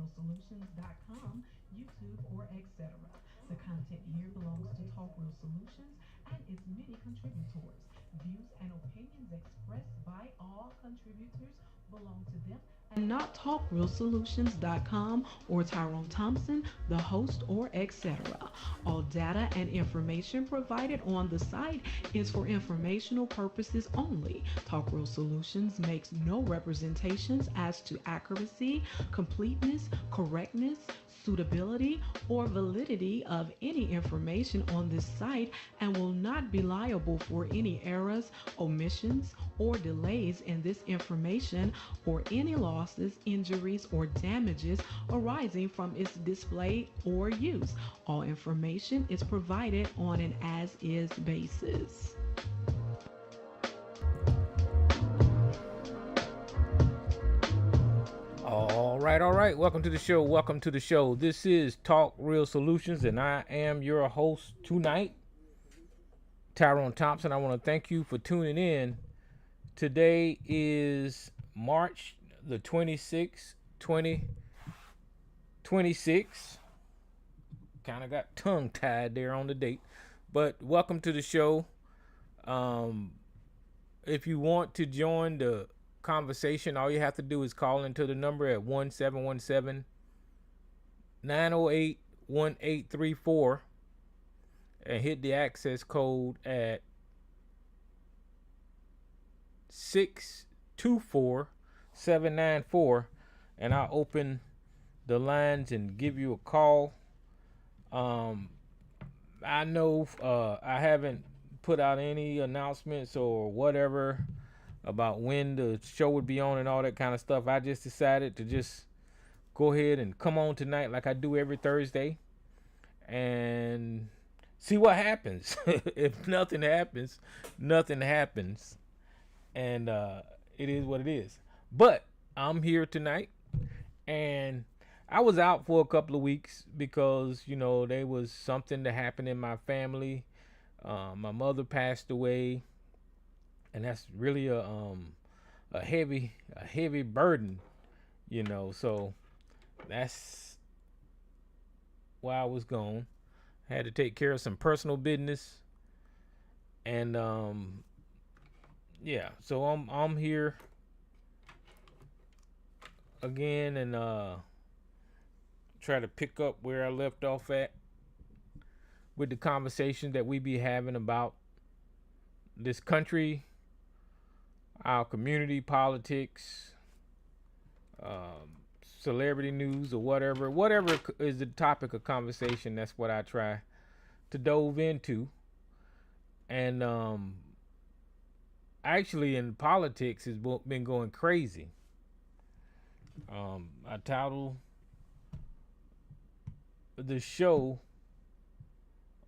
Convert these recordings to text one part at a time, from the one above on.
talkrealsolutions.com, YouTube, or etc. The content here belongs to Talk Real Solutions and its many contributors. Views and opinions expressed by all contributors belong to them and not talkrealsolutions.com or Tyrone Thompson, the host, or etc. All data and information provided on the site is for informational purposes only. Talk Real Solutions makes no representations as to accuracy, completeness, correctness, suitability, or validity of any information on this site and will not be liable for any errors, omissions, or delays in this information or any losses, injuries, or damages arising from its display or use. All information is provided on an as is basis. All right, all right. Welcome to the show. Welcome to the show. This is Talk Real Solutions, and I am your host tonight, Tyrone Thompson. I want to thank you for tuning in. Today is March the 26th, 2026. Kind of got tongue tied there on the date, but welcome to the show. If you want to join the conversation, all you have to do is call into the number at 1-717-908-1834 and hit the access code at 624794, and I'll open the lines and give you a call. I know I haven't put out any announcements or whatever about when the show would be on and all that kind of stuff. I just decided to just go ahead and come on tonight like I do every Thursday and see what happens. If nothing happens, nothing happens. And it is what it is. But I'm here tonight, and I was out for a couple of weeks because, there was something that happened in my family. My mother passed away, and that's really a heavy burden, So that's why I was gone. I had to take care of some personal business, and yeah. So I'm here again, and try to pick up where I left off at with the conversation that we be having about this country, our community, politics, celebrity news, or whatever is the topic of conversation. That's what I try to dove into. And actually, in politics, has been going crazy. I titled the show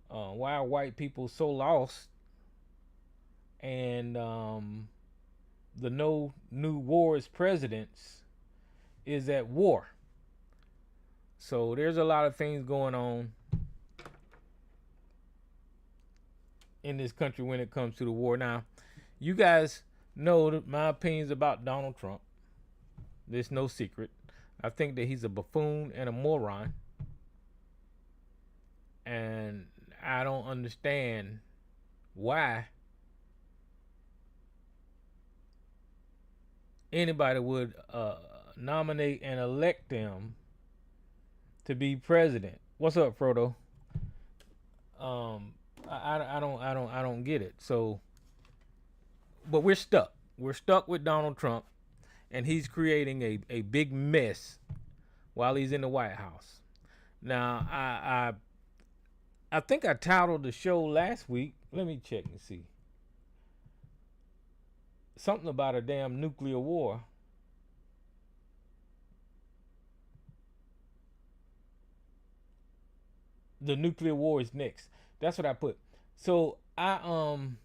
"Why Are White People So Lost?" and the No New Wars Presidents is at war. So there's a lot of things going on in this country when it comes to the war. Now, you guys know my opinions about Donald Trump. There's no secret. I think that he's a buffoon and a moron. And I don't understand why anybody would nominate and elect him to be president. What's up, Frodo? I don't get it. So, but we're stuck. We're stuck with Donald Trump, and he's creating a big mess while he's in the White House. Now, I think I titled the show last week. Let me check and see. Something about a damn nuclear war. The nuclear war is next. That's what I put. So the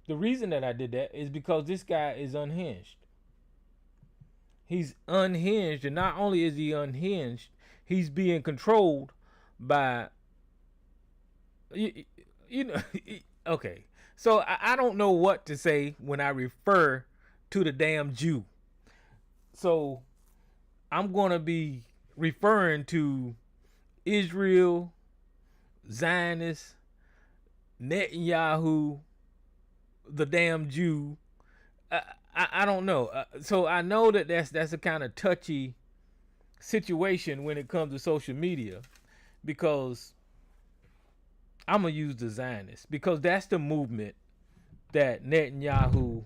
reason that I did that is because this guy is unhinged. He's unhinged, and not only is he unhinged, he's being controlled by you know. Okay, so I don't know what to say when I refer to the damn Jew. So I'm going to be referring to Israel, Zionist, Netanyahu, the damn Jew. I don't know. So I know that that's a kind of touchy situation when it comes to social media, because I'm gonna use the Zionists because that's the movement that Netanyahu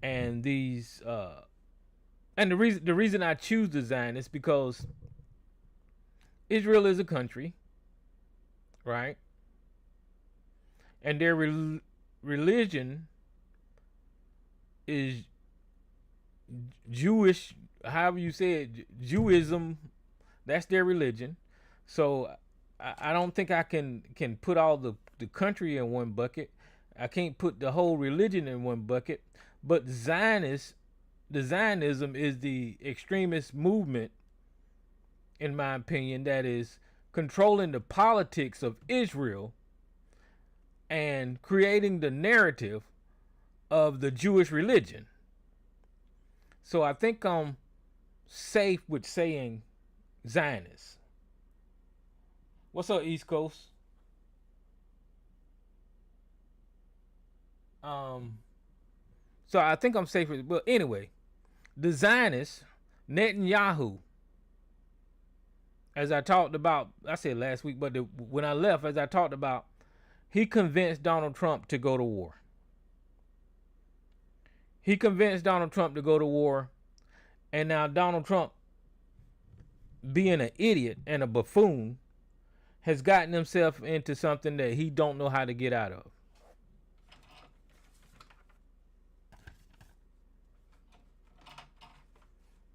and these and the reason I choose the Zionists because Israel is a country, right? And their religion is Jewish, however you say it, Jewism. That's their religion. So I don't think I can put all the country in one bucket. I can't put the whole religion in one bucket. But the Zionism is the extremist movement, in my opinion, that is controlling the politics of Israel and creating the narrative of the Jewish religion. So I think I'm safe with saying Zionist. What's up, East Coast? So I think I'm safe with, but anyway, the Zionists, Netanyahu, as I talked about, I said last week, but when I left, as I talked about, he convinced Donald Trump to go to war. He convinced Donald Trump to go to war, and now Donald Trump, being an idiot and a buffoon, has gotten himself into something that he don't know how to get out of.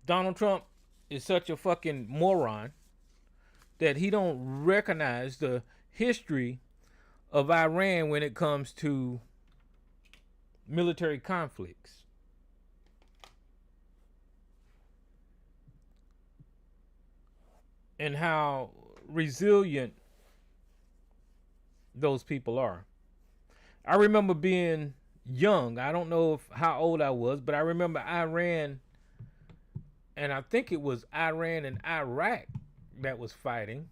Donald Trump is such a fucking moron that he don't recognize the history of Iran when it comes to military conflicts. And how resilient those people are. I remember being young. I don't know how old I was, but I remember Iran, and I think it was Iran and Iraq that was fighting.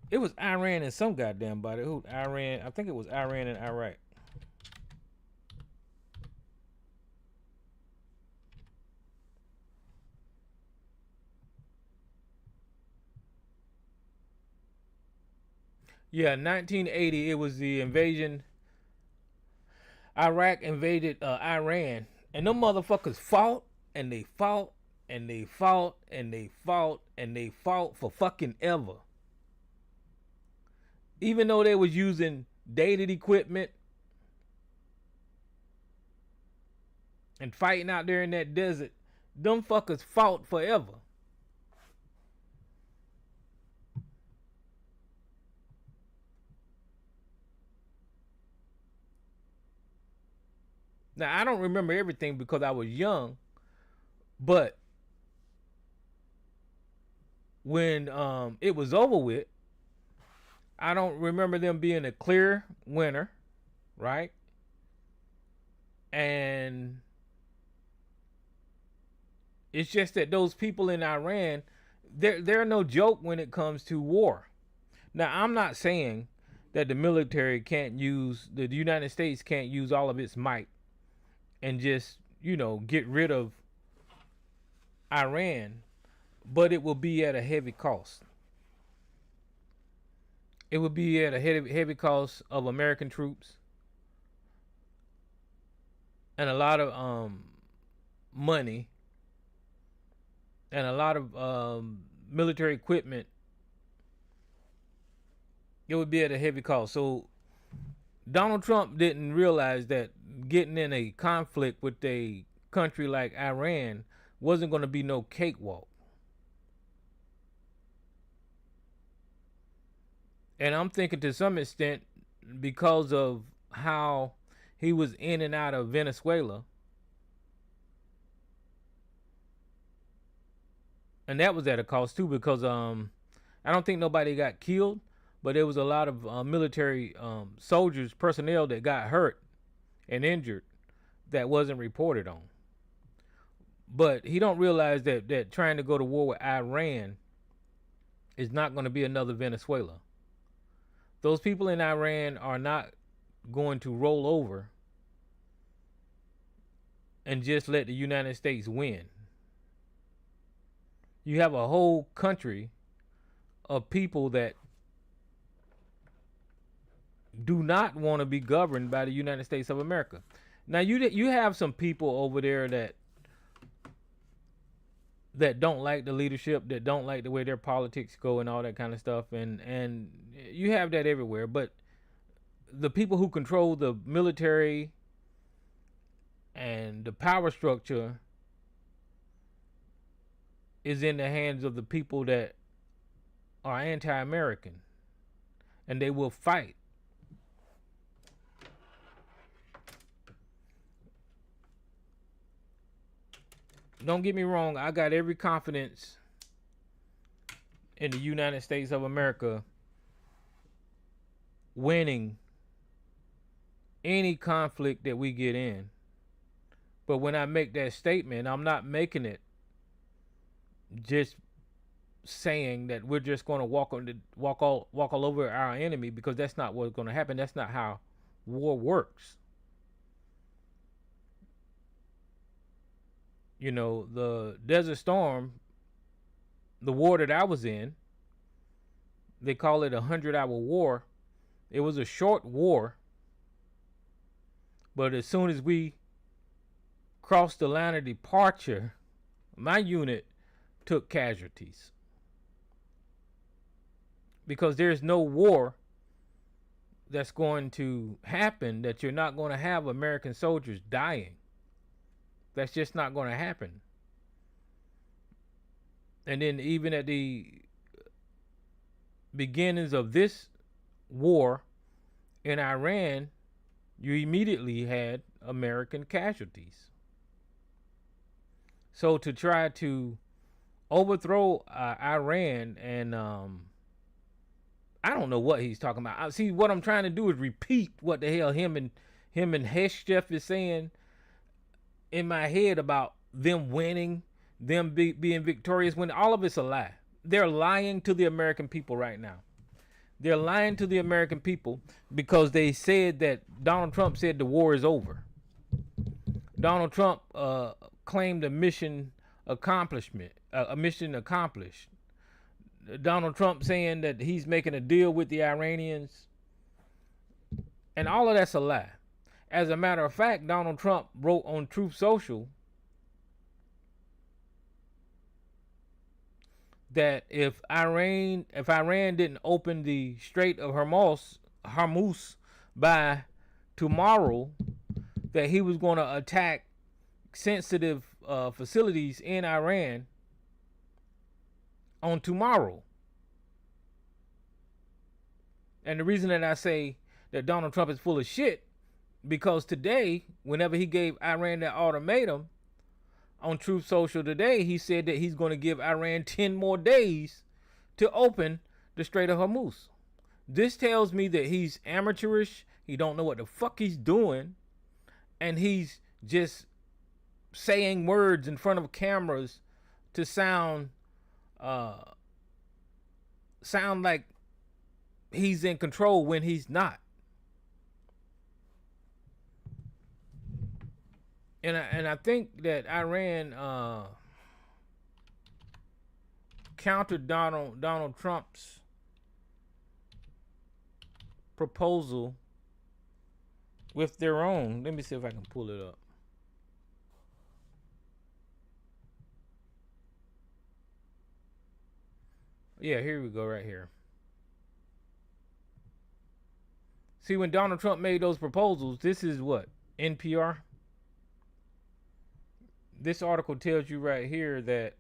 It was Iran and some goddamn body. Who Iran? I think it was Iran and Iraq. Yeah, 1980. It was the invasion. Iraq invaded Iran, and them motherfuckers fought and they fought and they fought and they fought and they fought for fucking ever. Even though they was using dated equipment and fighting out there in that desert, them fuckers fought forever. Now, I don't remember everything because I was young, but when it was over with, I don't remember them being a clear winner, right? And it's just that those people in Iran, they're no joke when it comes to war. Now, I'm not saying that the military can't use, the United States can't use all of its might and just, get rid of Iran, but it will be at a heavy cost. It would be at a heavy cost of American troops and a lot of money and a lot of military equipment. It would be at a heavy cost. So Donald Trump didn't realize that getting in a conflict with a country like Iran wasn't going to be no cakewalk. And I'm thinking to some extent, because of how he was in and out of Venezuela, and that was at a cost too, because I don't think nobody got killed, but there was a lot of military soldiers, personnel that got hurt and injured that wasn't reported on. But he don't realize that trying to go to war with Iran is not going to be another Venezuela. Those people in Iran are not going to roll over and just let the United States win. You have a whole country of people that do not want to be governed by the United States of America. Now you have some people over there that don't like the leadership, that don't like the way their politics go and all that kind of stuff, and you have that everywhere. But the people who control the military and the power structure is in the hands of the people that are anti-American, and they will fight. Don't get me wrong, I got every confidence in the United States of America winning any conflict that we get in. But when I make that statement, I'm not making it just saying that we're just going to walk all over our enemy, because that's not what's going to happen. That's not how war works. You know, the Desert Storm, the war that I was in, they call it 100-hour war. It was a short war, but as soon as we crossed the line of departure, my unit took casualties. Because there's no war that's going to happen that you're not going to have American soldiers dying. That's just not going to happen. And then even at the beginnings of this war in Iran, you immediately had American casualties. So to try to overthrow Iran, and I don't know what he's talking about. See, what I'm trying to do is repeat what the hell him and Heshjeff is saying in my head about them winning, them being victorious, when all of it's a lie. They're lying to the American people right now. They're lying to the American people because they said that Donald Trump said the war is over. Donald Trump claimed a mission accomplished. Donald Trump saying that he's making a deal with the Iranians. And all of that's a lie. As a matter of fact, Donald Trump wrote on Truth Social that if Iran didn't open the Strait of Hormuz by tomorrow, that he was going to attack sensitive facilities in Iran on tomorrow. And the reason that I say that Donald Trump is full of shit, because today, whenever he gave Iran that ultimatum on Truth Social today, he said that he's going to give Iran 10 more days to open the Strait of Hormuz. This tells me that he's amateurish. He don't know what the fuck he's doing. And he's just saying words in front of cameras to sound like he's in control when he's not. And I think that Iran countered Donald Trump's proposal with their own. Let me see if I can pull it up. Yeah, here we go, right here. See, when Donald Trump made those proposals, this is what? NPR? This article tells you right here that,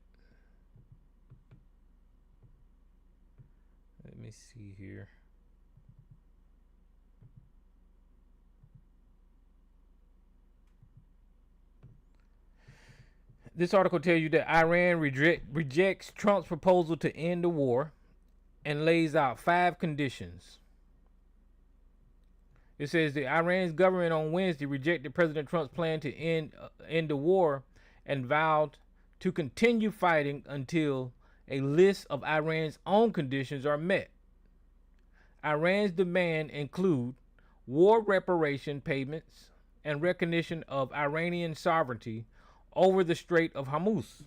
let me see here. This article tells you that Iran rejects Trump's proposal to end the war and lays out 5 conditions. It says the Iran's government on Wednesday rejected President Trump's plan to end the war and vowed to continue fighting until a list of Iran's own conditions are met. Iran's demand include war reparation payments and recognition of Iranian sovereignty over the Strait of Hormuz.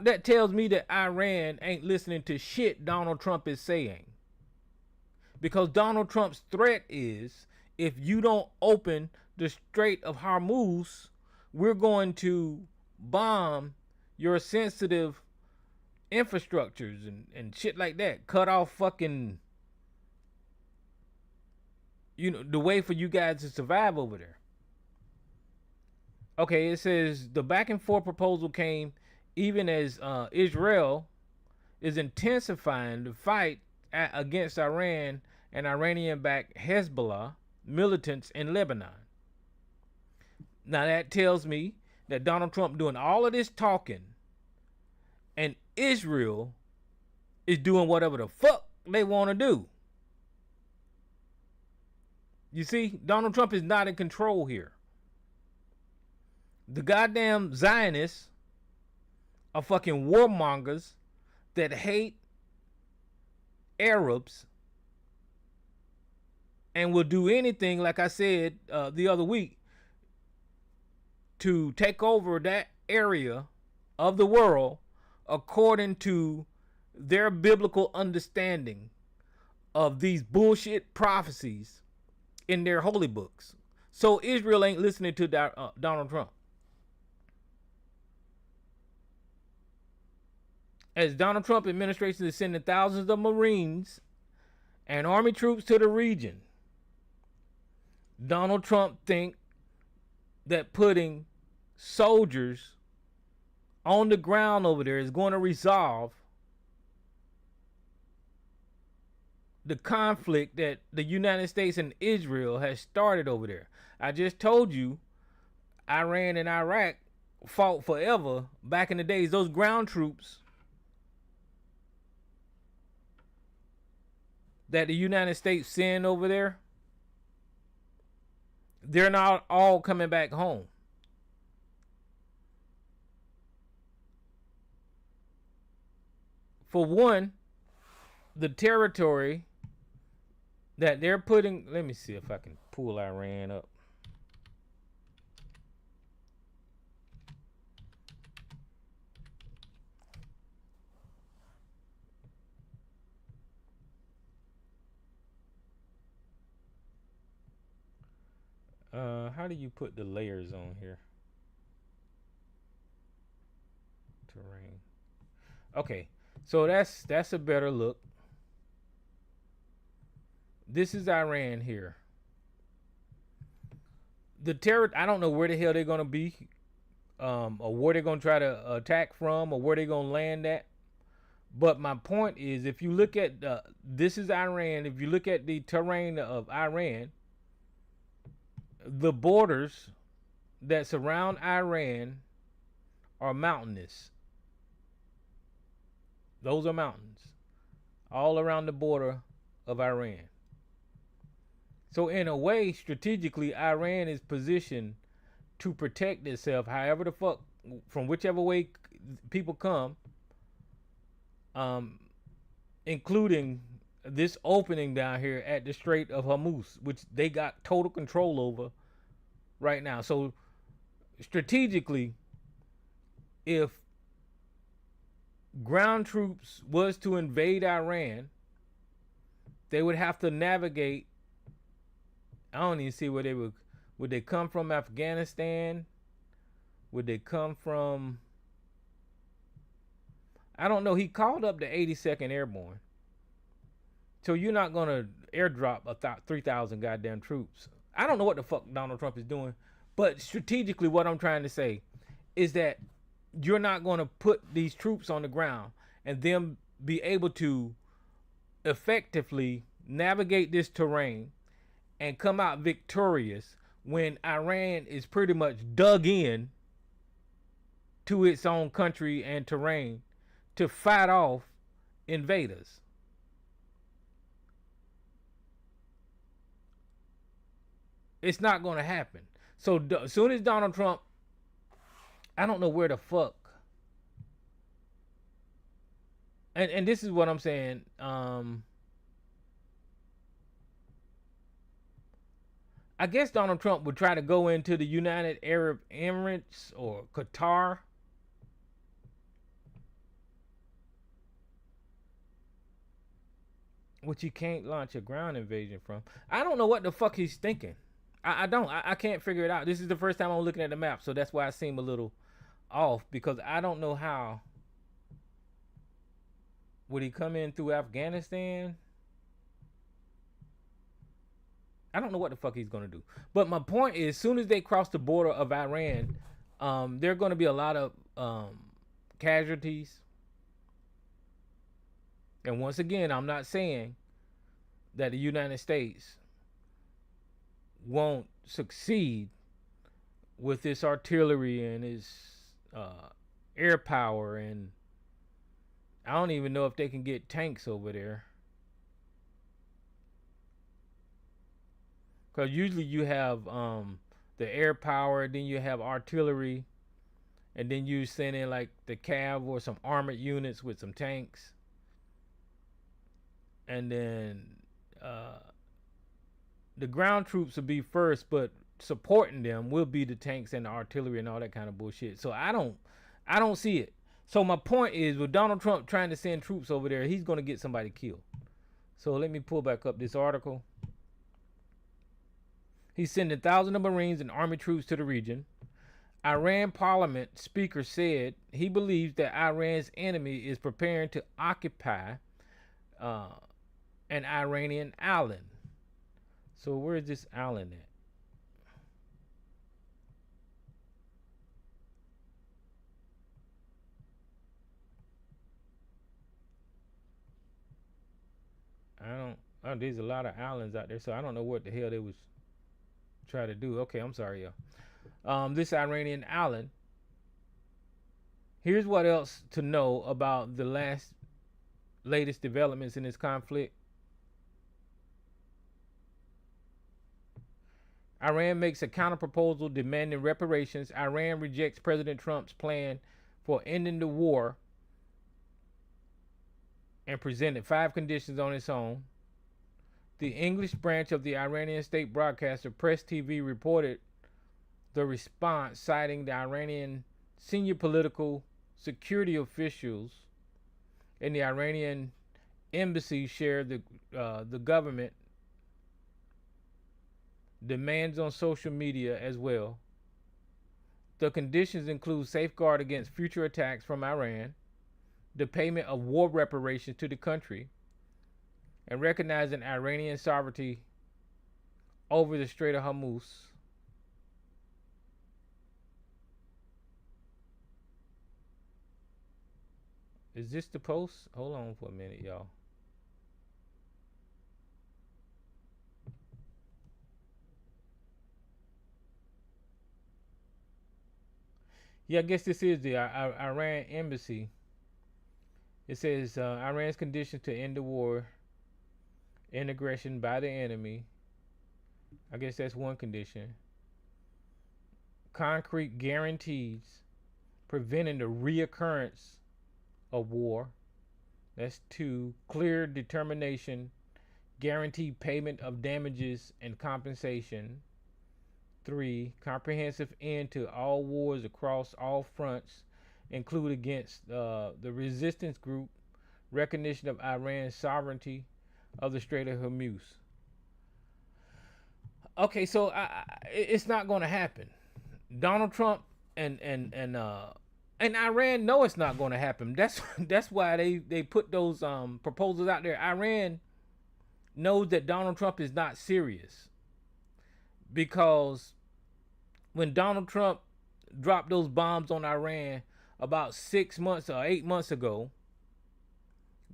That tells me that Iran ain't listening to shit Donald Trump is saying. Because Donald Trump's threat is, if you don't open the Strait of Hormuz, we're going to bomb your sensitive infrastructures and shit like that. Cut off fucking, the way for you guys to survive over there. Okay, it says the back and forth proposal came even as Israel is intensifying the fight against Iran and Iranian-backed Hezbollah militants in Lebanon. Now that tells me that Donald Trump doing all of this talking and Israel is doing whatever the fuck they want to do. You see, Donald Trump is not in control here. The goddamn Zionists are fucking warmongers that hate Arabs and will do anything, like I said the other week, to take over that area of the world according to their biblical understanding of these bullshit prophecies in their holy books. So Israel ain't listening to Donald Trump. As Donald Trump administration is sending thousands of Marines and Army troops to the region, Donald Trump think that putting soldiers on the ground over there is going to resolve the conflict that the United States and Israel has started over there. I just told you Iran and Iraq fought forever back in the days. Those ground troops that the United States send over there, they're not all coming back home. For one, the territory that they're putting, let me see if I can pull Iran up. How do you put the layers on here? Terrain. Okay, so that's a better look. This is Iran here. I don't know where the hell they're gonna be, or where they're gonna try to attack from, or where they're gonna land at. But my point is, if you look at this is Iran. If you look at the terrain of Iran, the borders that surround Iran are mountainous. Those are mountains all around the border of Iran. So in a way, strategically, Iran is positioned to protect itself however the fuck, from whichever way people come, including this opening down here at the Strait of Hormuz, which they got total control over right now. So strategically, if ground troops was to invade Iran, they would have to navigate. I don't even see where they would they come from? Afghanistan? Would they come from? I don't know. He called up the 82nd Airborne. So you're not going to airdrop 3,000 goddamn troops. I don't know what the fuck Donald Trump is doing. But strategically, what I'm trying to say is that you're not going to put these troops on the ground and them be able to effectively navigate this terrain and come out victorious when Iran is pretty much dug in to its own country and terrain to fight off invaders. It's not going to happen. So as soon as Donald Trump, I don't know where the fuck. And this is what I'm saying. I guess Donald Trump would try to go into the United Arab Emirates or Qatar, which you can't launch a ground invasion from. I don't know what the fuck he's thinking. I don't. I can't figure it out. This is the first time I'm looking at the map, so that's why I seem a little off, because I don't know how. Would he come in through Afghanistan? I don't know what the fuck he's gonna do. But my point is, as soon as they cross the border of Iran, there are gonna be a lot of casualties. And once again, I'm not saying that the United States won't succeed with its artillery and its air power, and I don't even know if they can get tanks over there. Because usually you have the air power, then you have artillery, and then you send in like the Cav or some armored units with some tanks. And then the ground troops will be first, but supporting them will be the tanks and the artillery and all that kind of bullshit. So I don't see it. So my point is, with Donald Trump trying to send troops over there, he's going to get somebody killed. So let me pull back up this article. He's sending thousands of Marines and Army troops to the region. Iran parliament speaker said he believes that Iran's enemy is preparing to occupy an Iranian island. So where is this island at? There's a lot of islands out there, so I don't know what the hell they was trying to do. Okay, I'm sorry, y'all. This Iranian island. Here's what else to know about the latest developments in this conflict. Iran makes a counterproposal demanding reparations. Iran rejects President Trump's plan for ending the war and presented 5 conditions on its own. The English branch of the Iranian state broadcaster Press TV reported the response, citing the Iranian senior political security officials in the Iranian embassy shared the government demands on social media as well. The conditions include safeguard against future attacks from Iran, the payment of war reparations to the country, and recognizing Iranian sovereignty over the Strait of Hormuz. Is this the post? Hold on for a minute, y'all. Yeah, I guess this is the Iran embassy. It says Iran's conditions to end the war, end aggression by the enemy. I guess that's one condition. Concrete guarantees preventing the reoccurrence of war. That's 2. Clear determination, guaranteed payment of damages and compensation. 3. Comprehensive end to all wars across all fronts, include against the resistance group, recognition of Iran's sovereignty of the Strait of Hormuz. Okay, so it's not going to happen. Donald Trump and Iran know it's not going to happen. That's why they put those proposals out there. Iran knows that Donald Trump is not serious, because when Donald Trump dropped those bombs on Iran about 6 months or 8 months ago,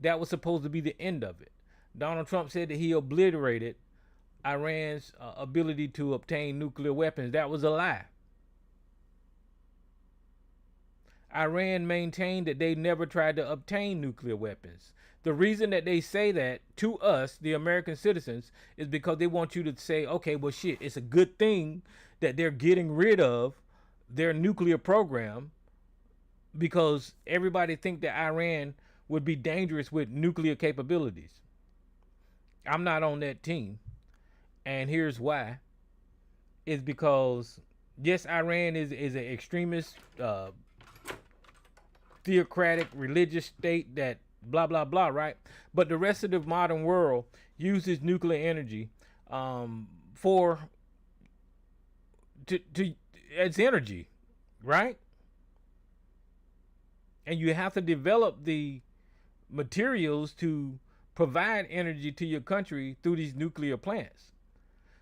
that was supposed to be the end of it. Donald Trump said that he obliterated Iran's ability to obtain nuclear weapons. That was a lie. Iran maintained that they never tried to obtain nuclear weapons. The reason that they say that to us, the American citizens, is because they want you to say, okay, well, shit, it's a good thing that they're getting rid of their nuclear program, because everybody think that Iran would be dangerous with nuclear capabilities. I'm not on that team. And here's why. It's because, yes, Iran is an extremist, theocratic, religious state that blah, blah, blah, right? But the rest of the modern world uses nuclear energy for it's energy, right? And you have to develop the materials to provide energy to your country through these nuclear plants.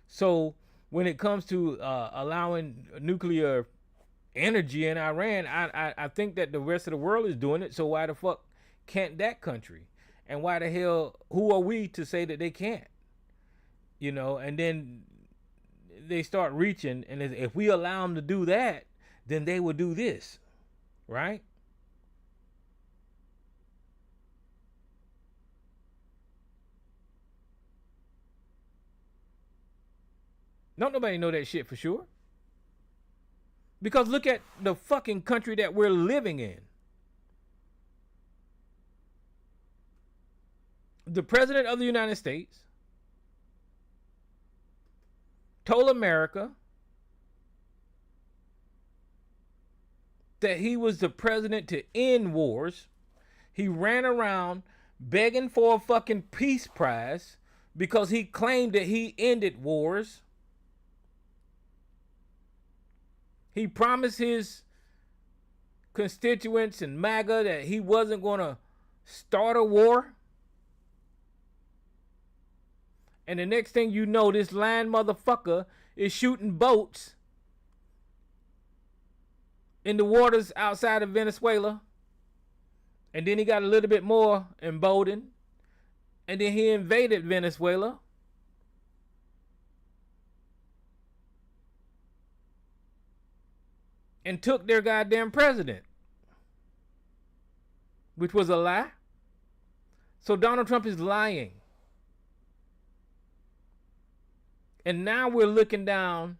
So when it comes to allowing nuclear energy in Iran, I think that the rest of the world is doing it. So why the fuck can't that country? And why the hell, who are we to say that they can't? You know, and then they start reaching, and if we allow them to do that, then they will do this, right? Don't nobody know that shit for sure. Because look at the fucking country that we're living in. The president of the United States told America that he was the president to end wars. He ran around begging for a fucking peace prize because he claimed that he ended wars. He promised his constituents and MAGA that he wasn't going to start a war. And the next thing you know, this lying motherfucker is shooting boats in the waters outside of Venezuela. And then he got a little bit more emboldened. And then he invaded Venezuela. And took their goddamn president. Which was a lie. So Donald Trump is lying. And now we're looking down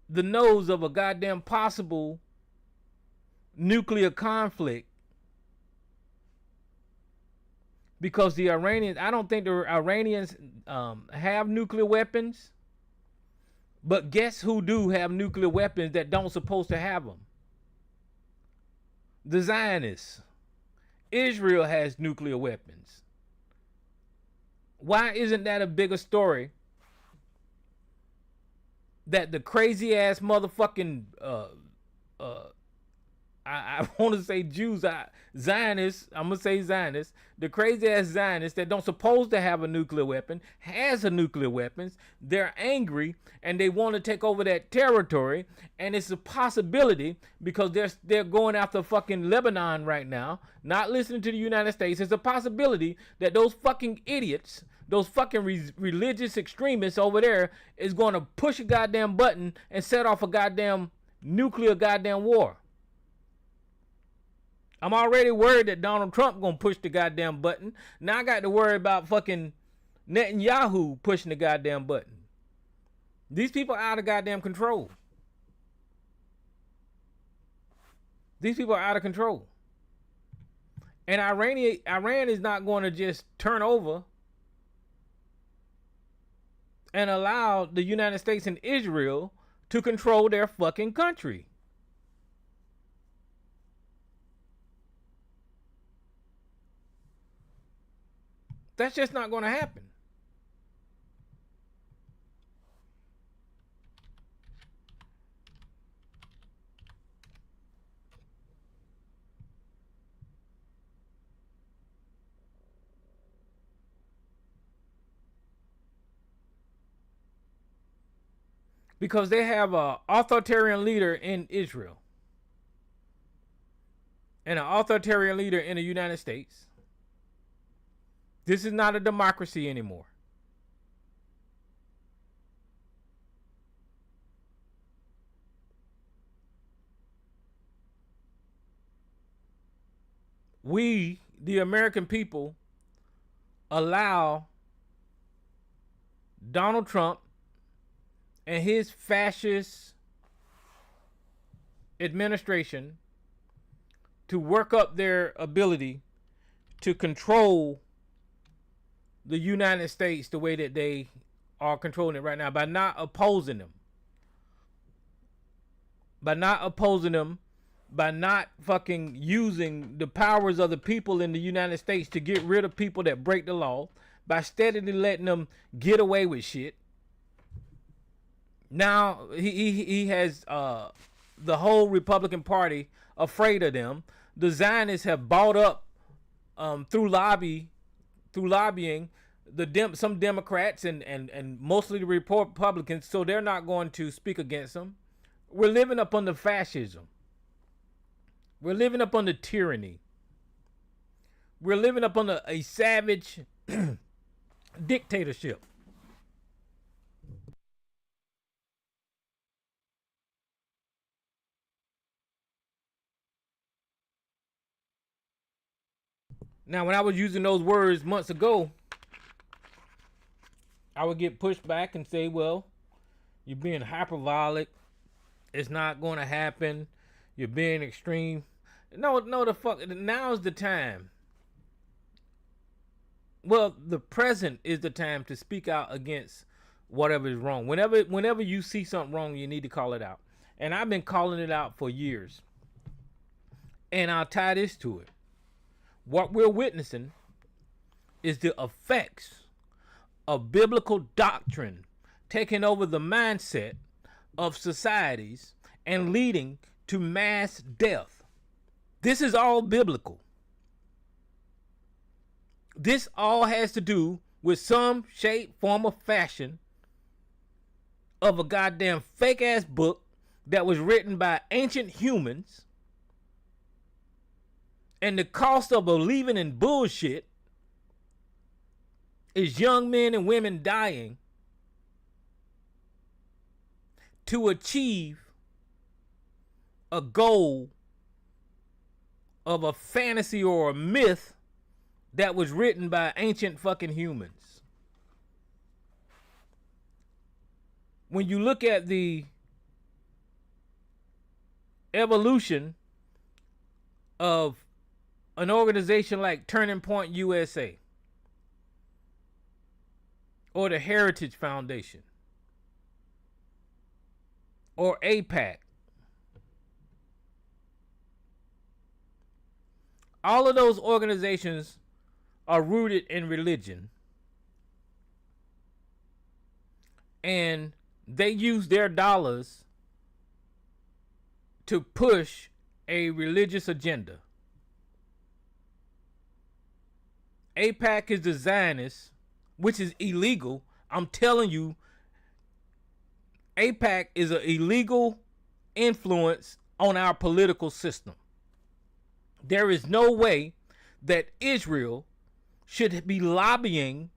the nose of a goddamn possible nuclear conflict. Because the Iranians, I don't think the Iranians have nuclear weapons. But guess who do have nuclear weapons that don't supposed to have them? The Zionists. Israel has nuclear weapons. Why isn't that a bigger story? That the crazy ass motherfucking I want to say Jews, Zionists, I'm going to say Zionists, the crazy ass Zionists that don't supposed to have a nuclear weapon, has a nuclear weapons, they're angry and they want to take over that territory, and it's a possibility because they're going after fucking Lebanon right now, not listening to the United States. It's a possibility that those fucking idiots, those fucking religious extremists over there is going to push a goddamn button and set off a goddamn nuclear goddamn war. I'm already worried that Donald Trump gonna push the goddamn button. Now I got to worry about fucking Netanyahu pushing the goddamn button. These people are out of goddamn control. These people are out of control. And Iran is not going to just turn over and allow the United States and Israel to control their fucking country. That's just not going to happen. Because they have an authoritarian leader in Israel and an authoritarian leader in the United States. This is not a democracy anymore. we, the American people, allow Donald Trump and his fascist administration to work up their ability to control the United States the way that they are controlling it right now by not opposing them. By not fucking using the powers of the people in the United States to get rid of people that break the law, by steadily letting them get away with shit. Now he has the whole Republican Party afraid of them. The Zionists have bought up through lobbying some Democrats and mostly the Republicans, so they're not going to speak against them. We're living up under fascism. We're living up under tyranny. We're living up under a savage dictatorship. Now, when I was using those words months ago, I would get pushed back and say, well, you're being hyperbolic. It's not going to happen. You're being extreme. No, the fuck. Now's the time. Well, the present is the time to speak out against whatever is wrong. Whenever you see something wrong, you need to call it out. And I've been calling it out for years. And I'll tie this to it. What we're witnessing is the effects of biblical doctrine taking over the mindset of societies and leading to mass death. This is all biblical. This all has to do with some shape, form, or fashion of a goddamn fake ass book that was written by ancient humans. And the cost of believing in bullshit is young men and women dying to achieve a goal of a fantasy or a myth that was written by ancient fucking humans. When you look at the evolution of an organization like Turning Point USA or the Heritage Foundation or AIPAC, all of those organizations are rooted in religion, and they use their dollars to push a religious agenda. AIPAC is the Zionist, which is illegal. I'm telling you, AIPAC is an illegal influence on our political system. There is no way that Israel should be lobbying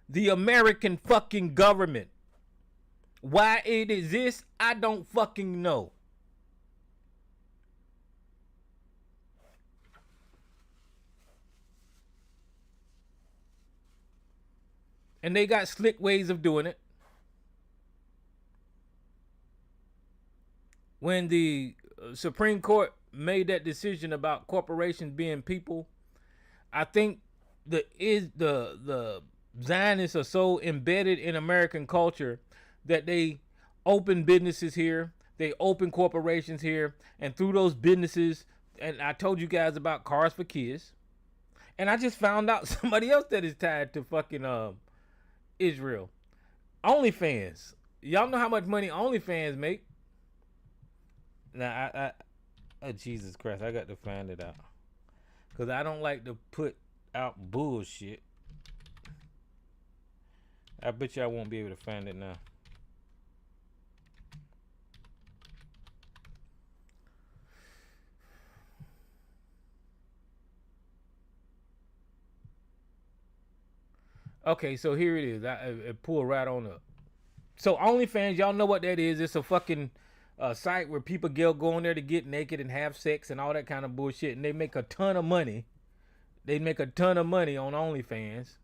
the American fucking government. Why it exists, I don't fucking know. And they got slick ways of doing it. When the Supreme Court made that decision about corporations being people, I think the Zionists are so embedded in American culture that they open businesses here, they open corporations here, and through those businesses, and I told you guys about Cars for Kids, and I just found out somebody else that is tied to fucking Israel. OnlyFans. Y'all know how much money OnlyFans make? Now, oh, Jesus Christ, I got to find it out. Because I don't like to put out bullshit. I bet you I won't be able to find it now. Okay, so here it is. I pull right on up. So OnlyFans, y'all know what that is. It's a fucking site where people go on there to get naked and have sex and all that kind of bullshit. And they make a ton of money They make a ton of money on OnlyFans.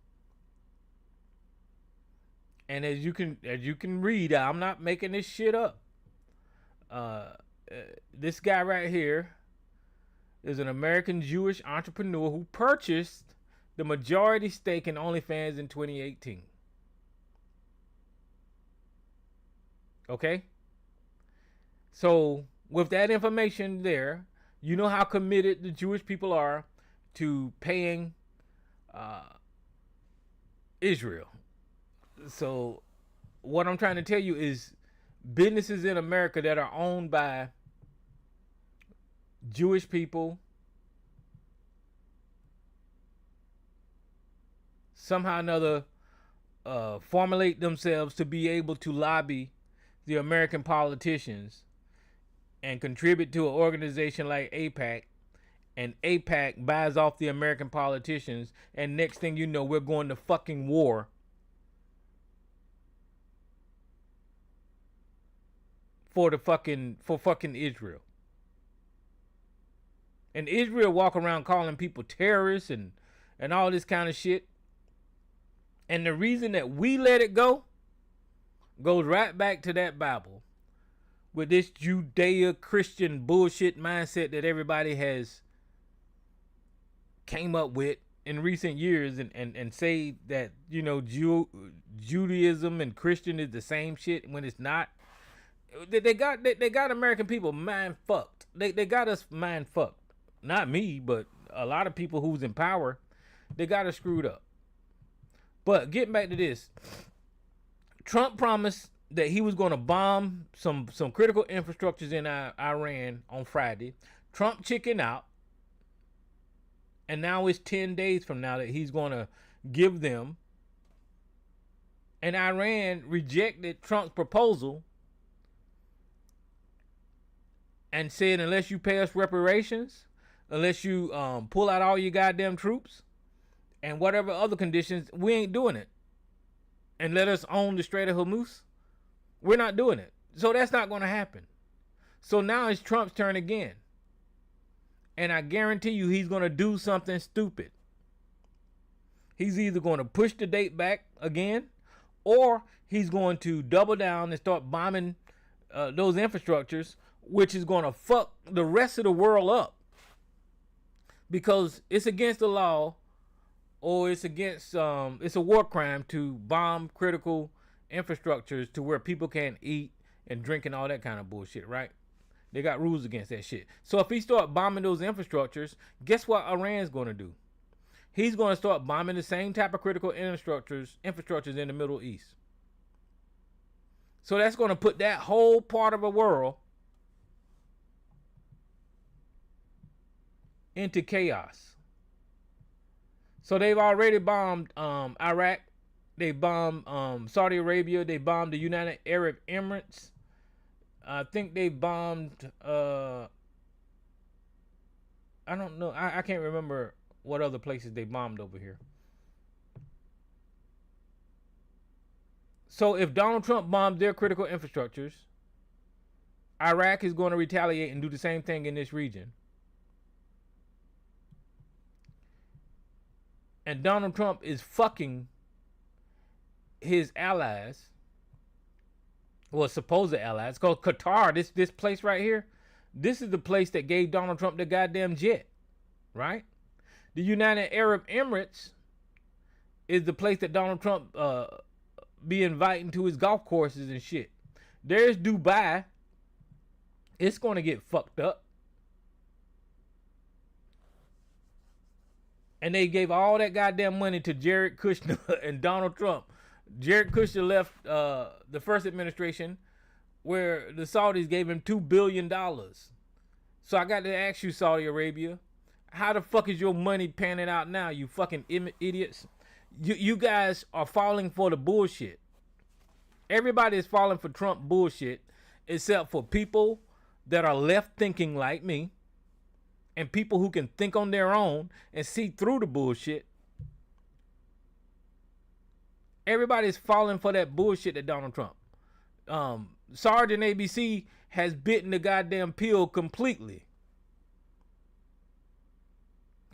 And as you can read, I'm not making this shit up. This guy right here is an American Jewish entrepreneur who purchased the majority stake in OnlyFans in 2018. Okay? So, with that information there, you know how committed the Jewish people are to paying Israel. So, what I'm trying to tell you is businesses in America that are owned by Jewish people somehow or another formulate themselves to be able to lobby the American politicians and contribute to an organization like AIPAC, and AIPAC buys off the American politicians, and next thing you know, we're going to fucking war for fucking Israel. And Israel walk around calling people terrorists and all this kind of shit. And the reason that we let it go goes right back to that Bible with this Judeo-Christian bullshit mindset that everybody has came up with in recent years and say that, you know, Judaism and Christian is the same shit when it's not. They got American people mind fucked. They got us mind fucked. Not me, but a lot of people who's in power, they got us screwed up. But getting back to this, Trump promised that he was going to bomb some critical infrastructures in Iran on Friday. Trump chickened out. And now it's 10 days from now that he's going to give them. And Iran rejected Trump's proposal and said, unless you pay us reparations, unless you pull out all your goddamn troops and whatever other conditions, we ain't doing it. And let us own the Strait of Hormuz, we're not doing it. So that's not going to happen. So now it's Trump's turn again. And I guarantee you he's going to do something stupid. He's either going to push the date back again, or he's going to double down and start bombing those infrastructures, which is going to fuck the rest of the world up. Because it's against the law, or it's against, it's a war crime to bomb critical infrastructures to where people can't eat and drink and all that kind of bullshit, right? They got rules against that shit. So if he start bombing those infrastructures, guess what Iran's going to do? He's going to start bombing the same type of critical infrastructures in the Middle East. So that's going to put that whole part of the world into chaos. So they've already bombed Iraq. They bombed Saudi Arabia. They bombed the United Arab Emirates. I think they bombed, I don't know. I can't remember what other places they bombed over here. So if Donald Trump bombs their critical infrastructures, Iraq is going to retaliate and do the same thing in this region. And Donald Trump is fucking his allies. Well, supposed allies. It's called Qatar. This place right here. This is the place that gave Donald Trump the goddamn jet. Right? The United Arab Emirates is the place that Donald Trump be inviting to his golf courses and shit. There's Dubai. It's going to get fucked up. And they gave all that goddamn money to Jared Kushner and Donald Trump. Jared Kushner left the first administration where the Saudis gave him $2 billion. So I got to ask you, Saudi Arabia, how the fuck is your money panning out now, you fucking idiots? You guys are falling for the bullshit. Everybody is falling for Trump bullshit except for people that are left thinking like me and people who can think on their own and see through the bullshit. Everybody's falling for that bullshit that Donald Trump. Sergeant ABC has bitten the goddamn pill completely.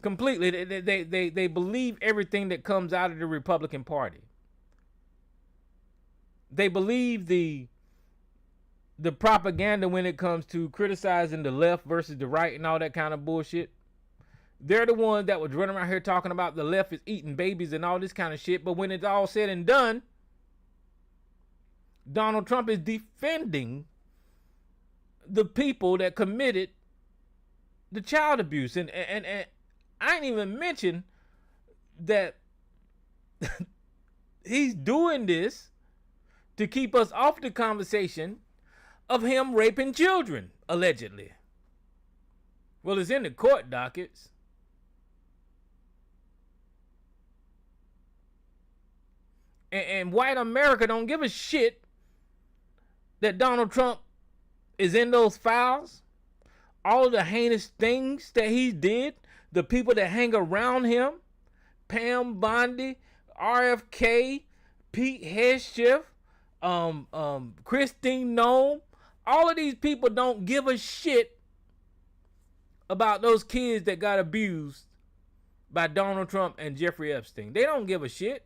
Completely. They believe everything that comes out of the Republican Party. They believe the propaganda when it comes to criticizing the left versus the right and all that kind of bullshit. They're the ones that was running around here talking about the left is eating babies and all this kind of shit. But when it's all said and done, Donald Trump is defending the people that committed the child abuse. And I ain't even mentioned that he's doing this to keep us off the conversation of him raping children, allegedly. Well, it's in the court dockets. And white America don't give a shit that Donald Trump is in those files. All of the heinous things that he did, the people that hang around him, Pam Bondi, RFK, Pete Hegseth, Christine Nome, all of these people don't give a shit about those kids that got abused by Donald Trump and Jeffrey Epstein. They don't give a shit.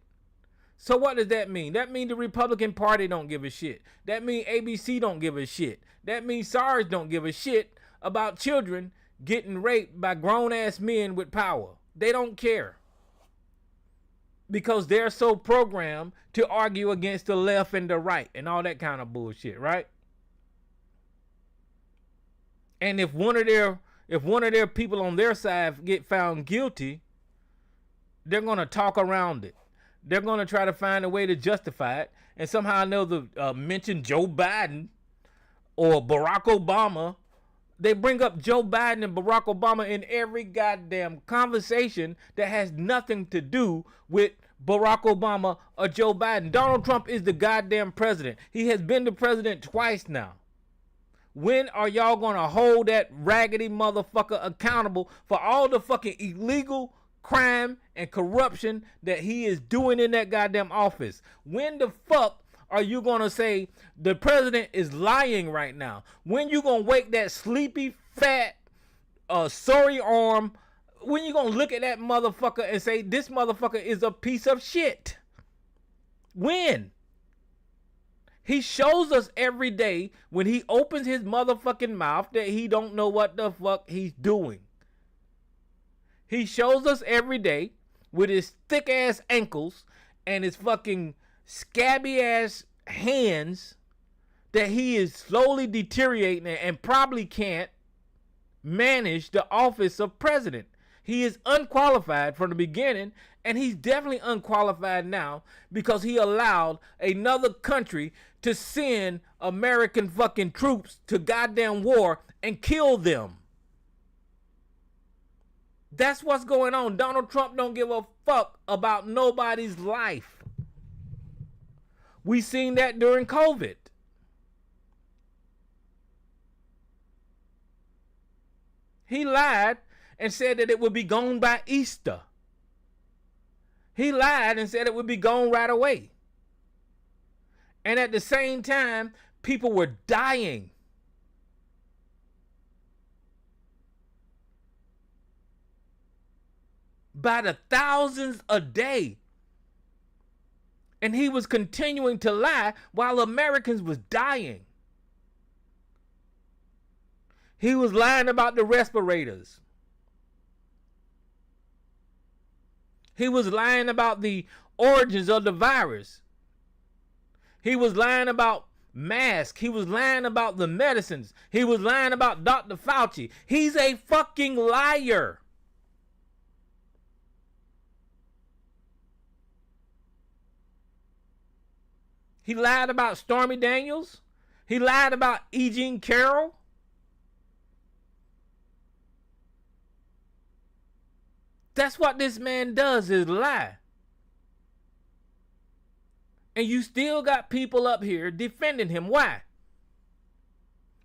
So what does that mean? That means the Republican Party don't give a shit. That means ABC don't give a shit. That means SARS don't give a shit about children getting raped by grown-ass men with power. They don't care. Because they're so programmed to argue against the left and the right and all that kind of bullshit, right? And if one of their people on their side get found guilty, they're going to talk around it. They're going to try to find a way to justify it. And somehow another mention Joe Biden or Barack Obama. They bring up Joe Biden and Barack Obama in every goddamn conversation that has nothing to do with Barack Obama or Joe Biden. Donald Trump is the goddamn president. He has been the president twice now. When are y'all going to hold that raggedy motherfucker accountable for all the fucking illegal crime and corruption that he is doing in that goddamn office? When the fuck are you going to say the president is lying right now? When you going to wake that sleepy, fat, sorry arm? When you going to look at that motherfucker and say this motherfucker is a piece of shit? When? He shows us every day when he opens his motherfucking mouth that he don't know what the fuck he's doing. He shows us every day with his thick ass ankles and his fucking scabby ass hands that he is slowly deteriorating and probably can't manage the office of president. He is unqualified from the beginning, and he's definitely unqualified now because he allowed another country to send American fucking troops to goddamn war and kill them. That's what's going on. Donald Trump don't give a fuck about nobody's life. We seen that during COVID. He lied and said that it would be gone by Easter. He lied and said it would be gone right away. And at the same time, people were dying. By the thousands a day. And he was continuing to lie while Americans was dying. He was lying about the respirators. He was lying about the origins of the virus. He was lying about masks. He was lying about the medicines. He was lying about Dr. Fauci. He's a fucking liar. He lied about Stormy Daniels. He lied about E. Jean Carroll. That's what this man does, is lie. And you still got people up here defending him. Why?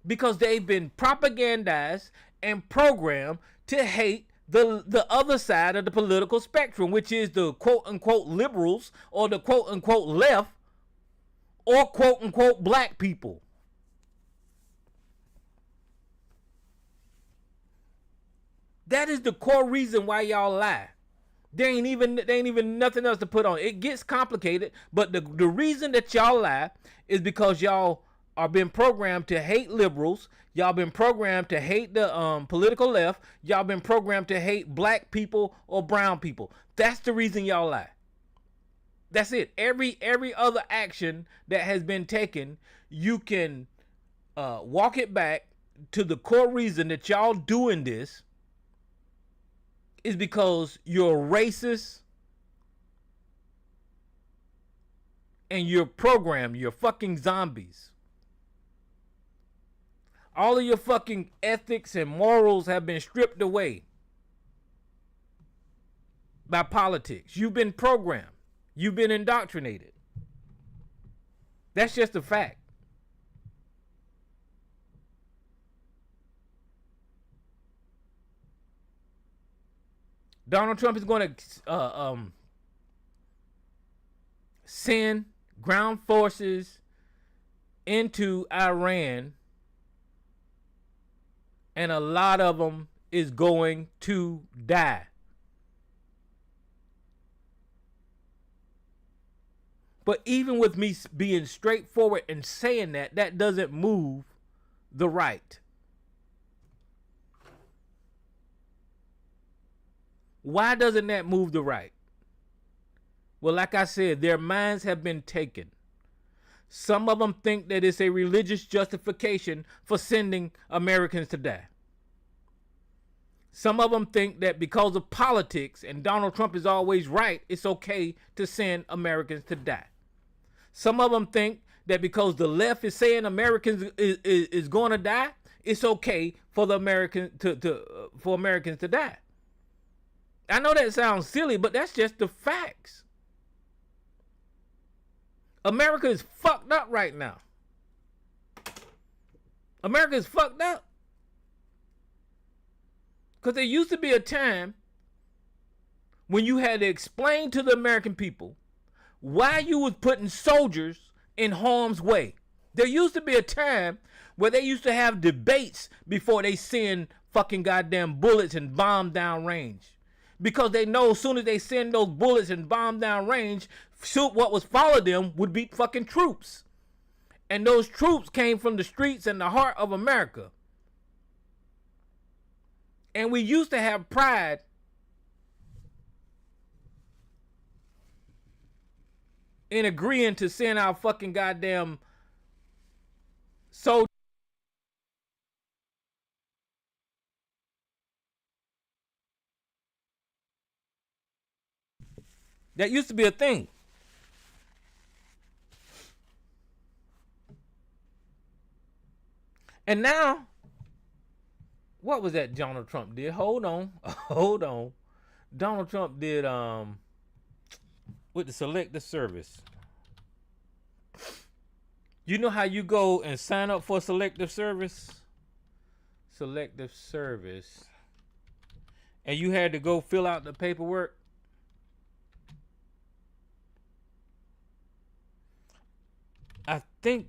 Because they've been propagandized and programmed to hate the other side of the political spectrum, which is the quote-unquote liberals or the quote-unquote left or quote-unquote black people. That is the core reason why y'all lie. There ain't even nothing else to put on. It gets complicated, but the reason that y'all lie is because y'all are being programmed to hate liberals. Y'all been programmed to hate the political left. Y'all been programmed to hate black people or brown people. That's the reason y'all lie. That's it. Every other action that has been taken, you can walk it back to the core reason that y'all doing this is because you're racist and you're programmed. You're fucking zombies. All of your fucking ethics and morals have been stripped away by politics. You've been programmed. You've been indoctrinated. That's just a fact. Donald Trump is going to send ground forces into Iran, and a lot of them is going to die. But even with me being straightforward and saying that, that doesn't move the right. Why doesn't that move the right? Well, like I said, their minds have been taken. Some of them think that it's a religious justification for sending Americans to die. Some of them think that because of politics and Donald Trump is always right, it's okay to send Americans to die. Some of them think that because the left is saying Americans is going to die, it's okay for the for Americans to die. I know that sounds silly, but that's just the facts. America is fucked up right now. America is fucked up. Because there used to be a time when you had to explain to the American people why you was putting soldiers in harm's way. There used to be a time where they used to have debates before they send fucking goddamn bullets and bomb down range. Because they know as soon as they send those bullets and bomb down range, what was followed them would be fucking troops. And those troops came from the streets and the heart of America. And we used to have pride in agreeing to send our fucking goddamn soldiers. That used to be a thing. And now, what was that Donald Trump did? Hold on. Donald Trump did with the Selective Service. You know how you go and sign up for Selective Service? Selective Service. And you had to go fill out the paperwork? I think,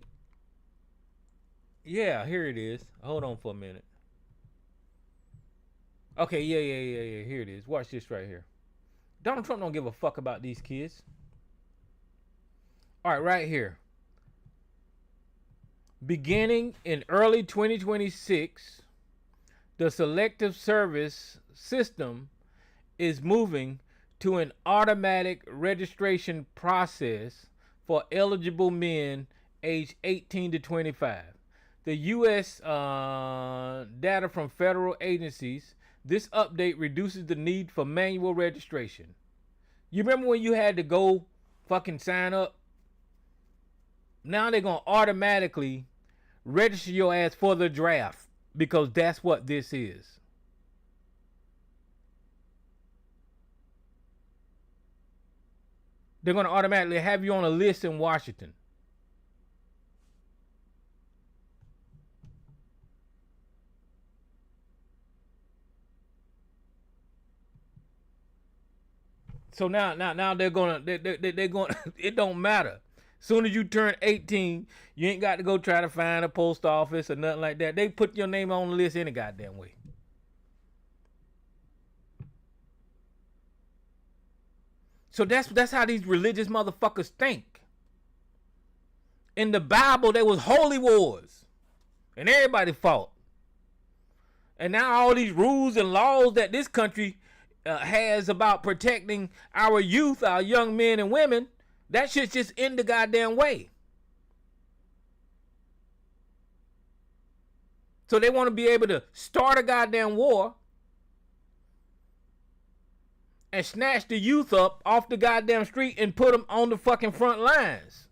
yeah, here it is. Hold on for a minute. Okay, yeah. Here it is. Watch this right here. Donald Trump don't give a fuck about these kids. All right here. Beginning in early 2026, the Selective Service system is moving to an automatic registration process for eligible men aged 18 to 25. The U.S. Data from federal agencies, this update reduces the need for manual registration. You remember when you had to go fucking sign up? Now they're going to automatically register your ass for the draft because that's what this is. They're going to automatically have you on a list in Washington. So now they're gonna they're going. It don't matter. Soon as you turn 18, you ain't got to go try to find a post office or nothing like that. They put your name on the list any goddamn way. So that's how these religious motherfuckers think. In the Bible, there was holy wars, and everybody fought. And now all these rules and laws that this country has about protecting our youth, our young men and women, that shit's just in the goddamn way. So they want to be able to start a goddamn war and snatch the youth up off the goddamn street and put them on the fucking front lines.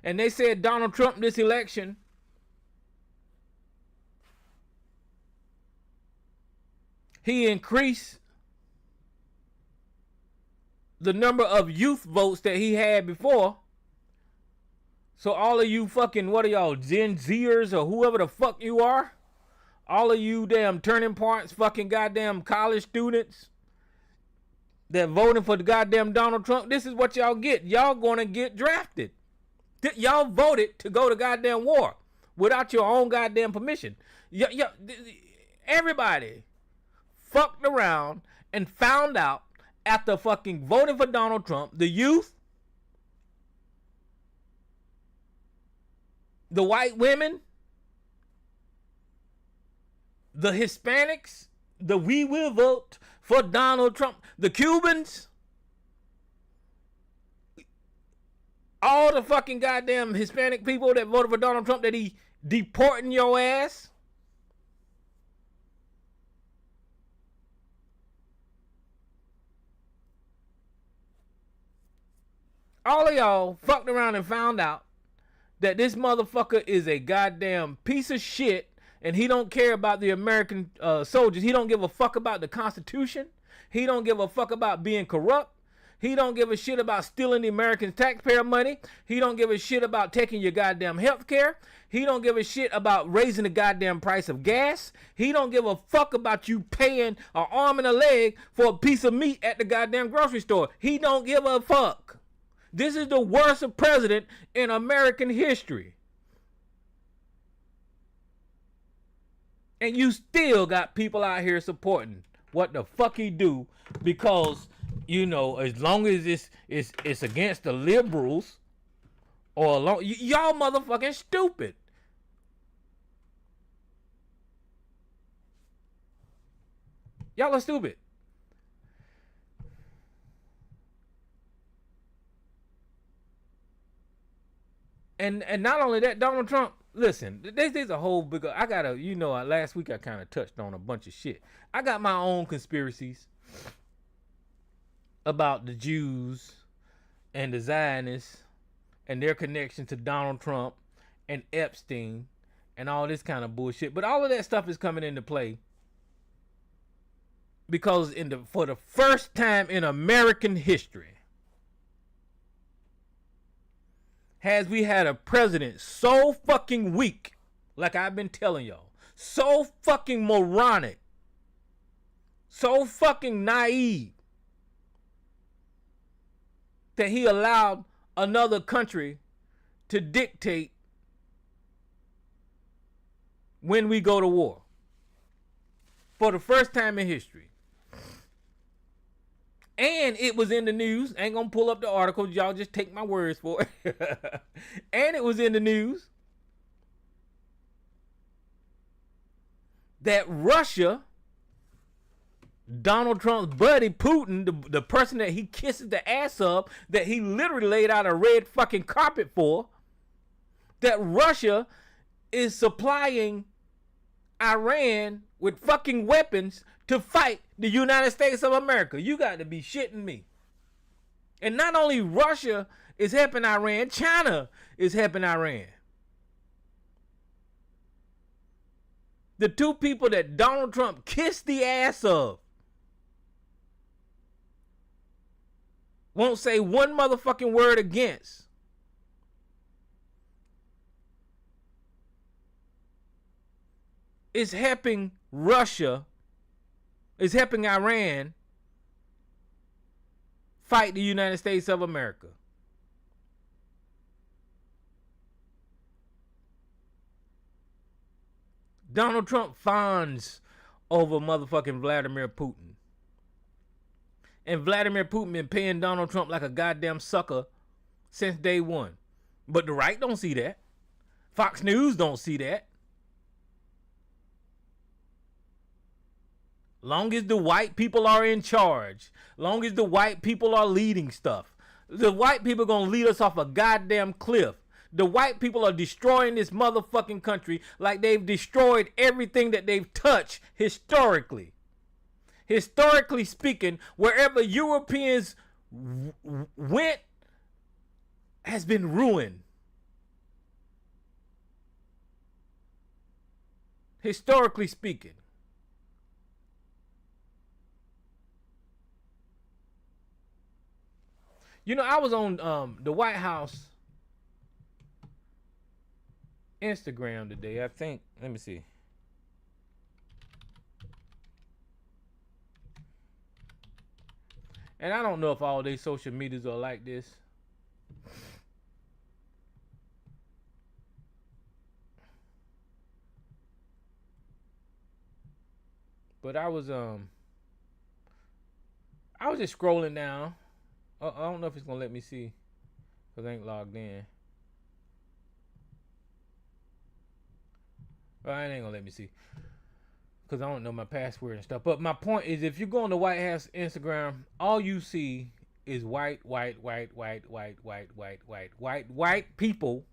And they said Donald Trump this election he increased the number of youth votes that he had before. So all of you fucking, what are y'all, Gen Zers or whoever the fuck you are, all of you damn turning points, fucking goddamn college students that voting for the goddamn Donald Trump, this is what y'all get. Y'all gonna get drafted. Y'all voted to go to goddamn war without your own goddamn permission. Everybody fucked around and found out after fucking voting for Donald Trump, the youth, the white women, the Hispanics, the we will vote for Donald Trump, the Cubans, all the fucking goddamn Hispanic people that voted for Donald Trump that he deporting your ass. All of y'all fucked around and found out that this motherfucker is a goddamn piece of shit and he don't care about the American soldiers. He don't give a fuck about the Constitution. He don't give a fuck about being corrupt. He don't give a shit about stealing the American taxpayer money. He don't give a shit about taking your goddamn health care. He don't give a shit about raising the goddamn price of gas. He don't give a fuck about you paying an arm and a leg for a piece of meat at the goddamn grocery store. He don't give a fuck. This is the worst president in American history. And you still got people out here supporting what the fuck he do because, you know, as long as it's against the liberals or y'all motherfucking stupid. Y'all are stupid. And not only that, Donald Trump, listen, there's a whole big, I got last week I kind of touched on a bunch of shit. I got my own conspiracies about the Jews and the Zionists and their connection to Donald Trump and Epstein and all this kind of bullshit. But all of that stuff is coming into play because for the first time in American history, has we had a president so fucking weak, like I've been telling y'all, so fucking moronic, so fucking naive, that he allowed another country to dictate when we go to war. For the first time in history. And it was in the news. I ain't gonna pull up the article. Y'all just take my words for it. And it was in the news that Russia, Donald Trump's buddy Putin, the person that he kisses the ass of, that he literally laid out a red fucking carpet for, that Russia is supplying Iran with fucking weapons to fight the United States of America. You got to be shitting me. And not only Russia is helping Iran, China is helping Iran. The two people that Donald Trump kissed the ass of won't say one motherfucking word against. Is helping Russia, is helping Iran fight the United States of America. Donald Trump fawns over motherfucking Vladimir Putin. And Vladimir Putin been paying Donald Trump like a goddamn sucker since day one. But the right don't see that. Fox News don't see that. Long as the white people are in charge, long as the white people are leading stuff, the white people gonna lead us off a goddamn cliff. The white people are destroying this motherfucking country like they've destroyed everything that they've touched historically. Historically speaking, wherever Europeans went has been ruined. Historically speaking. You know, I was on the White House Instagram today, I think. Let me see. And I don't know if all these social medias are like this. But I was just scrolling down. I don't know if it's gonna let me see, cause I ain't logged in. Well, it ain't gonna let me see, cause I don't know my password and stuff. But my point is, if you go on the White House Instagram, all you see is white people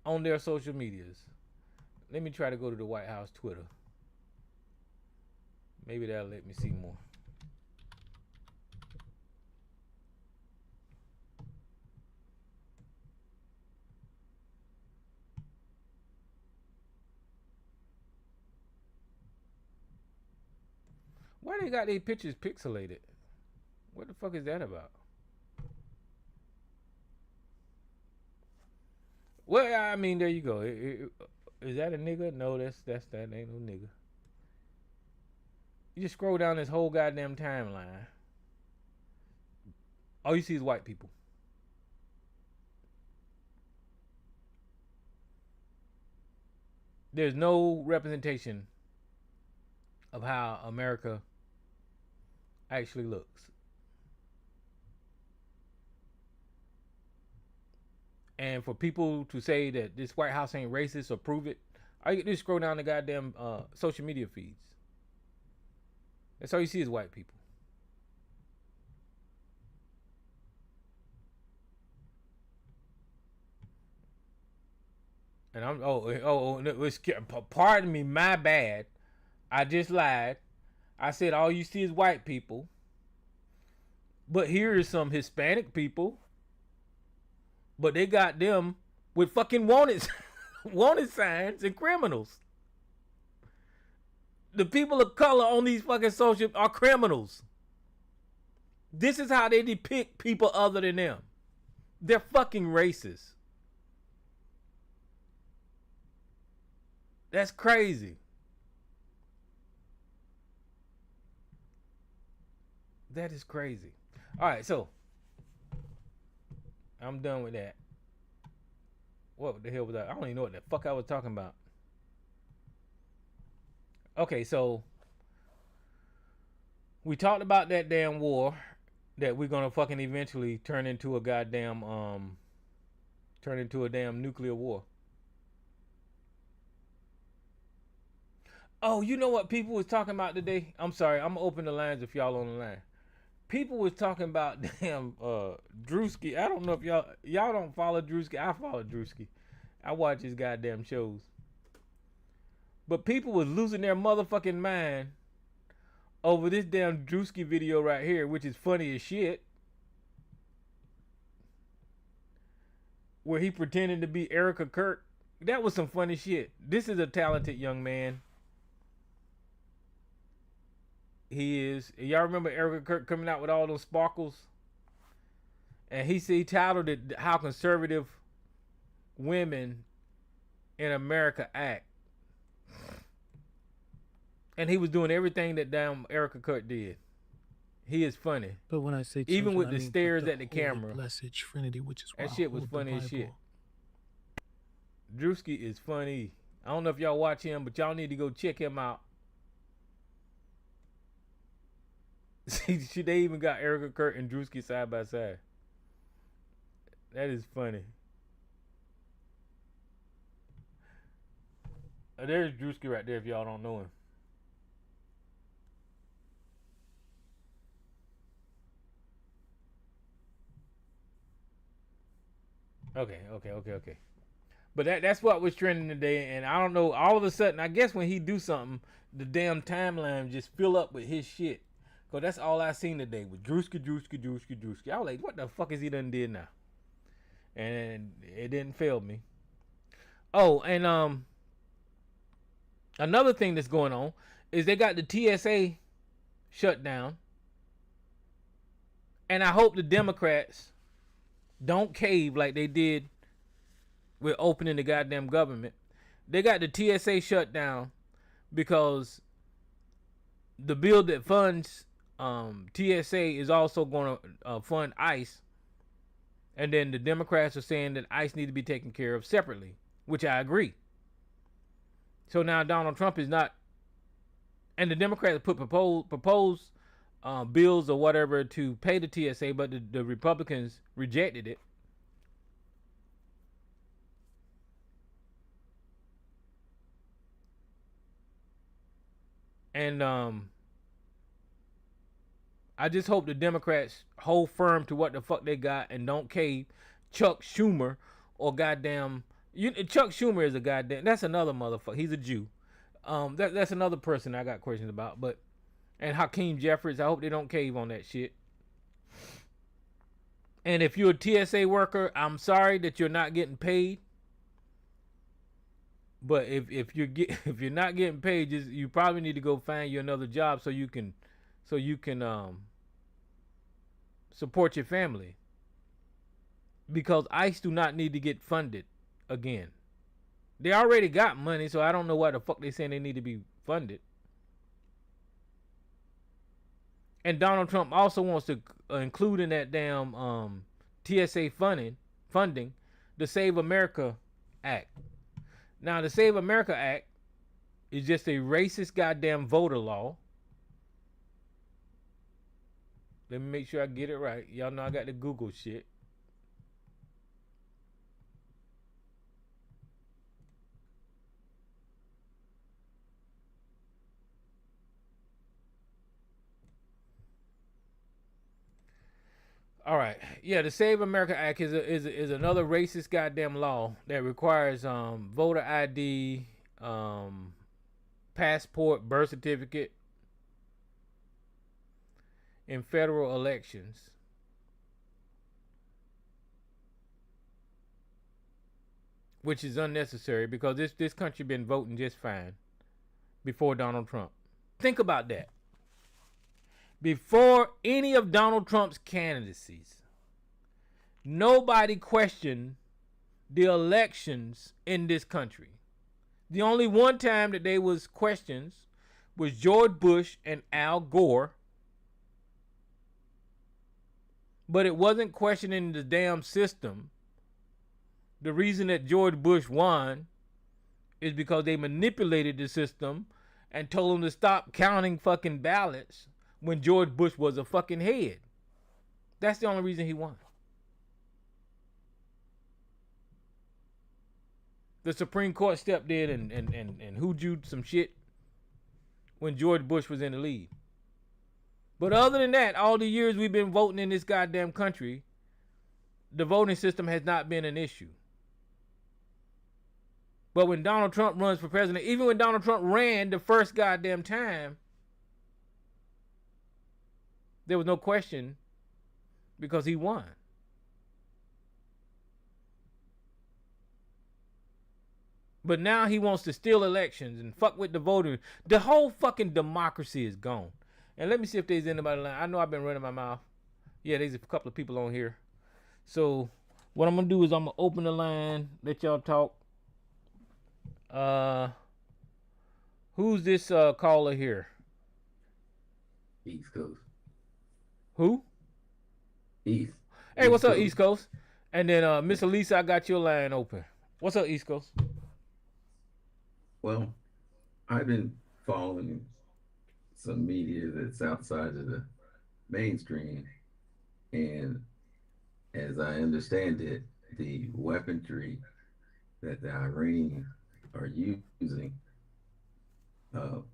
on their social medias. Let me try to go to the White House Twitter. Maybe that'll let me see more. Why they got these pictures pixelated? What the fuck is that about? Well, I mean, there you go. Is that a nigga? No, that ain't no nigga. You just scroll down this whole goddamn timeline. All you see is white people. There's no representation of how America actually looks. And for people to say that this White House ain't racist or prove it, all you can do is scroll down the goddamn social media feeds. That's all you see is white people. And pardon me, my bad. I just lied. I said all you see is white people. But here is some Hispanic people. But they got them with fucking wanted signs and criminals. The people of color on these fucking social are criminals. This is how they depict people other than them. They're fucking racist. That's crazy. That is crazy. All right, so I'm done with that. What the hell was that? I don't even know what the fuck I was talking about. Okay, so we talked about that damn war that we're gonna fucking eventually turn into a goddamn damn nuclear war. Oh, you know what people was talking about today? I'm sorry, I'm gonna open the lines if y'all on the line. People was talking about damn Drewski. I don't know if y'all don't follow Drewski. I follow Drewski. I watch his goddamn shows. But people was losing their motherfucking mind over this damn Drewski video right here, which is funny as shit. Where he pretended to be Erica Kirk. That was some funny shit. This is a talented young man. He is. Y'all remember Erica Kirk coming out with all those sparkles? And he titled it How Conservative Women in America Act. And he was doing everything that damn Erica Kirk did. He is funny. But when I say even children, with I the mean stares the at the camera, blessed Trinity, which is that shit was funny as shit. Drewski is funny. I don't know if y'all watch him, but y'all need to go check him out. See, they even got Erica Kurt and Drewski side by side. That is funny. There's Drewski right there if y'all don't know him. Okay. But that's what was trending today, and I don't know. All of a sudden, I guess when he do something, the damn timeline just fill up with his shit. Cause that's all I seen today with Drewski. I was like, what the fuck is he done did now? And it didn't fail me. Oh, and another thing that's going on is they got the TSA shut down, and I hope the Democrats don't cave like they did with opening the goddamn government. They got the TSA shut down because the bill that funds TSA is also going to fund ICE, and then the Democrats are saying that ICE need to be taken care of separately, which I agree. So now Donald Trump is not, and the Democrats put proposed bills or whatever to pay the TSA, but the Republicans rejected it. And I just hope the Democrats hold firm to what the fuck they got and don't cave Chuck Schumer or goddamn. Chuck Schumer is a goddamn. That's another motherfucker. He's a Jew. That's another person I got questions about. But and Hakeem Jeffries, I hope they don't cave on that shit. And if you're a TSA worker, I'm sorry that you're not getting paid. But if you're not getting paid, you probably need to go find you another job so you can support your family. Because ICE do not need to get funded again. They already got money, so I don't know why the fuck they saying they need to be funded. And Donald Trump also wants to include in that damn TSA funding the Save America Act. Now, the Save America Act is just a racist goddamn voter law. Let me make sure I get it right. Y'all know I got the Google shit. All right, yeah, the Save America Act is another racist goddamn law that requires voter ID, passport, birth certificate in federal elections. Which is unnecessary because this country been voting just fine before Donald Trump. Think about that. Before any of Donald Trump's candidacies, nobody questioned the elections in this country. The only one time that there was questions was George Bush and Al Gore. But it wasn't questioning the damn system. The reason that George Bush won is because they manipulated the system and told him to stop counting fucking ballots when George Bush was a fucking head. That's the only reason he won. The Supreme Court stepped in and hoojooed some shit when George Bush was in the lead. But other than that, all the years we've been voting in this goddamn country, the voting system has not been an issue. But when Donald Trump runs for president, even when Donald Trump ran the first goddamn time, there was no question because he won. But now he wants to steal elections and fuck with the voting. The whole fucking democracy is gone. And let me see if there's anybody line. I know I've been running my mouth. Yeah, there's a couple of people on here. So what I'm gonna do is I'm gonna open the line, let y'all talk. Who's this caller here? East Coast. Who? East. Hey, what's up, East Coast? And then Miss Elisa, I got your line open. What's up, East Coast? Well, I've been following some media that's outside of the mainstream, and as I understand it, the weaponry that the Iranians are using,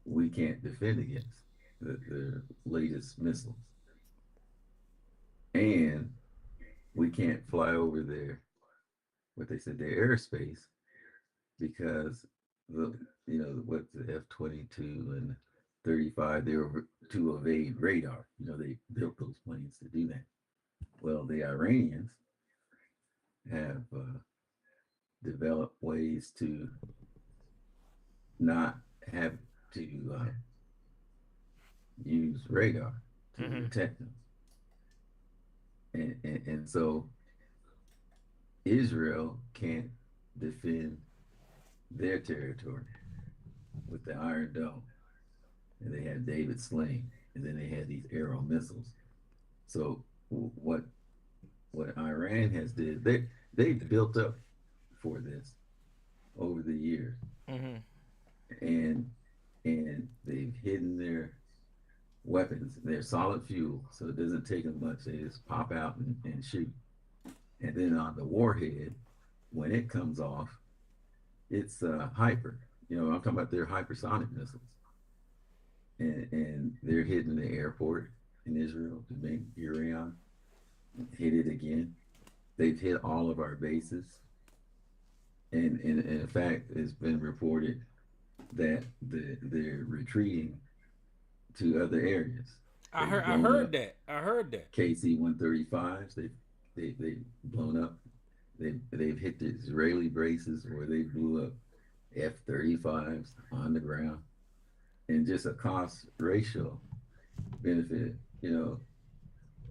we can't defend against the latest missiles, and we can't fly over their what they said their airspace because the what the F-22 and 35 they were to evade radar. They built those planes to do that. Well, the Iranians have developed ways to not have to use radar to Mm-hmm. detect them, and so Israel can't defend their territory with the Iron Dome, and they had David Sling, and then they had these Arrow missiles. So what Iran has did they built up for this over the years, Mm-hmm. and they've hidden their weapons. They're solid fuel, so it doesn't take them much. They just pop out and shoot. And then on the warhead, when it comes off, it's hyper. I'm talking about their hypersonic missiles, and they're hitting the airport in Israel, to make Urion, hit it again. They've hit all of our bases, and in fact, it's been reported that they're retreating to other areas. They've I blown heard up that. I heard that. KC-135s. They've blown up. They've hit the Israeli bases where they blew up F-35s on the ground, and just a cost ratio benefit.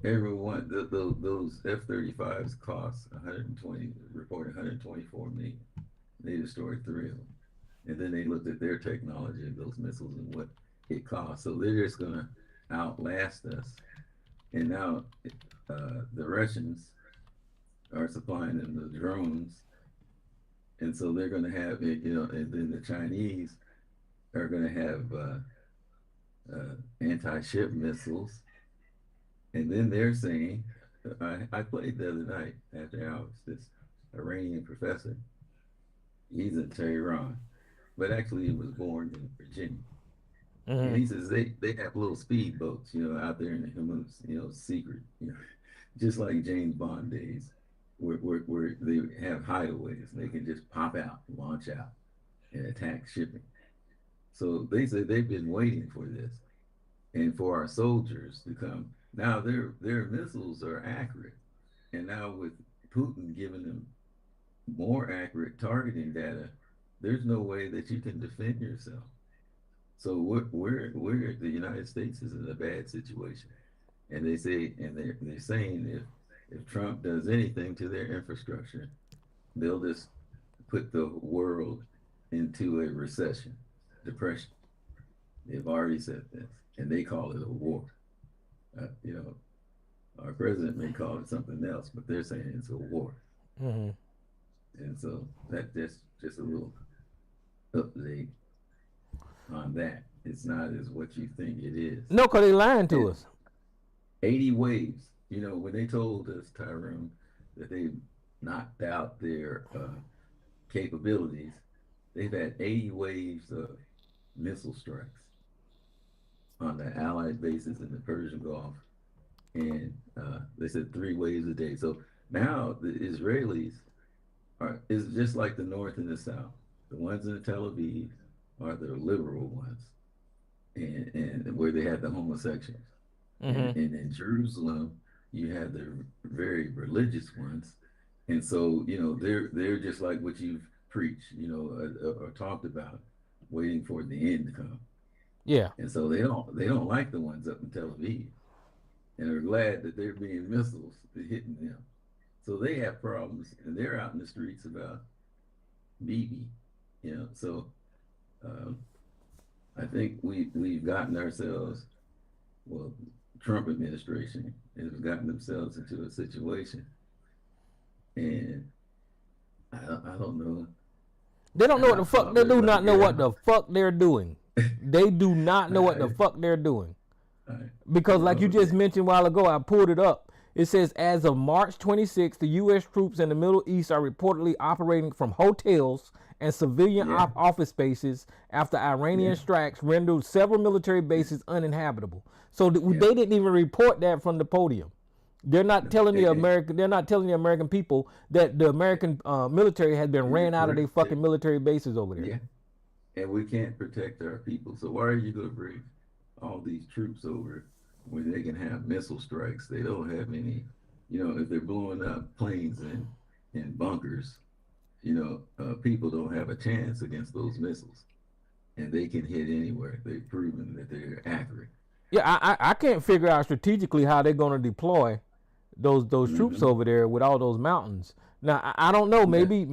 Everyone those F-35s cost 120 reported 124 million. They destroyed three of them, and then they looked at their technology of those missiles and what it costs. So they're just gonna outlast us. And now the Russians are supplying them the drones, and so they're going to have it, and then the Chinese are going to have anti-ship missiles, and then they're saying, I played the other night after hours. This Iranian professor, he's in Tehran, but actually he was born in Virginia. And Mm-hmm. he says they have little speedboats, out there in the Hormuz, secret, just like James Bond days, where they have hideaways. They can just pop out, launch out, and attack shipping. So they say they've been waiting for this, and for our soldiers to come. Now their missiles are accurate, and now with Putin giving them more accurate targeting data, there's no way that you can defend yourself. So we're the United States is in a bad situation, and they say, and they're saying if Trump does anything to their infrastructure, they'll just put the world into a recession, depression. They've already said this, and they call it a war. Uh, you know, our president may call it something else, but they're saying it's a war, Mm-hmm. and so that's just a little update on that. It's not as what you think it is. No, cause they lying to It us. 80 waves. When they told us, Tyrone, that they knocked out their capabilities, they've had 80 waves of missile strikes on the Allied bases in the Persian Gulf, and they said 3 waves a day. So now the Israelis is just like the North and the South. The ones in Tel Aviv are the liberal ones, and where they had the homosexuals. Mm-hmm. And in Jerusalem, you have the very religious ones, and so they're just like what you've preached, or talked about, waiting for the end to come. Yeah. And so they don't like the ones up in Tel Aviv, and are glad that they're being missiles hitting them. So they have problems, and they're out in the streets about Bibi. So um, I think we've gotten ourselves, well, Trump administration has gotten themselves into a situation, and I don't know They don't know what the fuck. They do not know what the fuck they're doing. They do not know what the Right. fuck they're doing. Right. Because, You like you know, just mentioned a while ago, I pulled it up. It says, as of March 26th, the U.S. troops in the Middle East are reportedly operating from hotels and civilian Yeah. office spaces after Iranian Yeah. strikes rendered several military bases uninhabitable. So Yeah. they didn't even report that from the podium. They're not telling the And- American. They're not telling the American people that the American military has been ran out of their fucking military bases over there. Yeah. And we can't protect our people. So why are you going to bring all these troops over when they can have missile strikes? They don't have any, if they're blowing up planes and bunkers, people don't have a chance against those missiles. And they can hit anywhere. They've proven that they're accurate. Yeah, I can't figure out strategically how they're going to deploy those troops over there with all those mountains. Now I don't know. Maybe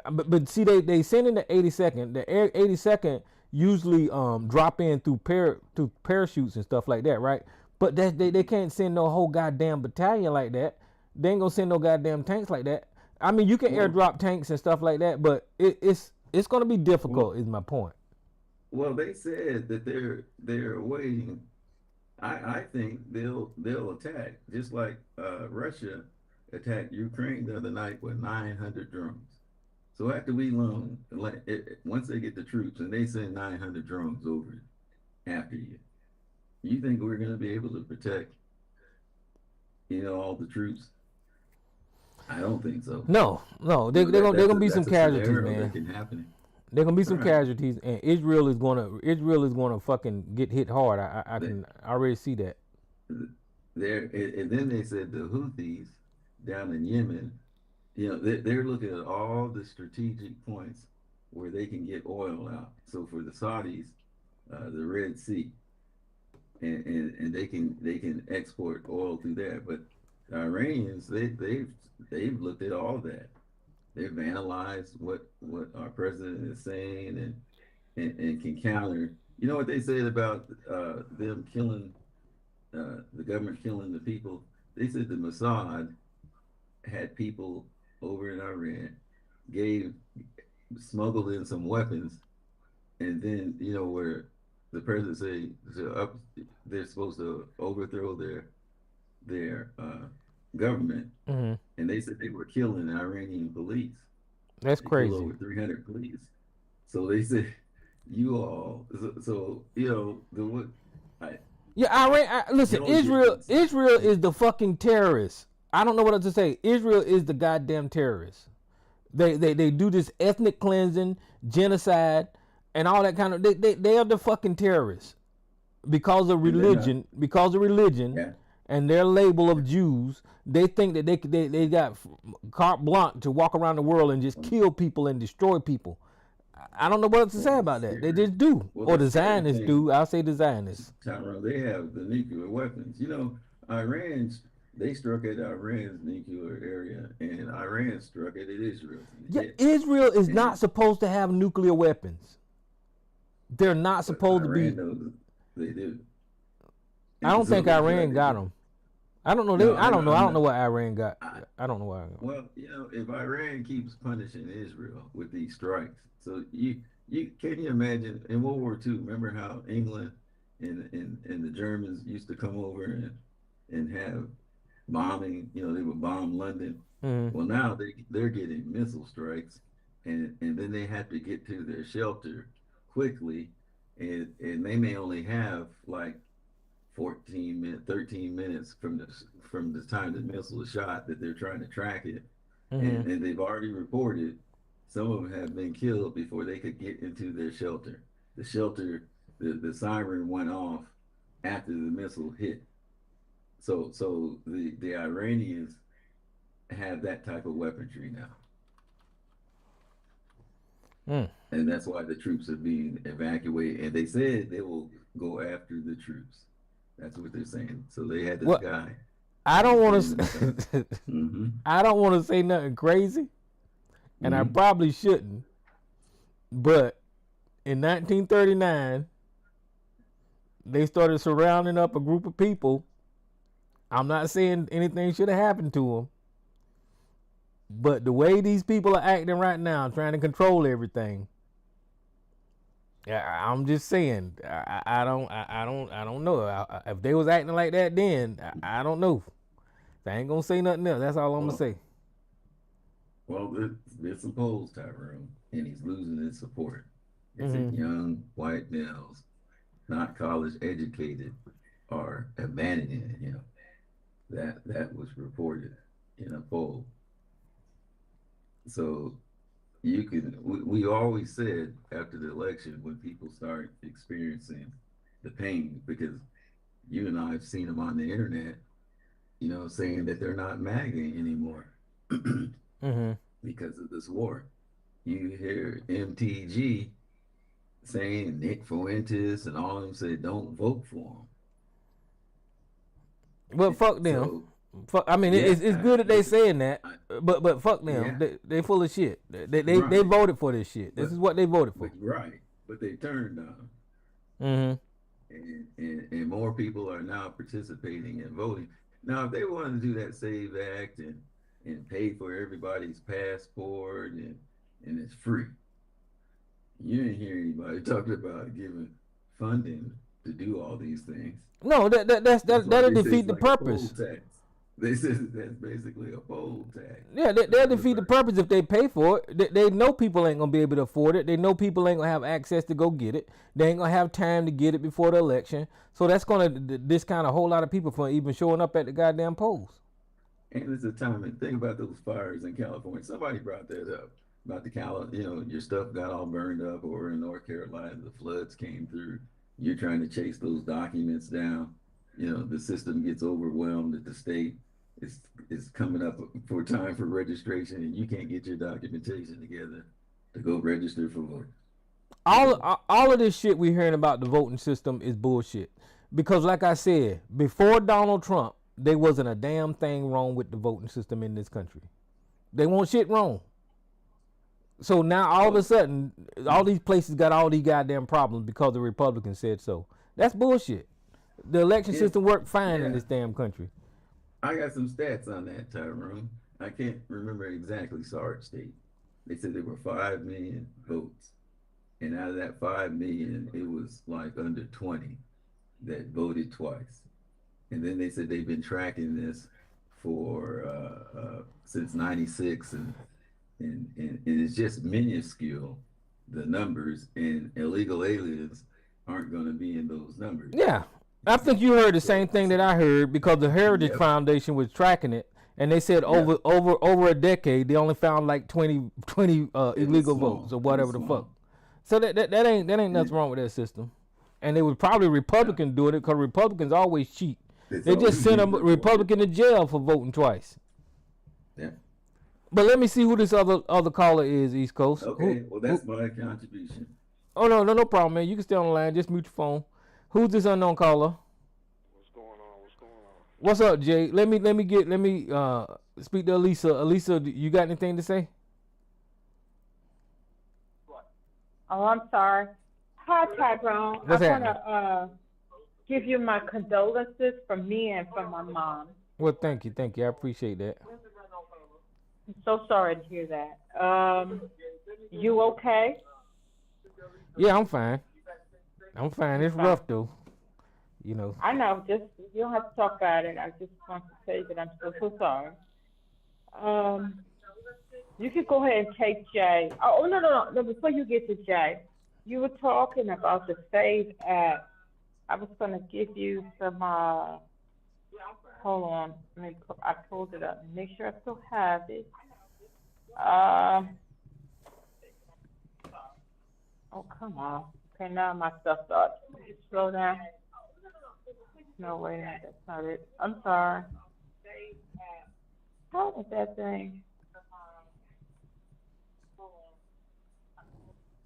but see they send in the 82nd. The 82nd usually drop in through parachutes and stuff like that, right? But they can't send no whole goddamn battalion like that. They ain't gonna send no goddamn tanks like that. I mean, you can airdrop tanks and stuff like that, but it's gonna be difficult. Is my point. Well, they said that they're waiting. I think they'll attack, just like Russia attacked Ukraine the other night with 900 drones. So after we once they get the troops and they send 900 drones over after you think we're going to be able to protect, all the troops? I don't think so. No, they're gonna be some casualties, man. That can happen. They're gonna be some Right. casualties, and Israel is gonna fucking get hit hard. I can already see that. And then they said the Houthis down in Yemen, they're looking at all the strategic points where they can get oil out. So for the Saudis, the Red Sea, and they can export oil through there. But the Iranians, they've looked at all that. They've analyzed what our president is saying and can counter. You know what they said about them killing the government killing the people? They said the Mossad had people over in Iran, smuggled in some weapons, and then where the president said they're supposed to overthrow their government, Mm-hmm. and they said they were killing Iranian police. That's They crazy. killed over 300 police. So they said, you all, Yeah, Iran. Listen, Israel is the fucking terrorist. I don't know what else to say. Israel is the goddamn terrorist. They do this ethnic cleansing, genocide, and all that kind of. They are the fucking terrorists because of religion. Yeah. And their label of Jews. They think that they got carte blanche to walk around the world and just kill people and destroy people. I don't know what else to say about that. They just do. Well, Or the the scary Zionists thing- do. I'll say the Zionists. Tyrone, they have the nuclear weapons. They struck at Iran's nuclear area, and Iran struck at Israel. Yeah, Israel is not supposed to have nuclear weapons. They're not supposed to be. Knows they do. I don't think Iran got them. I don't know. I don't know. I don't know know. what Iran got. I don't know what. Well, if Iran keeps punishing Israel with these strikes, so can you imagine in World War II? Remember how England and the Germans used to come over and have bombing? They would bomb London. Mhm. Well, now they're getting missile strikes, and then they have to get to their shelter quickly, and they may only have like 13 minutes from the time the missile is shot that they're trying to track it. Mhm. And they've already reported some of them have been killed before they could get into their shelter. The shelter, the siren went off after the missile hit. So the Iranians have that type of weaponry now. And that's why the troops are being evacuated. And they said they will go after the troops. That's what they're saying. So they had this guy. I don't want to. Mm-hmm. I don't want to say nothing crazy, and I Mhm. probably shouldn't. But in 1939, they started surrounding up a group of people. I'm not saying anything should have happened to them, But the way these people are acting right now, trying to control everything, I'm just saying, I don't know. If they was acting like that then, I don't know. I ain't gonna say nothing else. That's all I'm gonna Well, say. well, there's some polls, Tyrone, and he's losing his support. They said Hmm. young white males, not college educated, are abandoning him. That was reported in a poll. So we always said after the election when people start experiencing the pain, because you and I have seen them on the internet, saying that they're not MAGA anymore Hmm. because of this war. You hear MTG saying Nick Fuentes and all of them say don't vote for But him. fuck them. So Fuck. I mean, yeah, it's good that they saying that, I, but fuck them. yeah, They full of shit. They right, voted for this shit. This but is what they voted for. right, but they turned on him. Hmm. And more people are now participating and voting. Now, if they want to do that Save Act and pay for everybody's passport and it's free, you didn't hear anybody talking about giving funding to do all these things. No, That's why that'll they say defeat it's the like a poll purpose. tax. They said that's basically a poll tax Yeah, they'll for the defeat the person. purpose if they pay for it. They know people ain't gonna be able to afford it. They know people ain't gonna have access to go get it. They ain't gonna have time to get it before the election. So that's gonna discount a whole lot of people from even showing up at the goddamn polls. And it's a time and think about those fires in California. Somebody brought that up about your stuff got all burned up over in North Carolina. The floods came through. You're trying to chase those documents down. The system gets overwhelmed at the state. It's, it's coming up for time for registration, and you can't get your documentation together to go register for vote. So, All of this shit we hearing about the voting system is bullshit. Because like I said, before Donald Trump, there wasn't a damn thing wrong with the voting system in this country. They want shit wrong. So now all of a well, sudden, all these places got all these goddamn problems because the Republicans said so. That's bullshit. The election it, system worked fine in yeah, this damn country. I got some stats on that, Tyrone. I can't remember exactly Sarge State. They said there were 5 million votes. And out of that 5 million, it was like under 20 that voted twice. And then they said they've been tracking this for since '96, and it's just minuscule, the numbers, and illegal aliens aren't going to be in those numbers. Yeah, I think you heard the So, same thing so that I heard because the Heritage yep, Foundation was tracking it, and they said yep, over a decade they only found like 20 it was illegal votes small. or It whatever was the fuck. small. So that ain't And nothing wrong with that system, and they was probably yeah, Republican doing it because Republicans always cheat. it's They just always sent a been Republican. Republican to jail for voting twice. Yeah. But let me see who this other caller is, East Coast. Okay. Well, that's my contribution. Oh no problem, man. You can stay on the line. Just mute your phone. Who's this unknown caller? What's going on? What's going on? What's up, Jay? Let me speak to Elisa. Elisa, you got anything to say? Oh, I'm sorry. Hi, Tyrone. I What's want happening? to give you my condolences from me and from my mom. Well, thank you. I appreciate that. I'm so sorry to hear that. You okay? Yeah, I'm fine. It's Fine. rough though. You know. I know. Just you don't have to talk about it. I just want to say that I'm so sorry. You can go ahead and take Jay. Oh no. Before you get to Jay, you were talking about the Save Act. I was going to give you some. Hold on. I pulled it up. Make sure I still have it. Oh, come on. Okay, now my stuff starts. Slow down. No, wait, that's not it. I'm sorry. How is that thing?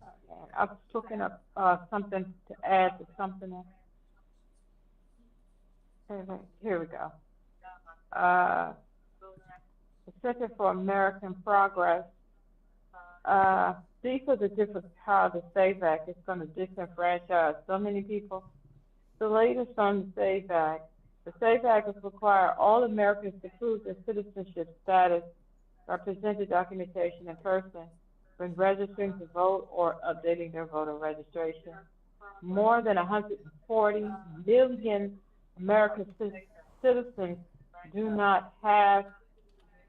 Okay, I was looking up something to add to something else. Here we go. The Center for American Progress. These are the different how the SAVE Act is going to disenfranchise so many people. The latest on the SAVE Act. The SAVE Act is require all Americans to prove their citizenship status represented documentation in person when registering to vote or updating their voter registration. More than 140 million American citizens do not have,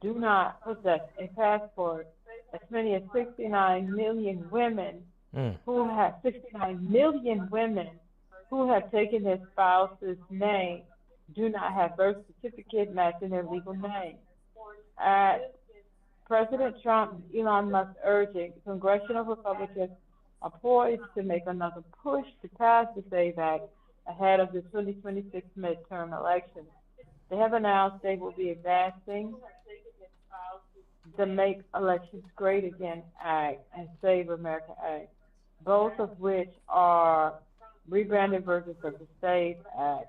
do not possess a passport. As many as 69 million women Mm. 69 million women who have taken their spouse's name do not have birth certificate matching their legal name. At President Trump and Elon Musk urging congressional Republicans are poised to make another push to pass the SAVE Act ahead of the 2026 midterm elections. They have announced they will be advancing the Make Elections Great Again Act and Save America Act, both of which are rebranded versions of the SAVE Act.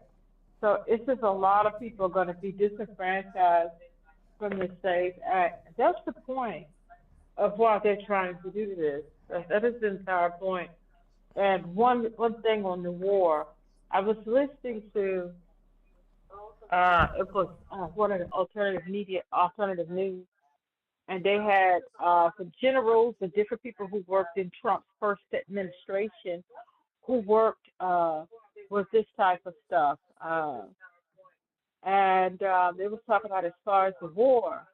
So it's just a lot of people going to be disenfranchised from the SAVE Act. That's the point of why they're trying to do this. That is the entire point. And one thing on the war, I was listening to it was one of the alternative news, and they had some generals and different people who worked in Trump's first administration who worked with this type of stuff. And they were talking about as far as the war.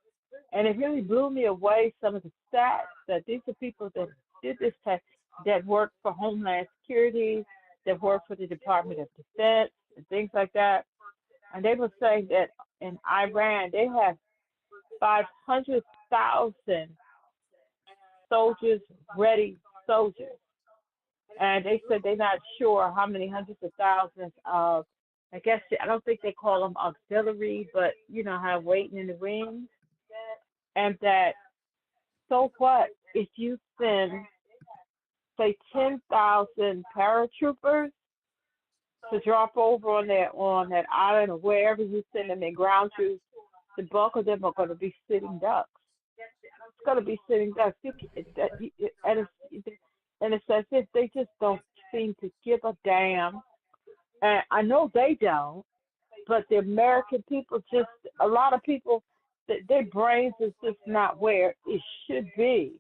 And it really blew me away, some of the stats that these are people that did this test, that worked for Homeland Security, that worked for the Department of Defense, and things like that. And they were saying that in Iran, they have 500,000 soldiers, ready soldiers. And they said they're not sure how many hundreds of thousands of, I don't think they call them auxiliary, but you know how waiting in the wings. And that, so what if you send, say, 10,000 paratroopers to drop over on that island or wherever you send them, their ground troops, the bulk of them are going to be sitting ducks. It's going to be sitting ducks. And it's as if they just don't seem to give a damn. And I know they don't, but the American people just, a lot of people, their brains is just not where it should be.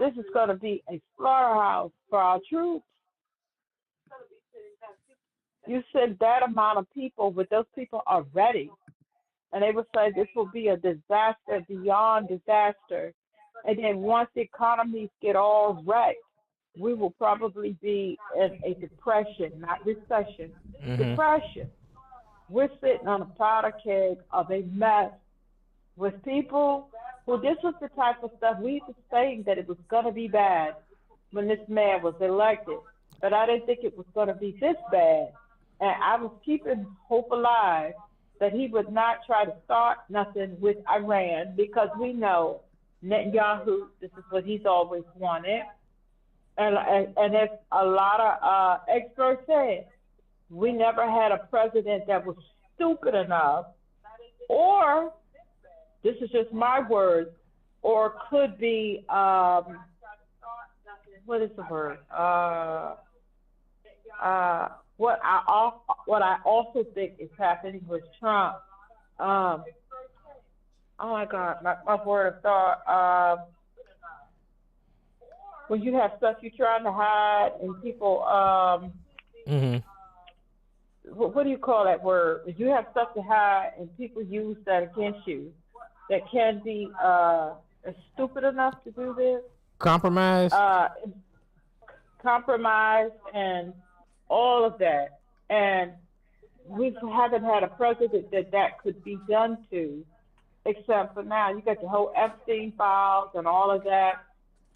This is going to be a slaughterhouse for our troops. You send that amount of people, but those people are ready. And they would say this will be a disaster beyond disaster. And then once the economies get all wrecked, we will probably be in a depression, not recession, depression. We're sitting on a powder keg of a mess with people who, this was the type of stuff we were saying that it was going to be bad when this man was elected. But I didn't think it was going to be this bad. And I was keeping hope alive that he would not try to start nothing with Iran, because we know Netanyahu, this is what he's always wanted. And as a lot of experts said, we never had a president that was stupid enough, or, this is just my words, or could be, what is the word? What I also think is happening with Trump. Oh my God, my word of thought. When you have stuff you're trying to hide and people, what do you call that word? When you have stuff to hide and people use that against you, that can be stupid enough to do this. Compromise. Compromise and all of that. And we haven't had a president that could be done to, except for now. You got the whole Epstein files and all of that.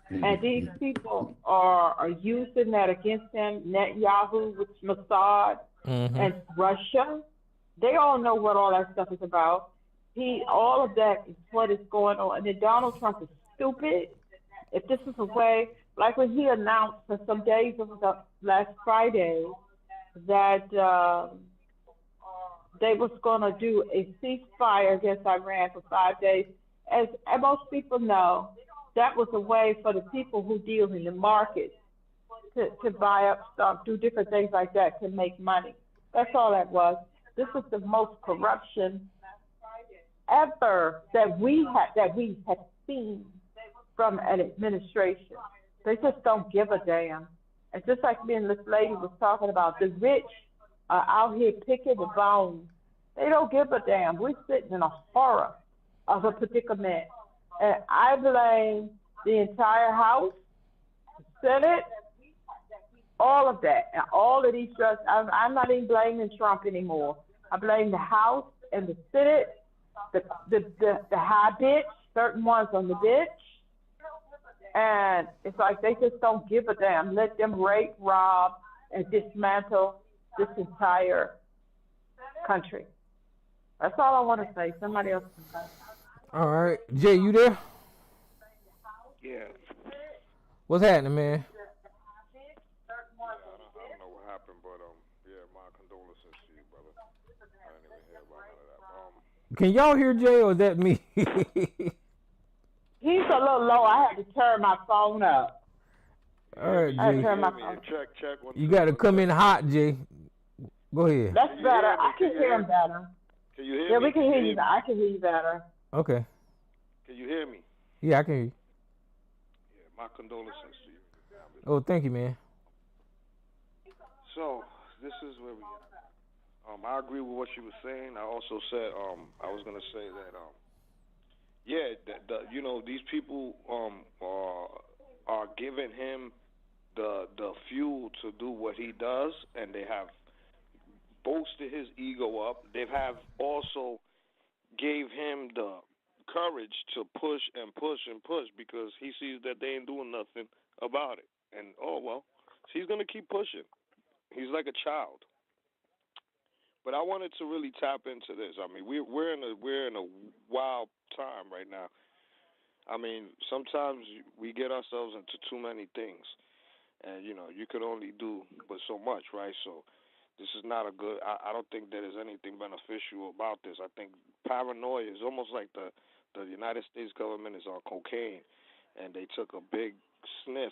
And these people are using that against him. Netanyahu, with Mossad, and Russia. They all know what all that stuff is about. All of that is what is going on. And then Donald Trump is stupid. If this is a way, like when he announced for some days, it was last Friday, that they was going to do a ceasefire against Iran for 5 days. As most people know, that was a way for the people who deal in the market to buy up stuff, do different things like that to make money. That's all that was. This is the most corruption ever that we have seen from an administration. They just don't give a damn. And just like me and this lady was talking about, the rich are out here picking the bones. They don't give a damn. We're sitting in a horror of a predicament. And I blame the entire House, Senate, all of that, and all of these drugs. I'm not even blaming Trump anymore. I blame the House and the Senate, the high bitch, certain ones on the bitch, and it's like they just don't give a damn. Let them rape, rob, and dismantle this entire country. That's all I want to say. Somebody else can say. All right, Jay, you there? Yeah. What's happening, man? I don't know what happened, but yeah, my condolences to you, brother. I didn't even hear about none of that. Can y'all hear Jay, or is that me? He's a little low. I had to turn my phone up. All right, I Jay. turn my Hear me? phone. Check. One, You two, got to one, come check. in hot, Jay. Go ahead. That's Can you better. hear me? I can Can you hear hear him me? better. Can you hear Yeah, me? we can hear you you. I can hear you better. Okay. Can you hear me? Yeah, I can hear you. Yeah, my condolences to you. Oh, thank you, man. So this is where we at. I agree with what you were saying. I also said I was gonna say that yeah, you know, these people are giving him the fuel to do what he does, and they have boosted his ego up. They have also gave him the courage to push and push and push because he sees that they ain't doing nothing about it. And oh well, so he's gonna keep pushing. He's like a child. But I wanted to really tap into this. I mean, we're in a wild time right now. I mean, sometimes we get ourselves into too many things, and you know, you could only do but so much, right? So this is not a good. I don't think there is anything beneficial about this. I think paranoia is almost like the United States government is on cocaine, and they took a big sniff,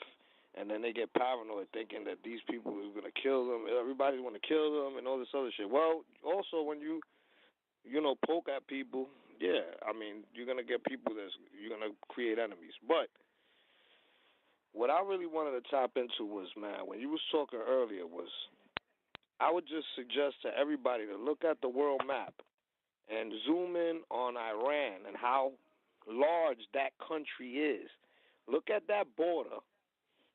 and then they get paranoid thinking that these people are going to kill them. Everybody's going to kill them and all this other shit. Well, also when you know poke at people, yeah, I mean you're going to get people you're going to create enemies. But what I really wanted to tap into was, man, when you was talking earlier was I would just suggest to everybody to look at the world map and zoom in on Iran and how large that country is. Look at that border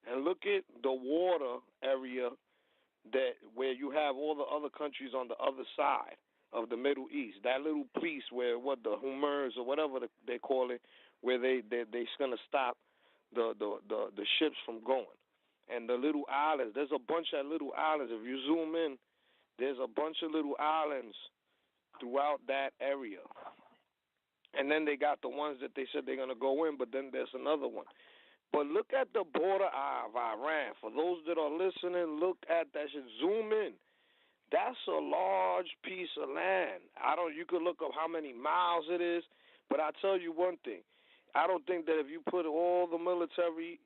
and look at the water area that where you have all the other countries on the other side of the Middle East. That little piece where the Hormuz or whatever they call it, where they're gonna stop the ships from going. And the little islands, there's a bunch of little islands. If you zoom in, there's a bunch of little islands throughout that area. And then they got the ones that they said they're going to go in, but then there's another one. But look at the border of Iran. For those that are listening, look at that shit. Zoom in. That's a large piece of land. You could look up how many miles it is, but I tell you one thing. I don't think that if you put all the military,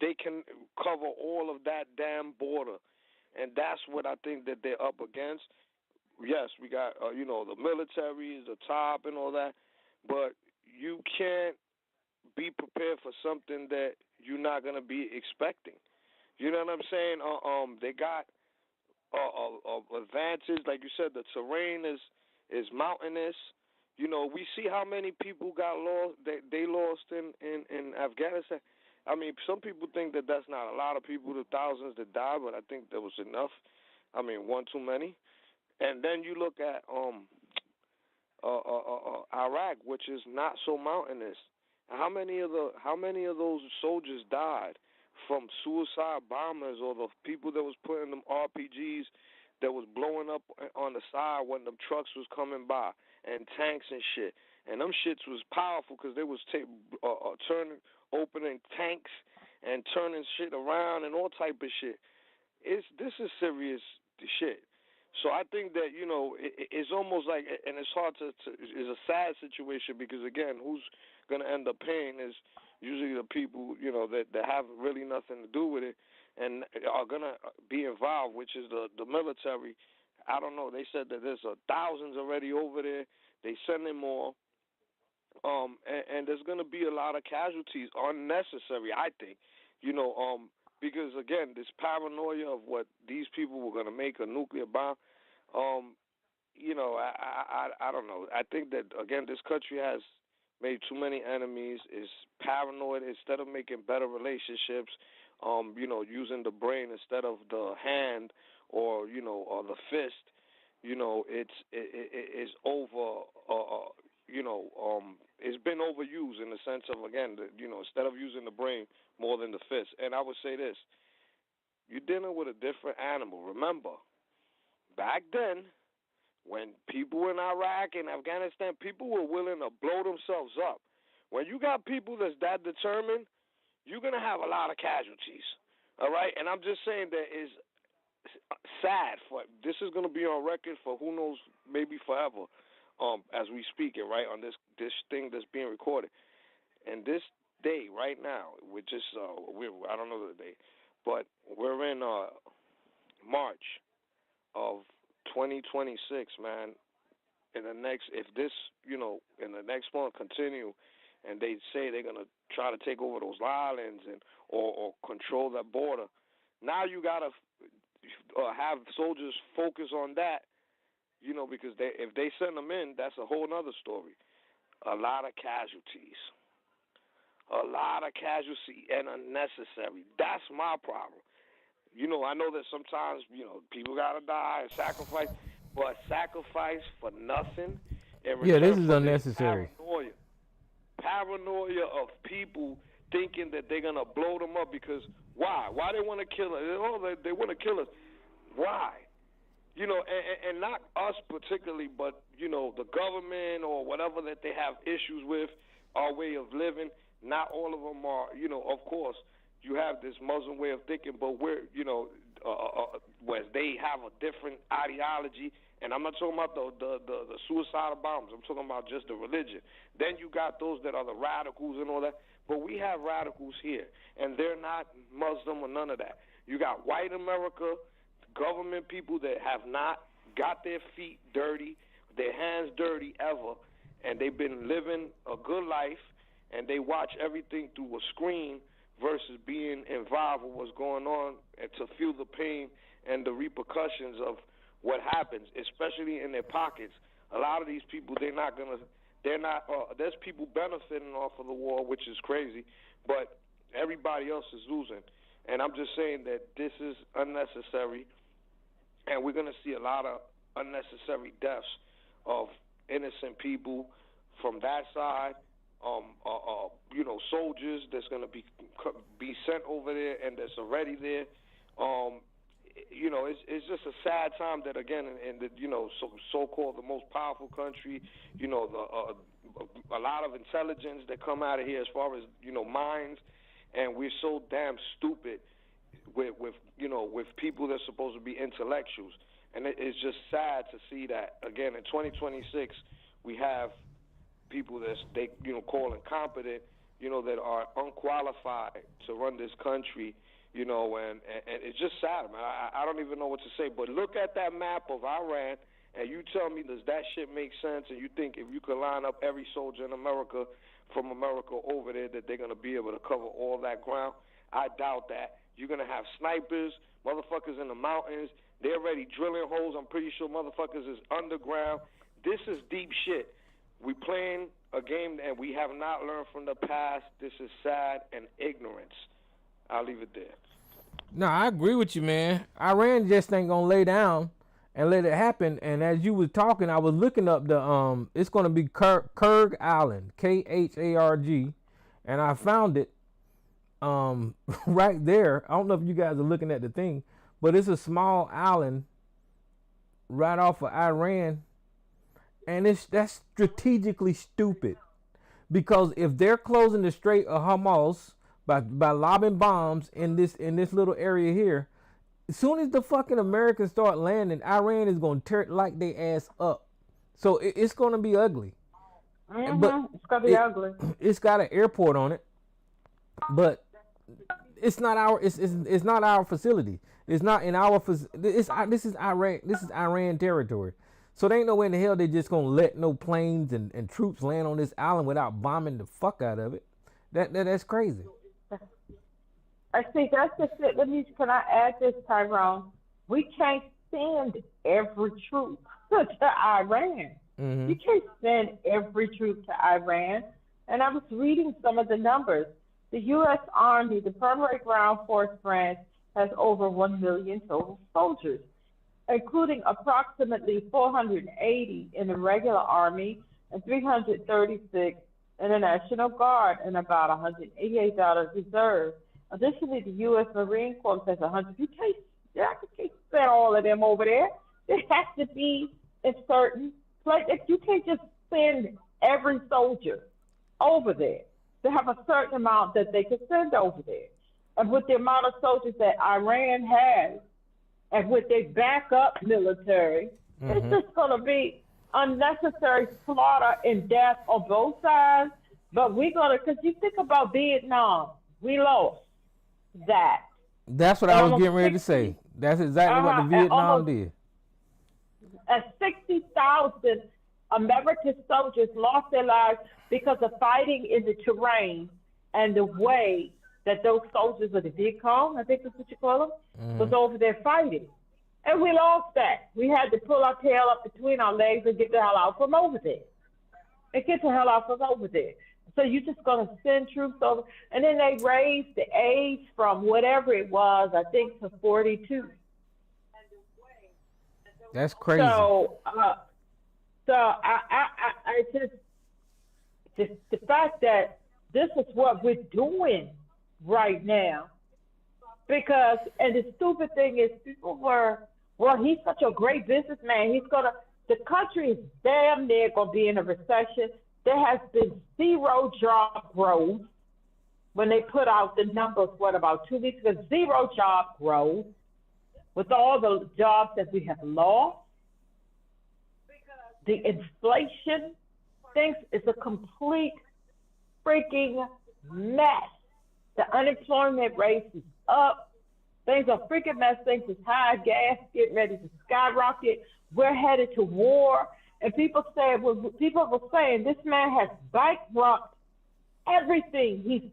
they can cover all of that damn border. And that's what I think that they're up against. Yes, we got, the military is the top and all that, but you can't be prepared for something that you're not going to be expecting. You know what I'm saying? They got advantage. Like you said, the terrain is mountainous. You know, we see how many people got lost. They lost in Afghanistan. I mean, some people think that that's not a lot of people, the thousands that died, but I think that was enough. I mean, one too many. And then you look at Iraq, which is not so mountainous. How many of those soldiers died from suicide bombers or the people that was putting them RPGs that was blowing up on the side when them trucks was coming by and tanks and shit. And them shits was powerful because they was opening tanks and turning shit around and all type of shit. This is serious shit. So I think that, it's almost like, and it's hard it's a sad situation because, again, who's going to end up paying is usually the people, that have really nothing to do with it and are going to be involved, which is the military. I don't know. They said that there's thousands already over there. They sending more. And there's gonna be a lot of casualties, unnecessary, I think. Because again, this paranoia of what these people were gonna make a nuclear bomb. I don't know. I think that again, this country has made too many enemies. Is paranoid instead of making better relationships. Using the brain instead of the hand or or the fist. It's over. It's been overused in the sense of again, instead of using the brain more than the fist. And I would say this: you're dealing with a different animal. Remember, back then, when people in Iraq and Afghanistan, people were willing to blow themselves up. When you got people that's that determined, you're gonna have a lot of casualties. All right, and I'm just saying that is sad. This is gonna be on record for who knows, maybe forever. As we speak it, right, on this thing that's being recorded. And this day, right now, we're just, I don't know the day, but we're in March of 2026, man. In the next, if this, in the next month continue, and they say they're going to try to take over those islands or control that border, now you got to have soldiers focus on that. Because if they send them in, that's a whole other story. A lot of casualties. And unnecessary. That's my problem. I know that sometimes, people got to die and sacrifice, but sacrifice for nothing. Yeah, this is unnecessary. Paranoia of people thinking that they're going to blow them up because why? Why they want to kill us? They want to kill us. Why? And not us particularly, but, the government or whatever that they have issues with, our way of living. Not all of them are, of course, you have this Muslim way of thinking, but we're, where they have a different ideology. And I'm not talking about the suicidal bombs. I'm talking about just the religion. Then you got those that are the radicals and all that. But we have radicals here, and they're not Muslim or none of that. You got white America, government people that have not got their feet dirty, their hands dirty ever, and they've been living a good life, and they watch everything through a screen versus being involved with what's going on and to feel the pain and the repercussions of what happens, especially in their pockets. A lot of these people, there's people benefiting off of the war, which is crazy, but everybody else is losing. And I'm just saying that this is unnecessary, and we're going to see a lot of unnecessary deaths of innocent people from that side. Soldiers that's going to be sent over there and that's already there. It's just a sad time that again in the so-called the most powerful country, a lot of intelligence that come out of here as far as minds, and we're so damn stupid with people that's supposed to be intellectuals, and it's just sad to see that again in 2026 we have people that's call incompetent, that are unqualified to run this country, and it's just sad, man. I don't even know what to say. But look at that map of Iran, and you tell me, does that shit make sense? And you think if you could line up every soldier in America from America over there, that they're going to be able to cover all that ground? I doubt that. You're going to have snipers, motherfuckers in the mountains. They're already drilling holes. I'm pretty sure motherfuckers is underground. This is deep shit. We playing a game and we have not learned from the past. This is sad and ignorance. I'll leave it there. No, I agree with you, man. Iran just ain't gonna lay down and let it happen. And as you was talking, I was looking up the it's gonna be Kherg Island, Kharg, and I found it right there. I don't know if you guys are looking at the thing, but it's a small island right off of Iran. And that's strategically stupid, because if they're closing the Strait of Hormuz by lobbing bombs in this little area here, as soon as the fucking Americans start landing, Iran is gonna tear like they ass up. So it's gonna be ugly. Mm-hmm. But it's gonna be ugly. It's got an airport on it, but it's not our. It's not our facility. It's not in our. This is Iran territory. So there ain't no way in the hell they just gonna let no planes and troops land on this island without bombing the fuck out of it. That's crazy. I see, that's just it. Can I add this, Tyrone? We can't send every troop to Iran. Mm-hmm. You can't send every troop to Iran. And I was reading some of the numbers. The U.S. Army, the primary ground force branch, has over 1 million total soldiers, including approximately 480 in the regular Army and 336 in the National Guard and about 188 reserve. Additionally, the U.S. Marine Corps has 100. You can't send all of them over there. There has to be in certain places. You can't just send every soldier over there. They have a certain amount that they can send over there. And with the amount of soldiers that Iran has, and with their backup military, it's just going to be unnecessary slaughter and death on both sides. But we're going to, because you think about Vietnam, we lost that. That's what I was getting ready to say. That's exactly what the Vietnam did. And 60,000 American soldiers lost their lives because of fighting in the terrain and the way that those soldiers of the Viet Cong, I think that's what you call them, was over there fighting. And we lost that. We had to pull our tail up between our legs and get the hell out from over there. So you're just going to send troops over. And then they raised the age from whatever it was, I think, to 42. That's crazy. So I just the fact that this is what we're doing right now, because, and the stupid thing is, people were, well, he's such a great businessman. The country is damn near gonna be in a recession. There has been zero job growth when they put out the numbers, about 2 weeks ago, zero job growth with all the jobs that we have lost. The inflation, things is a complete freaking mess. The unemployment rate is up. Things are freaking mess. Things is high. Gas getting ready to skyrocket. We're headed to war. And people were saying this man has bankrupted everything he's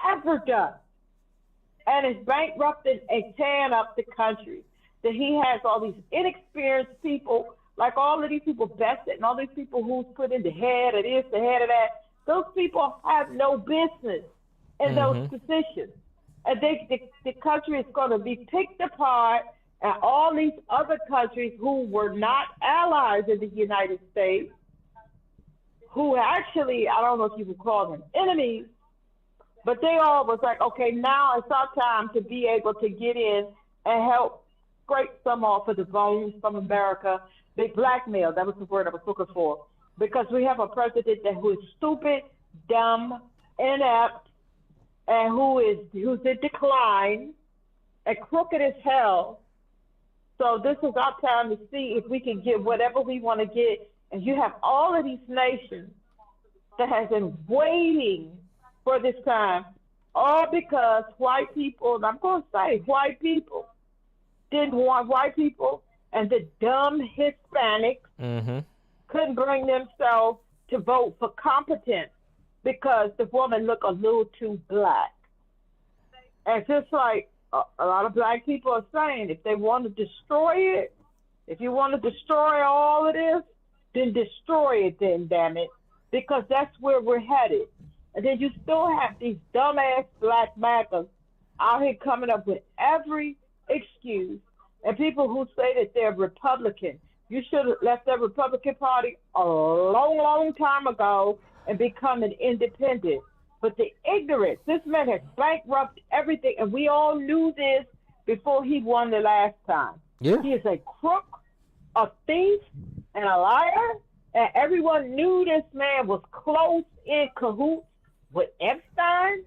ever done. And is bankrupting and tearing up the country. That he has all these inexperienced people, like all of these people vested and all these people who's put in the head of this, the head of that. Those people have no business in those positions. And the country is going to be picked apart, and all these other countries who were not allies of the United States, who actually, I don't know if you would call them enemies, but they all was like, okay, now it's our time to be able to get in and help scrape some off of the bones from America. They blackmail, that was the word I was looking for, because we have a president who is stupid, dumb, inept, and who's in decline, and crooked as hell. So this is our time to see if we can get whatever we want to get. And you have all of these nations that have been waiting for this time, all because white people, and I'm going to say white people, didn't want white people, and the dumb Hispanics couldn't bring themselves to vote for competence because the woman looked a little too black. And just like a lot of black people are saying, if they want to destroy it, if you want to destroy all of this, then destroy it then, damn it, because that's where we're headed. And then you still have these dumbass black MAGAs out here coming up with every excuse, and people who say that they're Republican. You should have left the Republican Party a long, long time ago and become an independent. But the ignorance, this man has bankrupted everything, and we all knew this before he won the last time. Yeah. He is a crook, a thief, and a liar, and everyone knew this man was close in cahoots with Epstein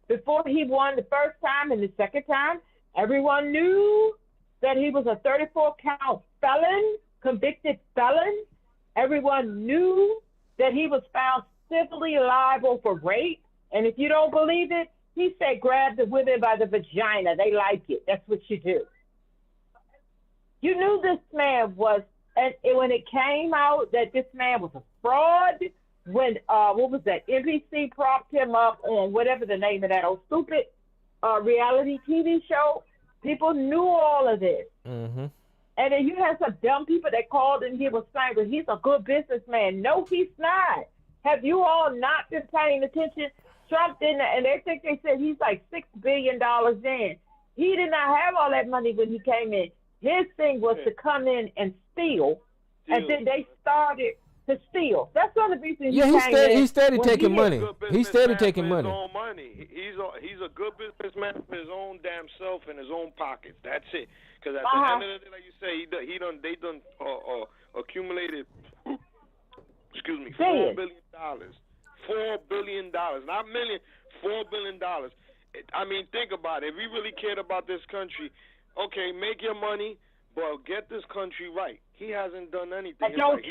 before he won the first time and the second time. Everyone knew that he was a 34-count felon, convicted felon. Everyone knew that he was found civilly liable for rape. And if you don't believe it, he said grab the women by the vagina. They like it. That's what you do. You knew this man was And when it came out that this man was a fraud, when what was that? NBC propped him up on whatever the name of that old stupid reality TV show. People knew all of this. Mm-hmm. And then you had some dumb people that called and he was saying, well, he's a good businessman. No, he's not. Have you all not been paying attention? Trump didn't, and they think they said he's like $6 billion in. He did not have all that money when he came in. His thing was to come in and steal, and then they started to steal. That's one of the reasons he steady taking money. He steady taking His money. own money. He's a good businessman for his own damn self and his own pockets. That's it. Because at the end of the day, like you say, they done accumulated. Excuse me, $4 billion. $4 billion, not million. $4 billion. I mean, think about it. If we really cared about this country, okay, make your money, but get this country right. He hasn't done anything. And don't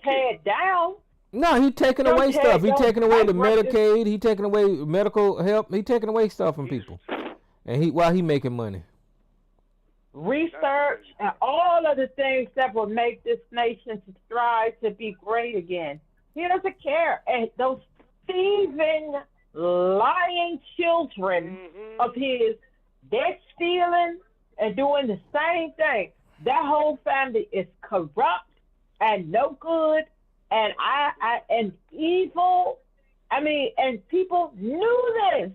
tear it down. No, he taking away stuff. He taking away the Medicaid. He taking away medical help. He taking away stuff from people, and while he making money. Research and all of the things that will make this nation to strive to be great again. He doesn't care. And those thieving, lying children of his, they're stealing and doing the same thing. That whole family is corrupt and no good and and evil. I mean, and people knew this.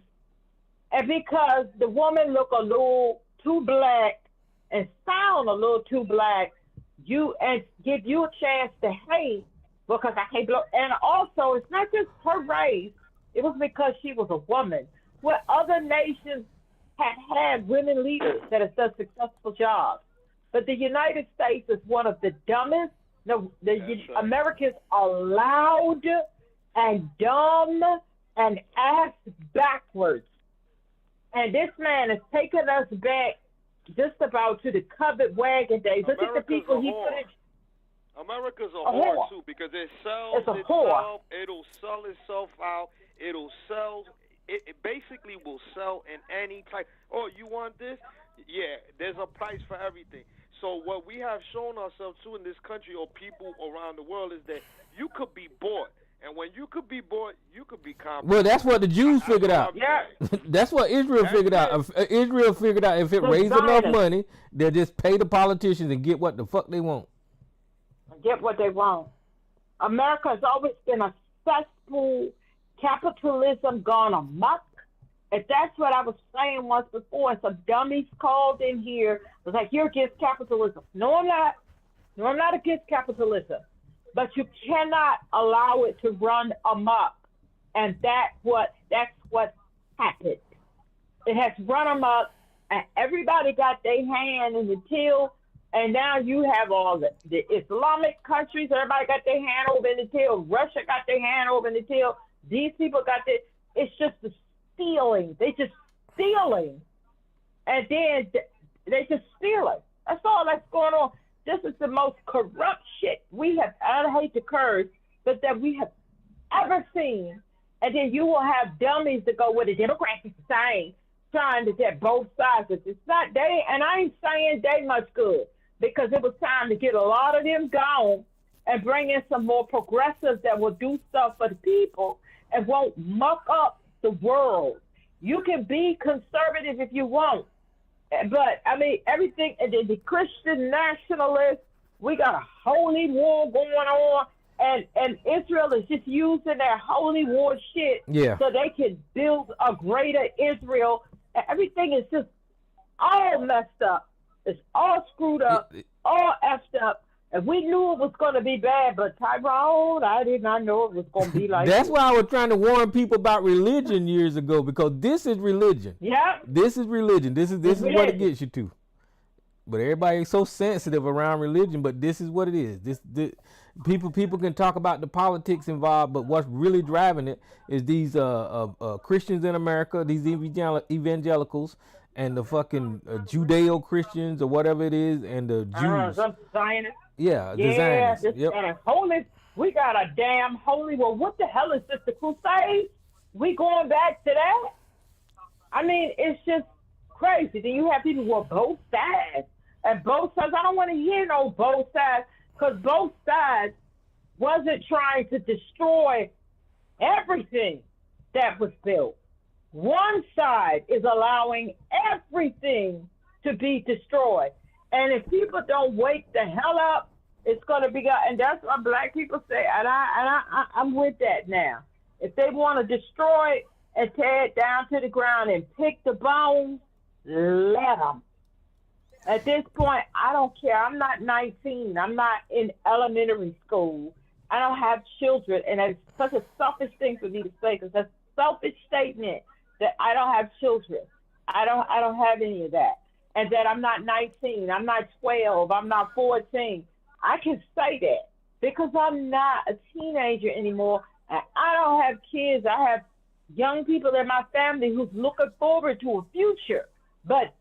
And because the woman look a little too black and sound a little too black, and give you a chance to hate because I hate black. And also, it's not just her race. It was because she was a woman. Where other nations have had women leaders that have done successful jobs. But the United States is one of the dumbest. No, Americans are loud and dumb and ass backwards. And this man has taken us back just about to the covered wagon days. Look at the people he put in. America's a whore too, because it sells itself. It'll sell itself out. It'll sell. It basically will sell in any type. Oh, you want this? Yeah, there's a price for everything. So what we have shown ourselves to in this country or people around the world is that you could be bought. And when you could be bought, you could be compromised. Well, that's what the Jews figured out. Yeah. That's what Israel figured out. Israel figured out if it raises enough money, they'll just pay the politicians and get what the fuck they want. Get what they want. America has always been a cesspool. Capitalism gone amok. And that's what I was saying once before. And some dummies called in here. It was like, you're against capitalism. No, I'm not. No, I'm not against capitalism. But you cannot allow it to run amok. And that's what happened. It has run amok, and everybody got their hand in the till, and now you have all the Islamic countries, everybody got their hand over in the till. Russia got their hand over in the till. These people got it's just the stealing. They just stealing. And then they just stealing. That's all that's going on. This is the most corrupt shit we have, I hate to curse, but that we have ever seen. And then you will have dummies that go, well, the Democrats are saying, trying to get both sides. It's not they, and I ain't saying they much good, because it was time to get a lot of them gone and bring in some more progressives that will do stuff for the people and won't muck up the world. You can be conservative if you want. But, I mean, everything, and the Christian nationalists, we got a holy war going on, and Israel is just using their holy war shit so they can build a greater Israel. And everything is just all messed up. It's all screwed up, all effed up. And we knew it was going to be bad, but Tyrone, I did not know it was going to be like That's why I was trying to warn people about religion years ago, because this is religion. Yeah. This is religion. This is what it gets you to. But everybody is so sensitive around religion, but this is what it is. This people can talk about the politics involved, but what's really driving it is these Christians in America, these evangelicals, and the fucking Judeo-Christians or whatever it is, and the Jews. Zionists. Yeah, this holy. We got a damn holy. Well, what the hell is this? The Crusades? We going back to that? I mean, it's just crazy. Then you have people who are both sides, And both sides, I don't want to hear no both sides, because both sides wasn't trying to destroy everything that was built. One side is allowing everything to be destroyed. And if people don't wake the hell up, it's going to be, and that's what black people say, and I'm with that now. If they want to destroy it and tear it down to the ground and pick the bones, let them. At this point, I don't care. I'm not 19. I'm not in elementary school. I don't have children, and it's such a selfish thing for me to say, because that's a selfish statement that I don't have children. I don't have any of that, and that I'm not 19. I'm not 12. I'm not 14. I can say that because I'm not a teenager anymore, and I don't have kids. I have young people in my family who's looking forward to a future, but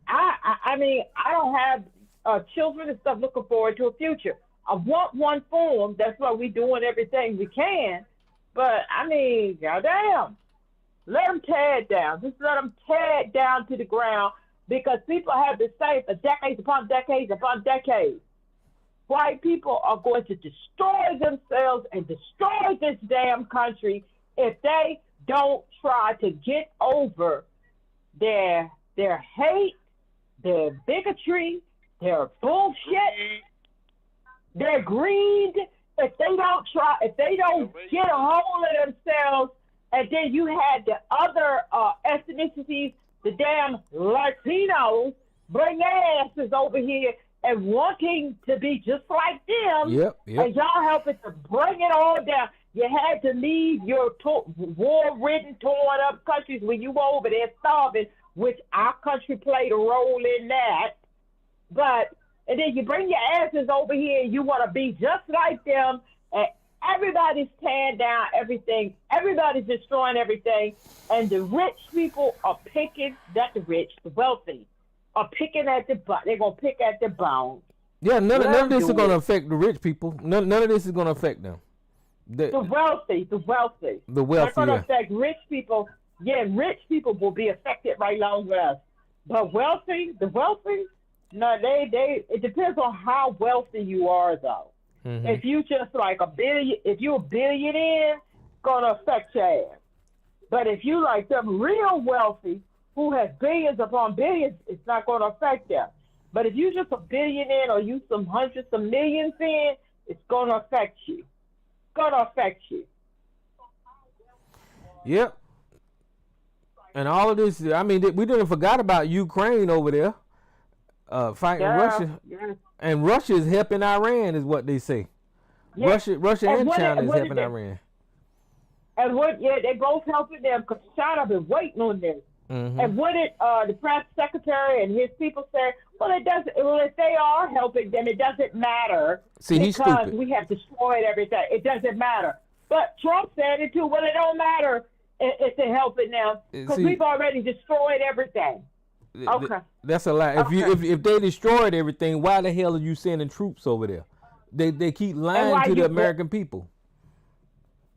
I mean, I don't have children and stuff looking forward to a future. I want one for them. That's why we're doing everything we can. But, I mean, goddamn, let them tear it down. Just let them tear it down to the ground, because people have been saying for decades upon decades upon decades, white people are going to destroy themselves and destroy this damn country if they don't try to get over their hate, their bigotry, their bullshit, their greed. If they don't get a hold of themselves, and then you had the other ethnicities, the damn Latinos, bring their asses over here and wanting to be just like them, Yep. and y'all helping to bring it all down. You had to leave your war-ridden, torn-up countries when you were over there starving, which our country played a role in that. And then you bring your asses over here and you want to be just like them, and everybody's tearing down everything. Everybody's destroying everything. And the rich people are picking, not the rich, the wealthy, are picking at the butt. They're going to pick at the bones. Yeah, none of this is going to affect the rich people. None of this is going to affect them. The wealthy. The wealthy, Not going to affect rich people. Yeah, rich people will be affected right along with us. But the wealthy, no, it depends on how wealthy you are, though. Mm-hmm. If you just like if you're a billionaire, it's going to affect your ass. But if you like them real wealthy who has billions upon billions, it's not going to affect them. But if you just a billionaire or you some hundreds of millions in, it's going to affect you. It's going to affect you. Yep. And all of this, I mean, we didn't forgot about Ukraine over there fighting Russia. Yeah. And Russia is helping Iran, is what they say. Yeah. Russia and China is helping Iran. And they both helping them, because China been waiting on them. Mm-hmm. And what did the press secretary and his people say? Well, if they are helping them, it doesn't matter. See, he's because stupid. We have destroyed everything. It doesn't matter. But Trump said it too. Well, it don't matter if they're helping them, because we've already destroyed everything. Okay. That's a lie. If they destroyed everything, why the hell are you sending troops over there? They keep lying to the American people.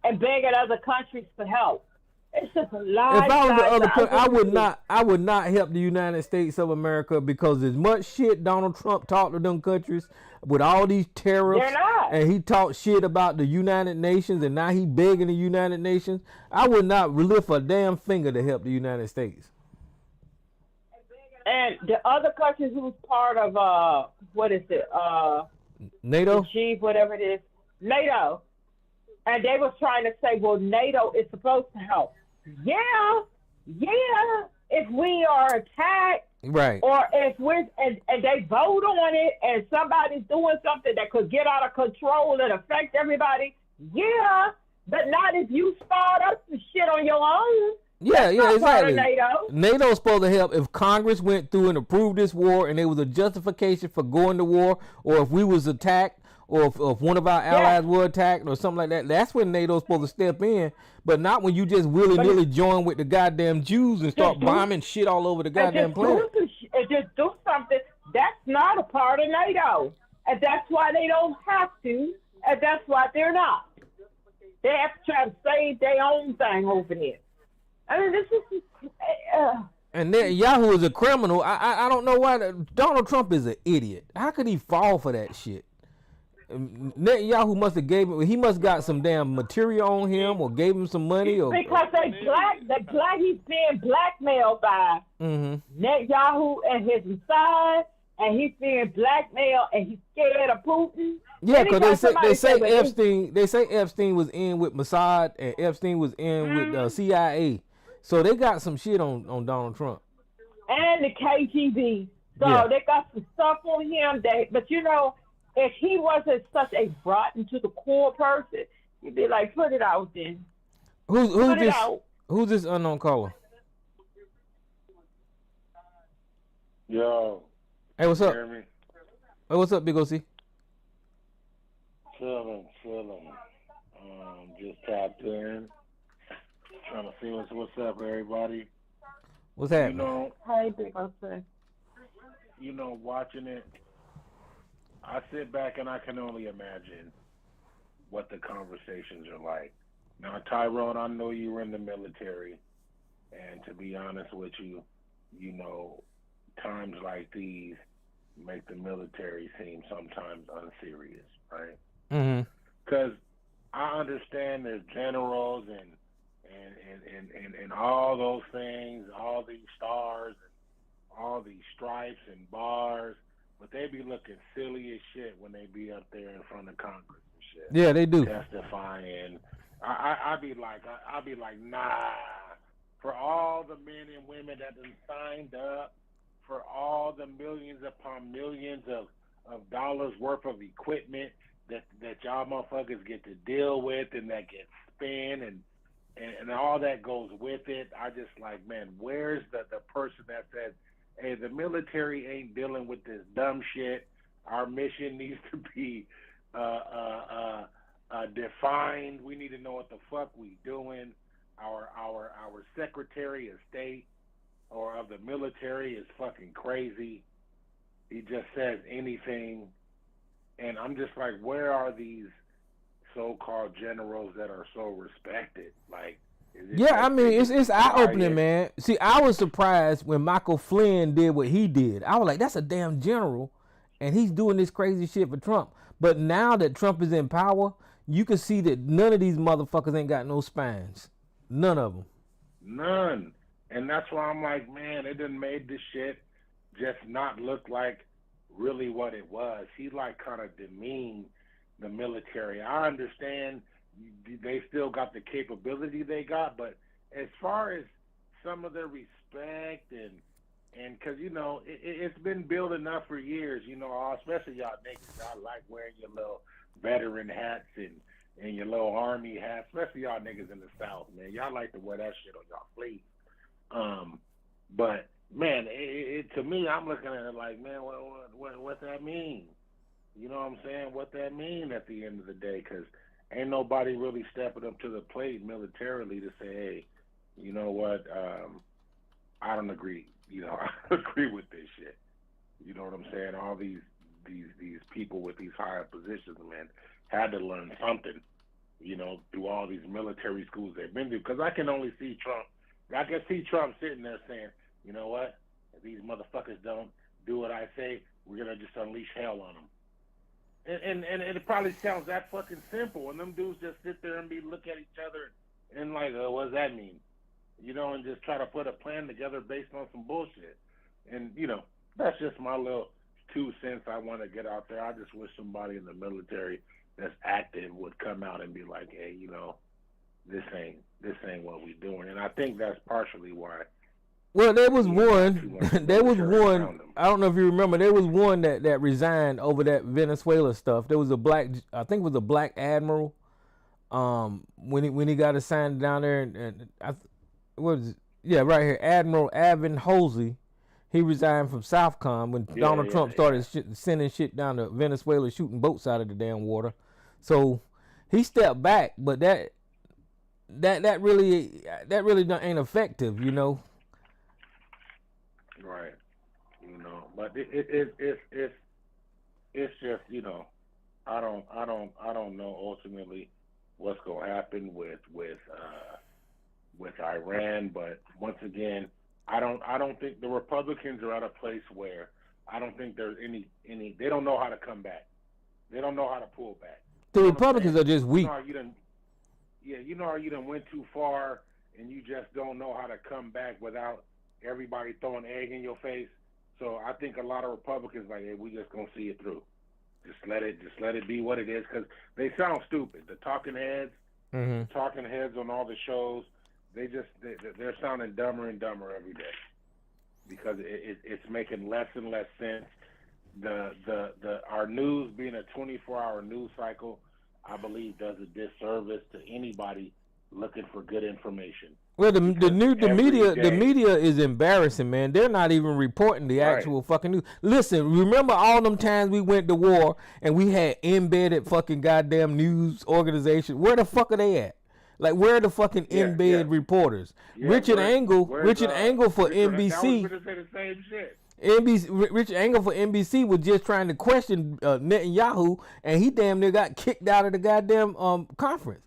And begging other countries for help. It's just a lie. If I was the other country, I would not help the United States of America, because as much shit Donald Trump talked to them countries with all these tariffs, and he talked shit about the United Nations, and now he begging the United Nations. I would not lift a damn finger to help the United States. And the other countries who's part of what is it? NATO? G, whatever it is, NATO. And they was trying to say, well, NATO is supposed to help. Yeah. If we are attacked, right, or if we're and they vote on it, and somebody's doing something that could get out of control and affect everybody, yeah. But not if you start up some shit on your own. Yeah, exactly. NATO. NATO's supposed to help if Congress went through and approved this war, and there was a justification for going to war, or if we was attacked, or if one of our allies were attacked, or something like that. That's when NATO's supposed to step in, but not when you just willy-nilly join with the goddamn Jews and start bombing shit all over the goddamn planet. Just do something. That's not a part of NATO, and that's why they don't have to, and that's why they're not. They have to try to save their own thing over here. I mean, this is And Netanyahu is a criminal. I don't know why Donald Trump is an idiot. How could he fall for that shit? Netanyahu must have he must got some damn material on him or gave him some money or because he's being blackmailed by Netanyahu and his side, and he's being blackmailed and he's scared of Putin. Yeah, because they say Epstein was in with Mossad and Epstein was in with CIA. So they got some shit on Donald Trump. And the KGB. So they got some stuff on him but you know, if he wasn't such a rotten to the core person, you'd be like, put it out then. Who's this unknown caller? Yo. Hey, what's up? Jeremy. Hey, what's up, Big OC? Chilling. Just tapped in. Trying to see what's up, everybody. What's happening? Hey, Big OC. Watching it, I sit back and I can only imagine what the conversations are like. Now, Tyrone, I know you were in the military, and to be honest with you, times like these make the military seem sometimes unserious, right? Mm-hmm. Because I understand there's generals and all those things, all these stars, and all these stripes and bars, but they be looking silly as shit when they be up there in front of Congress and shit. Yeah, they do. Testifying. I be like, nah. For all the men and women that done signed up, for all the millions upon millions of dollars worth of equipment that y'all motherfuckers get to deal with and that gets spent and all that goes with it. I just like, man, where's the person that says, hey, the military ain't dealing with this dumb shit. Our mission needs to be defined. We need to know what the fuck we doing. Our Secretary of State or of the military is fucking crazy. He just says anything. And I'm just like, where are these so-called generals that are so respected? Like, I mean, it's eye-opening, man. See, I was surprised when Michael Flynn did what he did. I was like, that's a damn general, and he's doing this crazy shit for Trump. But now that Trump is in power, you can see that none of these motherfuckers ain't got no spines. None of them. None. And that's why I'm like, man, it done made this shit just not look like really what it was. He like kind of demeaned the military. I understand they still got the capability they got, but as far as some of their respect and because it's been building up for years, especially y'all niggas, y'all like wearing your little veteran hats and your little army hats, especially y'all niggas in the South, man. Y'all like to wear that shit on y'all fleet. But man, to me, I'm looking at it like, man, what that mean? You know what I'm saying? What that mean at the end of the day? Because ain't nobody really stepping up to the plate militarily to say, hey, you know what? I don't agree. I agree with this shit. You know what I'm saying? All these people with these higher positions, man, had to learn something. Through all these military schools they've been to. Because I can only see Trump. I can see Trump sitting there saying, you know what? If these motherfuckers don't do what I say, we're gonna just unleash hell on them. And it probably sounds that fucking simple, and them dudes just sit there and look at each other and like, what does that mean? And just try to put a plan together based on some bullshit. And that's just my little 2 cents I want to get out there. I just wish somebody in the military that's active would come out and be like, hey, this ain't what we doing. And I think that's partially why. Well, there was one. I don't know if you remember. There was one that resigned over that Venezuela stuff. There was I think it was a black admiral. When he got assigned down there, and right here, Admiral Avin Halsey. He resigned from Southcom when Donald Trump started sending shit down to Venezuela, shooting boats out of the damn water. So he stepped back, but that really ain't effective, Right. But it's just I don't know ultimately what's gonna happen with Iran, but once again, I don't think the Republicans are at a place where I don't think there's any they don't know how to come back. They don't know how to pull back. The You know what I'm Republicans saying? are just weak. You know how you done went too far and you just don't know how to come back without everybody throwing egg in your face. So I think a lot of Republicans like, hey, we just gonna see it through. Just let it be what it is, because they sound stupid. The talking heads on all the shows, they're sounding dumber and dumber every day because it's making less and less sense. Our news being a 24-hour news cycle, I believe, does a disservice to anybody looking for good information. Well, the media day- is embarrassing, man. They're not even reporting the actual fucking news. Listen, remember all them times we went to war and we had embedded fucking goddamn news organizations? Where the fuck are they at? Like, where are the fucking embedded reporters? Yeah, Richard Engel for Richard, NBC. I was going to say the same shit. Richard Engel for NBC was just trying to question Netanyahu, and he damn near got kicked out of the goddamn conference.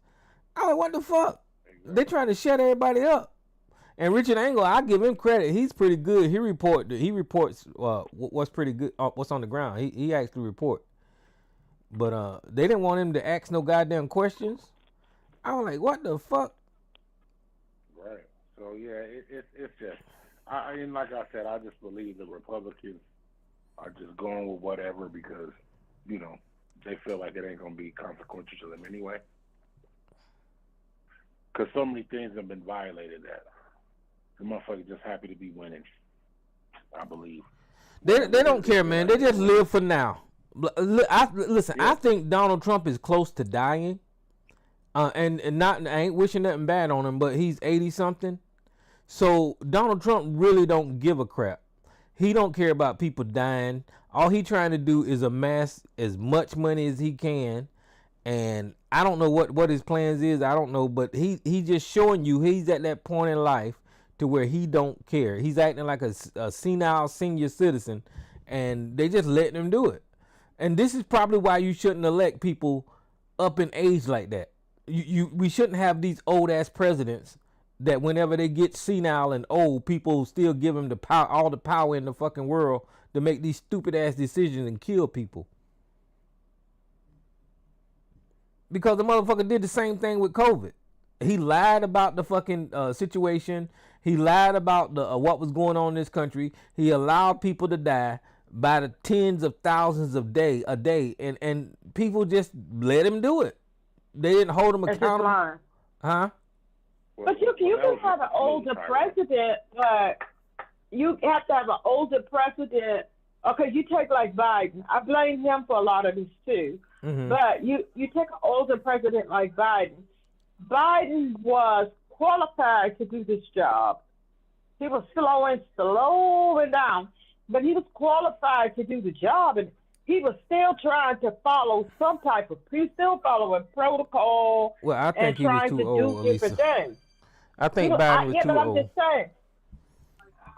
I was like, what the fuck? They trying to shut everybody up. And Richard Engel, I give him credit. He's pretty good. He reports what's pretty good, what's on the ground. He actually report. But they didn't want him to ask no goddamn questions. I was like, what the fuck? Right. So yeah, it's just. And like I said, I just believe the Republicans are just going with whatever because, you know, they feel like it ain't gonna be consequential to them anyway. Because so many things have been violated that the motherfuckers just happy to be winning. I believe. They don't care, man. They just live for now. I think Donald Trump is close to dying. And I ain't wishing nothing bad on him, but he's 80 something. So Donald Trump really don't give a crap. He don't care about people dying. All he trying to do is amass as much money as he can. And I don't know what his plans is. I don't know, but he just showing you he's at that point in life to where he don't care. He's acting like a senile senior citizen, and they just letting him do it. And this is probably why you shouldn't elect people up in age like that. We shouldn't have these old ass presidents that whenever they get senile and old, people still give them the power, all the power in the fucking world to make these stupid ass decisions and kill people. Because the motherfucker did the same thing with COVID. He lied about the fucking situation. He lied about the what was going on in this country. He allowed people to die by the tens of thousands a day, and people just let him do it. They didn't hold him accountable. Huh? But you can have an older president, but you have to have an older president. Okay, you take like Biden. I blame him for a lot of this too. Mm-hmm. But you take an older president like Biden. Biden was qualified to do this job. He was slowing down, but he was qualified to do the job, and he was still trying to follow some type of. He's still following protocol. Well, I think he was too old, Lisa. Things. I think Biden was too old. I'm just saying.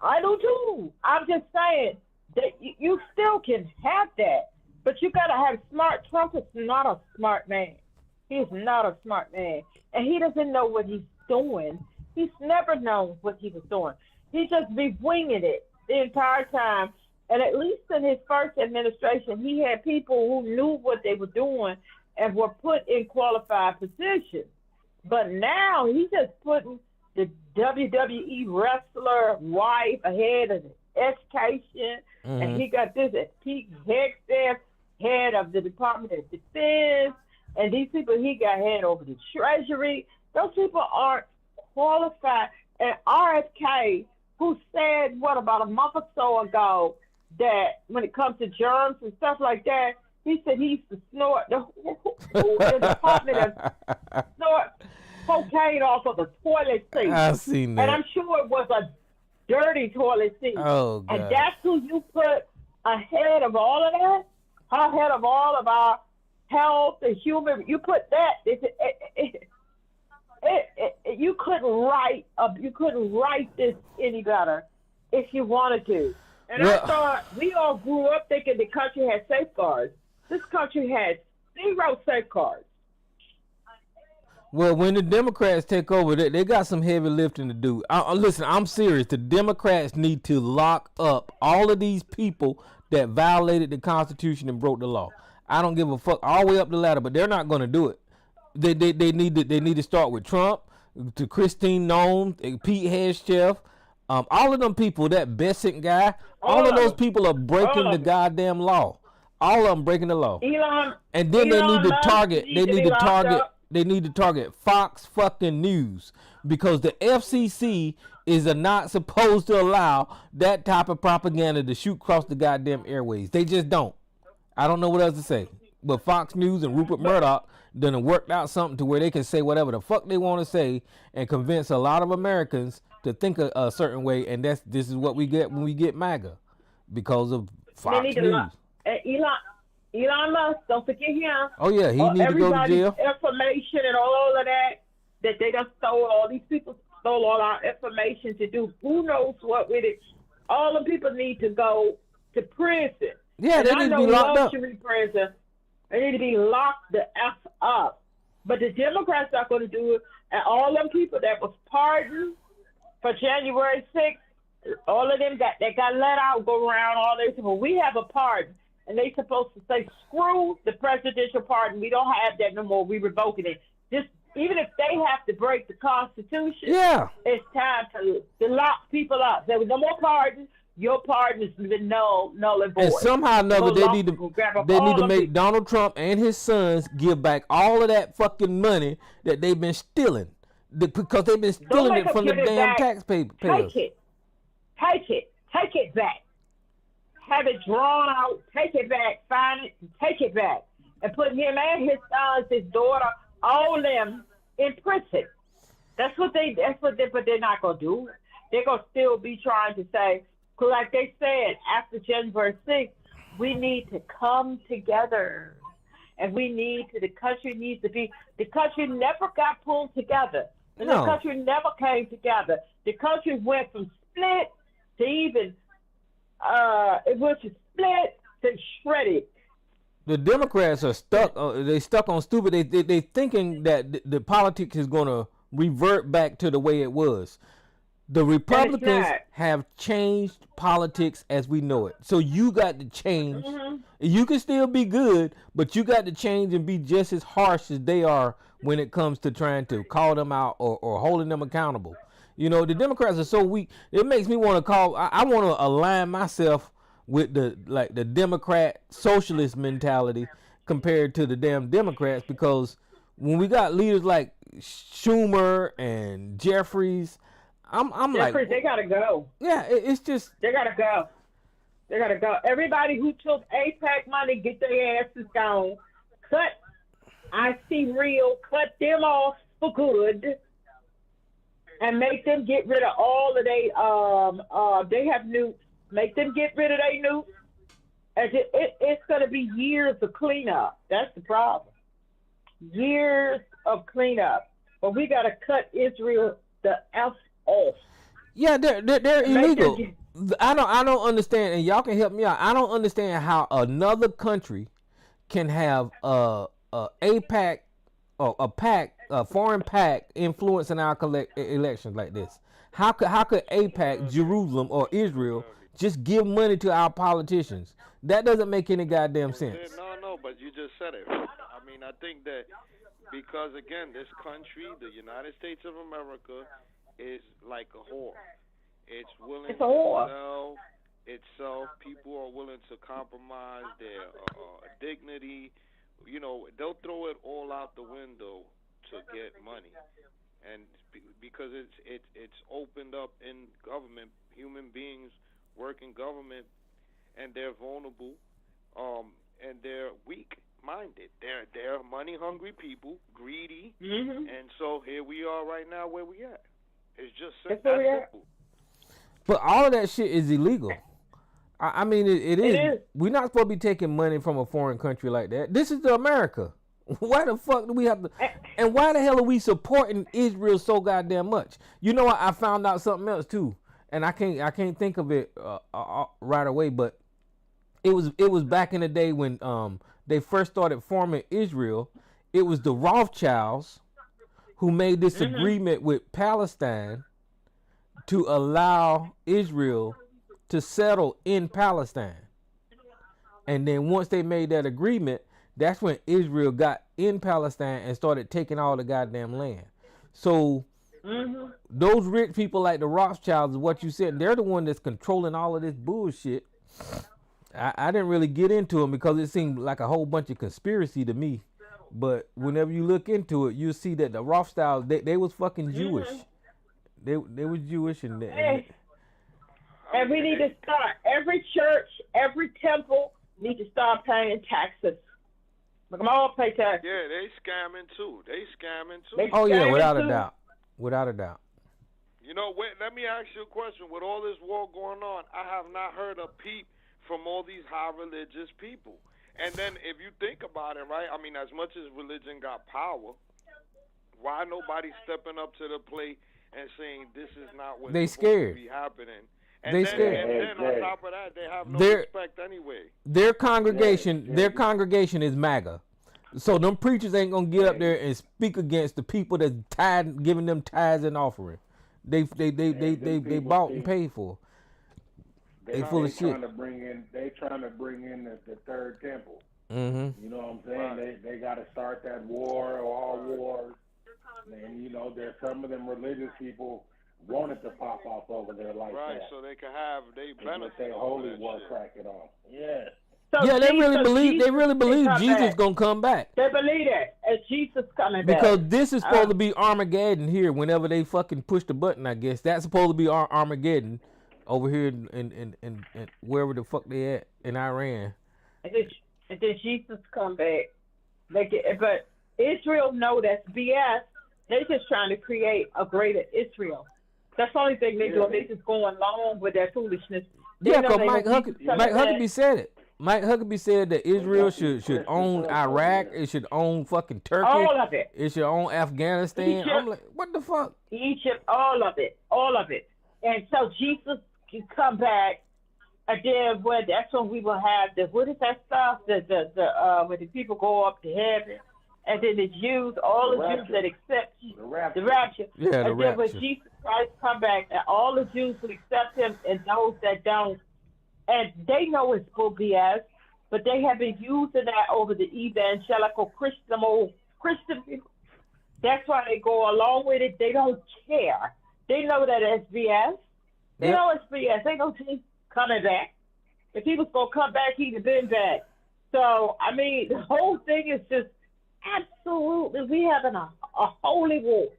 I do too. I'm just saying that you still can have that. But you got to have smart. Trump is not a smart man. He's not a smart man. And he doesn't know what he's doing. He's never known what he was doing. He just be winging it the entire time. And at least in his first administration, he had people who knew what they were doing and were put in qualified positions. But now he's just putting the WWE wrestler wife ahead of the education. Mm-hmm. And he got this at Pete Hegseth, head of the Department of Defense, and these people he got head over the Treasury. Those people aren't qualified. And RFK, who said, about a month or so ago, that when it comes to germs and stuff like that, he said he used to snort the Department of snort cocaine off of a toilet seat. I've seen that. And I'm sure it was a dirty toilet seat. Oh, God. And that's who you put ahead of all of that? Ahead of all of our health and human, you put that. You couldn't write this any better if you wanted to. And I thought we all grew up thinking the country had safeguards. This country had zero safeguards. Well, when the Democrats take over, they got some heavy lifting to do. Listen, I'm serious. The Democrats need to lock up all of these people that violated the Constitution and broke the law. I don't give a fuck all the way up the ladder, but they're not going to do it. They need to start with Trump, to Christine Nome, Pete Hegseth, all of them people, that Bessent guy, all of those people are breaking the goddamn law. All of them breaking the law. Elon, And then they need to Musk target. needs to be locked up. They need to target Fox fucking News, because the FCC is not supposed to allow that type of propaganda to shoot across the goddamn airways. They just don't. I don't know what else to say. But Fox News and Rupert Murdoch done worked out something to where they can say whatever the fuck they want to say and convince a lot of Americans to think a certain way. And this is what we get when we get MAGA, because of Fox News. Elon Musk, don't forget him. Oh yeah, he needs to go to jail. Information and all of that they just stole. All these people stole all our information to do who knows what with it. All the people need to go to prison. Yeah, they need to be locked up. Prison. They need to be locked the F up. But the Democrats are going to do it. And all them people that was pardoned for January 6th, all of them that got let out, go around all these people. We have a pardon. And they supposed to say, screw the presidential pardon. We don't have that no more. We revoking it. Just even if they have to break the Constitution, it's time to lock people up. There was no more pardons. Your pardon is null and void. And somehow or another, they need to make Donald Trump and his sons give back all of that fucking money that they've been stealing, because they've been stealing it from the damn taxpayers. Take it back. Have it drawn out, take it back, find it, take it back, and put him and his sons, his daughter, all of them in prison. But they're not gonna do. They're gonna still be trying to say, like they said after January 6th, we need to come together, and the country needs to be. The country never got pulled together, and the country never came together. The country went from split to even. It was split and shredded. The Democrats are stuck. They stuck on stupid. They thinking that the politics is going to revert back to the way it was. The Republicans have changed politics as we know it. So you got to change. Mm-hmm. You can still be good, but you got to change and be just as harsh as they are when it comes to trying to call them out or holding them accountable. You know, the Democrats are so weak. It makes me want to call. I want to align myself with the Democrat socialist mentality compared to the damn Democrats, because when we got leaders like Schumer and Jeffries, I'm like, they gotta go. Yeah, it's just they gotta go. They gotta go. Everybody who took AIPAC money, get their asses gone. Cut. I see real. Cut them off for good. And make them get rid of all of they have nukes. Make them get rid of their nukes. It's going to be years of cleanup. That's the problem. Years of cleanup. But we got to cut Israel the F off. Yeah, they're illegal. I don't understand, and y'all can help me out. I don't understand how another country can have AIPAC or a foreign PAC influencing our elections like this. How could AIPAC, Jerusalem, or Israel just give money to our politicians? That doesn't make any goddamn sense. No, but you just said it. I mean, I think that because, again, this country, the United States of America, is like a whore. It's willing to sell itself. People are willing to compromise their dignity. You know, they'll throw it all out the window to get money, and because it's opened up in government, human beings work in government, and they're vulnerable, and they're weak-minded. They're money-hungry people, greedy, and so here we are right now where we at. It's just simple. But all of that shit is illegal. I mean, it is. We're not supposed to be taking money from a foreign country like that. This is America. Why the fuck do we have to? And why the hell are we supporting Israel so goddamn much? You know what? I found out something else too, and I can't think of it right away. But it was back in the day when they first started forming Israel. It was the Rothschilds who made this agreement with Palestine to allow Israel to settle in Palestine. And then once they made that agreement, that's when Israel got in Palestine and started taking all the goddamn land. So those rich people like the Rothschilds, what you said, they're the one that's controlling all of this bullshit. I didn't really get into them because it seemed like a whole bunch of conspiracy to me. But whenever you look into it, you'll see that the Rothschilds, they was fucking Jewish. They was Jewish and we need to start, every church, every temple need to start paying taxes. Look, them all pay taxes. Yeah, they scamming too. Oh yeah, without a doubt. Without a doubt. You know, let me ask you a question. With all this war going on, I have not heard a peep from all these high religious people. And then if you think about it, right, I mean, as much as religion got power, why nobody stepping up to the plate and saying this is not what's supposed to be happening? And they then, scared. And then on top of that, they have no respect anyway. Their congregation is MAGA. So them preachers ain't gonna get up there and speak against the people that's giving them tithes and offering. They bought and paid for. They full of shit. They trying to bring in the third temple. Mm-hmm. You know what I'm saying? Right. They got to start that war, all wars. And you know, there's some of them religious people wanted to pop off over there like that. Right, so they can have benefit. They holy war crack it off. Yeah. So yeah, they really believe Jesus gonna come back. They believe that, and Jesus coming back. Because this is supposed to be Armageddon here. Whenever they fucking push the button, I guess that's supposed to be Armageddon over here in wherever the fuck they at in Iran. And then Jesus come back. But Israel know that's BS. They just trying to create a greater Israel. That's the only thing they do. They just going along with their foolishness. Yeah, because Mike Huckabee said it. Mike Huckabee said that Israel should own Iraq. It should own fucking Turkey. All of it. It should own Afghanistan. Egypt, I'm like, what the fuck? Egypt, all of it. And so Jesus can come back, and then that's when we will have what is that stuff? When the people go up to heaven, and then the Jews, all the Jews that accept the rapture. Yeah, the rapture. And then when Jesus Christ come back, and all the Jews will accept him, and those that don't. And they know it's full BS, but they have been using that over the evangelical Christian people. That's why they go along with it. They don't care. They know that it's BS. They know it's BS. They don't think coming back. If he was going to come back, he'd have been back. So, I mean, the whole thing is just absolutely, we having a holy war.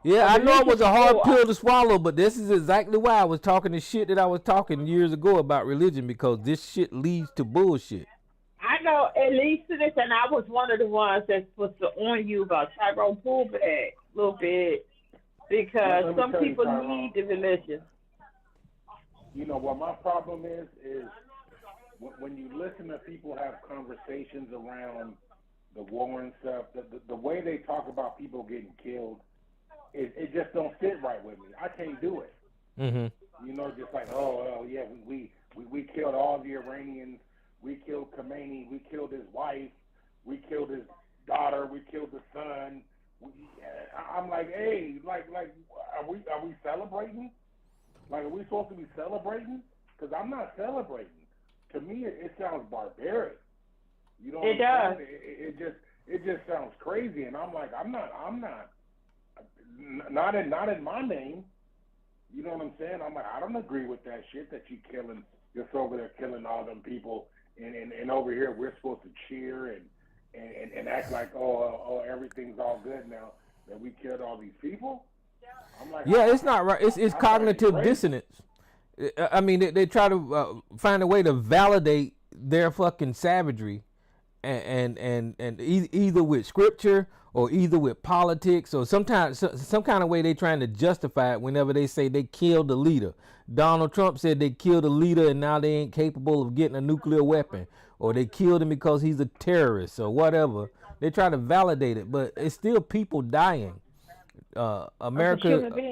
Yeah, I know it was a hard pill to swallow, but this is exactly why I was talking the shit that I was talking years ago about religion, because this shit leads to bullshit. I know, at least to this, and I was one of the ones that was on you about Tyrone Poole bag a little bit, because some people need the religion. You know what my problem is when you listen to people have conversations around the war and stuff, the way they talk about people getting killed, it just don't sit right with me. I can't do it. Mm-hmm. You know, just like, yeah, we killed all the Iranians. We killed Khomeini. We killed his wife. We killed his daughter. We killed the son. I'm like, hey, like, are we celebrating? Like, are we supposed to be celebrating? Because I'm not celebrating. To me, it sounds barbaric. You know, it does. It just sounds crazy, and I'm like, I'm not in my name. You know what I'm saying? I'm like, I don't agree with that shit that you killing, just over there killing all them people, and over here we're supposed to cheer and act like oh everything's all good now that we killed all these people. I'm like, yeah, it's not right. It's cognitive dissonance. I mean, they try to find a way to validate their fucking savagery, and either with scripture or either with politics, or sometimes some kind of way they trying to justify it whenever they say they killed the leader. Donald Trump said they killed a leader and now they ain't capable of getting a nuclear weapon, or they killed him because he's a terrorist or whatever. They try to validate it, but it's still people dying. America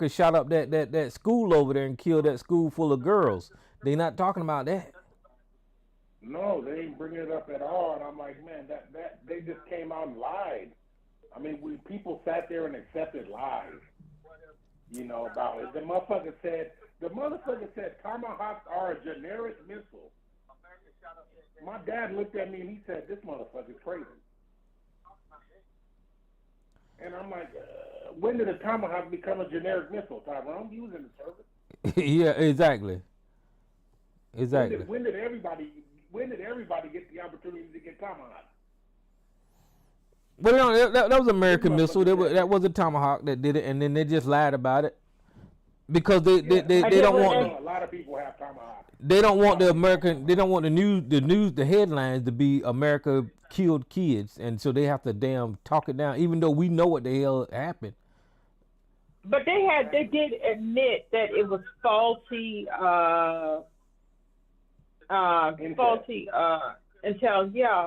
shot up that school over there and killed that school full of girls. They not talking about that. No, they ain't bringing it up at all. And I'm like, man, that they just came out and lied. I mean, people sat there and accepted lies, you know, about it. The motherfucker said tomahawks are a generic missile. My dad looked at me and he said, "This motherfucker's crazy." And I'm like, when did a tomahawk become a generic missile, Tyrone? You was in the service. Yeah, exactly. Exactly. When did everybody get the opportunity to get tomahawks? But no, that was American missile. That was a tomahawk that did it, and then they just lied about it because they don't want. A lot of people have tomahawks. They don't want the American. They don't want the headlines to be America killed kids, and so they have to damn talk it down, even though we know what the hell happened. But they did admit that it was faulty intel. Yeah,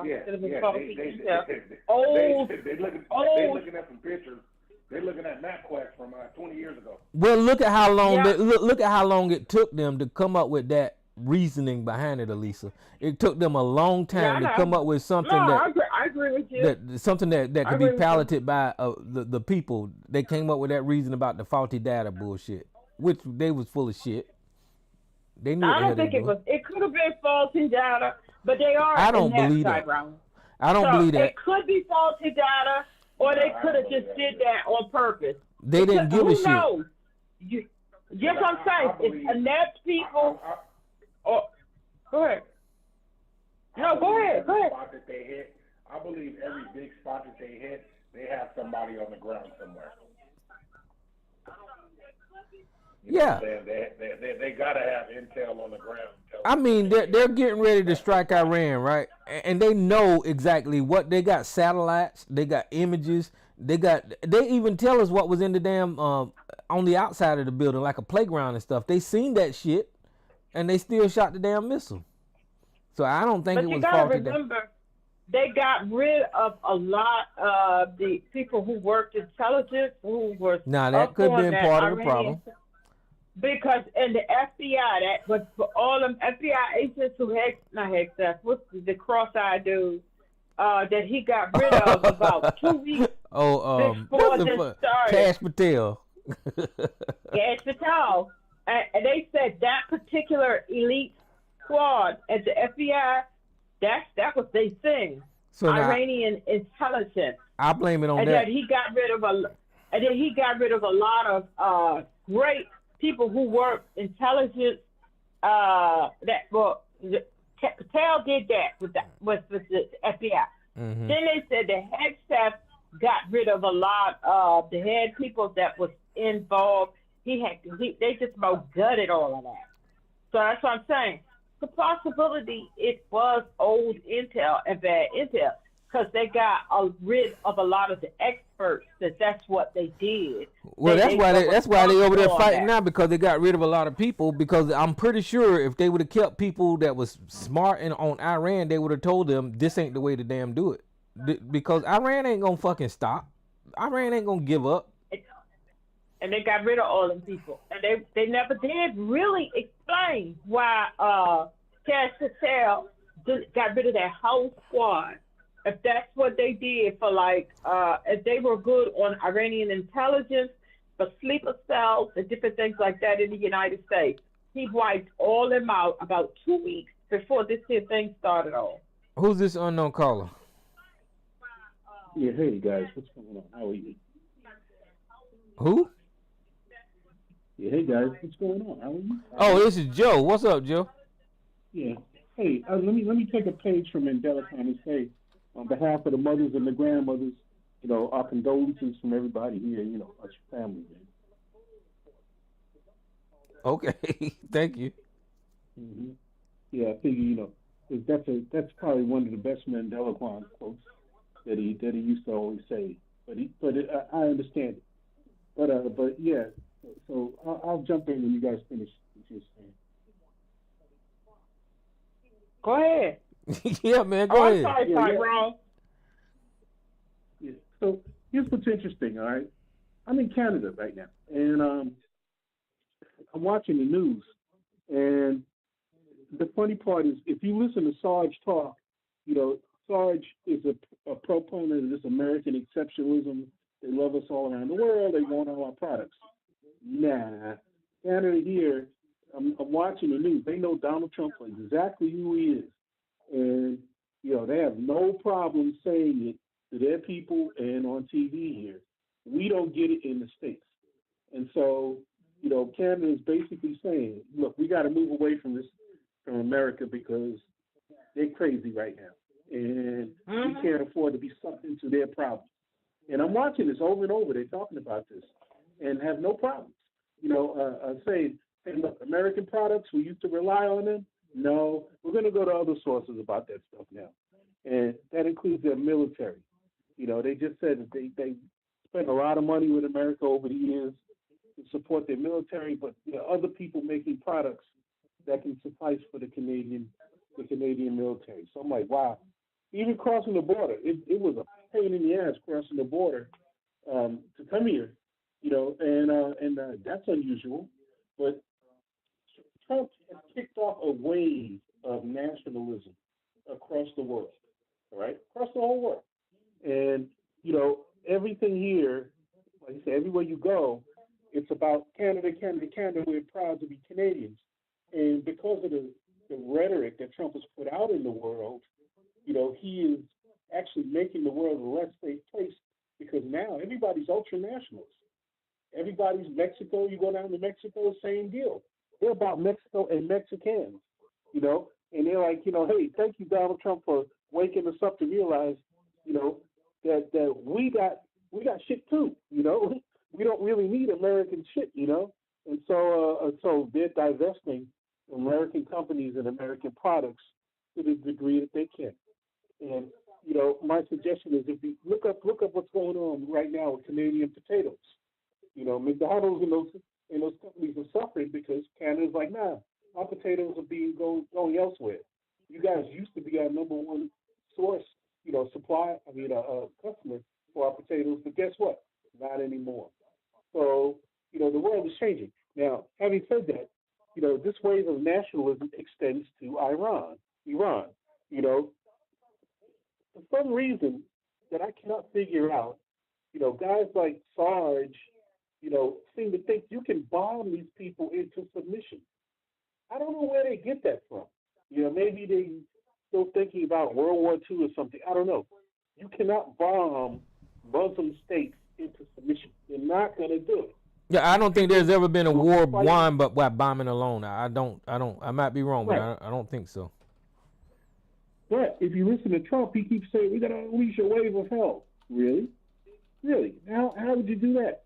it was faulty intel. They're looking at some pictures. They're looking at MapQuest from 20 years ago. Well, look at how long look at how long it took them to come up with that reasoning behind it, Elisa. It took them a long time to come up with something I agree with you. Something that could be piloted by the people. They came up with that reason about the faulty data bullshit, which they was full of shit. They knew. I don't think it was. It could have been faulty data, but they are. I don't believe that. I don't believe that. It could be faulty data, or they could have just did that on purpose. They didn't give a shit. Who knows? Just what I'm saying. It's inept people. Go ahead. No, go ahead. Spot that they hit, I believe every big spot that they hit, they have somebody on the ground somewhere. You know what I'm saying? They gotta have intel on the ground. I mean, they're getting ready to strike Iran, right? And they know exactly what they got. Satellites, they got images, they even tell us what was in the damn on the outside of the building, like a playground and stuff. They seen that shit, and they still shot the damn missile. So I don't think it was faulty. But you gotta remember, they got rid of a lot of the people who worked intelligence, who were that could have been part of the problem. Because in the FBI, that was for all them FBI agents who what's the cross-eyed dude that he got rid of about 2 weeks before this started. Cash Patel. Cash Patel. And they said that particular elite squad at the FBI, that was their thing. So Iranian intelligence. I blame it on that. And he got rid of a lot of great people who work intelligence. Patel did that with the FBI. Mm-hmm. Then they said the head chef got rid of a lot of the head people that was involved. They just about gutted all of that. So that's what I'm saying. The possibility it was old intel and bad intel because they got rid of a lot of the experts. That's what they did. Well, that's why they over there fighting now, because they got rid of a lot of people. Because I'm pretty sure if they would have kept people that was smart and on Iran, they would have told them this ain't the way to damn do it. Because Iran ain't gonna fucking stop. Iran ain't gonna give up. And they got rid of all them people. And they never did really explain why Cash Patel got rid of that whole squad. If that's what they did for if they were good on Iranian intelligence, for sleeper cells and different things like that in the United States, he wiped all them out about 2 weeks before this here thing started off. Who's this unknown caller? Yeah, hey guys, what's going on? How are you? Who? Yeah, hey guys, what's going on? How are you? Oh, this is Joe. What's up, Joe? Yeah. Hey, let me take a page from Mandela Time and say, on behalf of the mothers and the grandmothers, our condolences from everybody here. Us family. Man. Okay, thank you. Mm-hmm. Yeah, I figure that's probably one of the best Mandela quotes that he used to always say. But I understand it. But yeah. So I'll jump in when you guys finish what you're saying. Go ahead. Yeah, man, go ahead. Sorry, Ron. Yeah. So here's what's interesting, all right? I'm in Canada right now, and I'm watching the news. And the funny part is, if you listen to Sarge talk, Sarge is a proponent of this American exceptionalism. They love us all around the world. They want all our products. Nah, Canada here. I'm watching the news. They know Donald Trump for exactly who he is, and they have no problem saying it to their people and on TV here. We don't get it in the States, and so Canada is basically saying, look, we got to move away from America because they're crazy right now, and we can't afford to be sucked into their problems. And I'm watching this over and over. They're talking about this and have no problems. Saying, hey, look, American products, we used to rely on them. No, we're going to go to other sources about that stuff now. And that includes their military. They just said that they spent a lot of money with America over the years to support their military, but there are other people making products that can suffice for the Canadian military. So I'm like, wow. Even crossing the border, it was a pain in the ass crossing the border to come here, and that's unusual. But Trump has kicked off a wave of nationalism across the world, all right, across the whole world. And everything here, like I said, everywhere you go, it's about Canada, Canada, Canada. We're proud to be Canadians, and because of the rhetoric that Trump has put out in the world, he is actually making the world a less safe place because now everybody's ultra nationalist. Everybody's Mexico. You go down to Mexico, same deal. They're about Mexico and Mexicans, and they're like, hey, thank you, Donald Trump, for waking us up to realize, that we got shit too, we don't really need American shit, and so they're divesting American companies and American products to the degree that they can. And my suggestion is if you look up what's going on right now with Canadian potatoes. McDonald's and those companies are suffering because Canada's like, nah, our potatoes are going elsewhere. You guys used to be our number one source, customer for our potatoes, but guess what? Not anymore. So, the world is changing. Now, having said that, this wave of nationalism extends to Iran. For some reason that I cannot figure out, guys like Sarge, seem to think you can bomb these people into submission. I don't know where they get that from. Maybe they still thinking about World War II or something. I don't know. You cannot bomb Muslim states into submission. You're not going to do it. Yeah, I don't think there's ever been a war won but by bombing alone. I might be wrong, but I don't think so. But if you listen to Trump, he keeps saying, we got to unleash a wave of hell. Really? Really? How would you do that?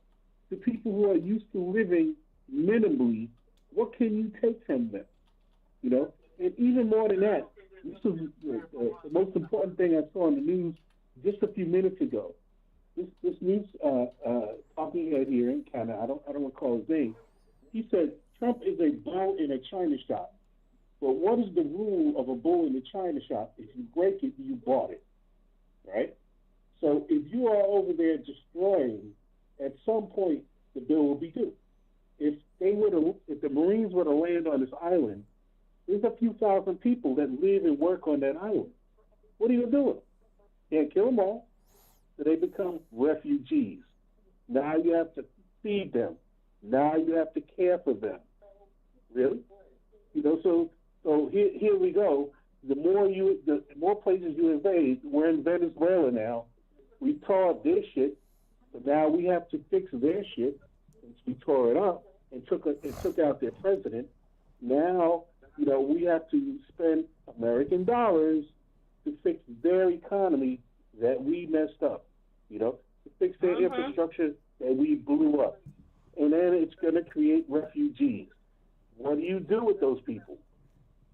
The people who are used to living minimally, what can you take from them? And even more than that, this is the most important thing I saw on the news just a few minutes ago. This news talking head here in Canada, I don't recall his name. He said Trump is a bull in a china shop. But what is the rule of a bull in a china shop? If you break it, you bought it, right? So if you are over there destroying, at some point the bill will be due. If the Marines were to land on this island, there's a few thousand people that live and work on that island. What are you doing? Can't kill them all. So they become refugees. Now you have to feed them. Now you have to care for them. Really? So here we go. The more places you invade, we're in Venezuela now. We tore up their shit, but now we have to fix their shit. Since we tore it up and took out their president, now we have to spend American dollars to fix their economy that we messed up. To fix their infrastructure that we blew up, and then it's going to create refugees. What do you do with those people?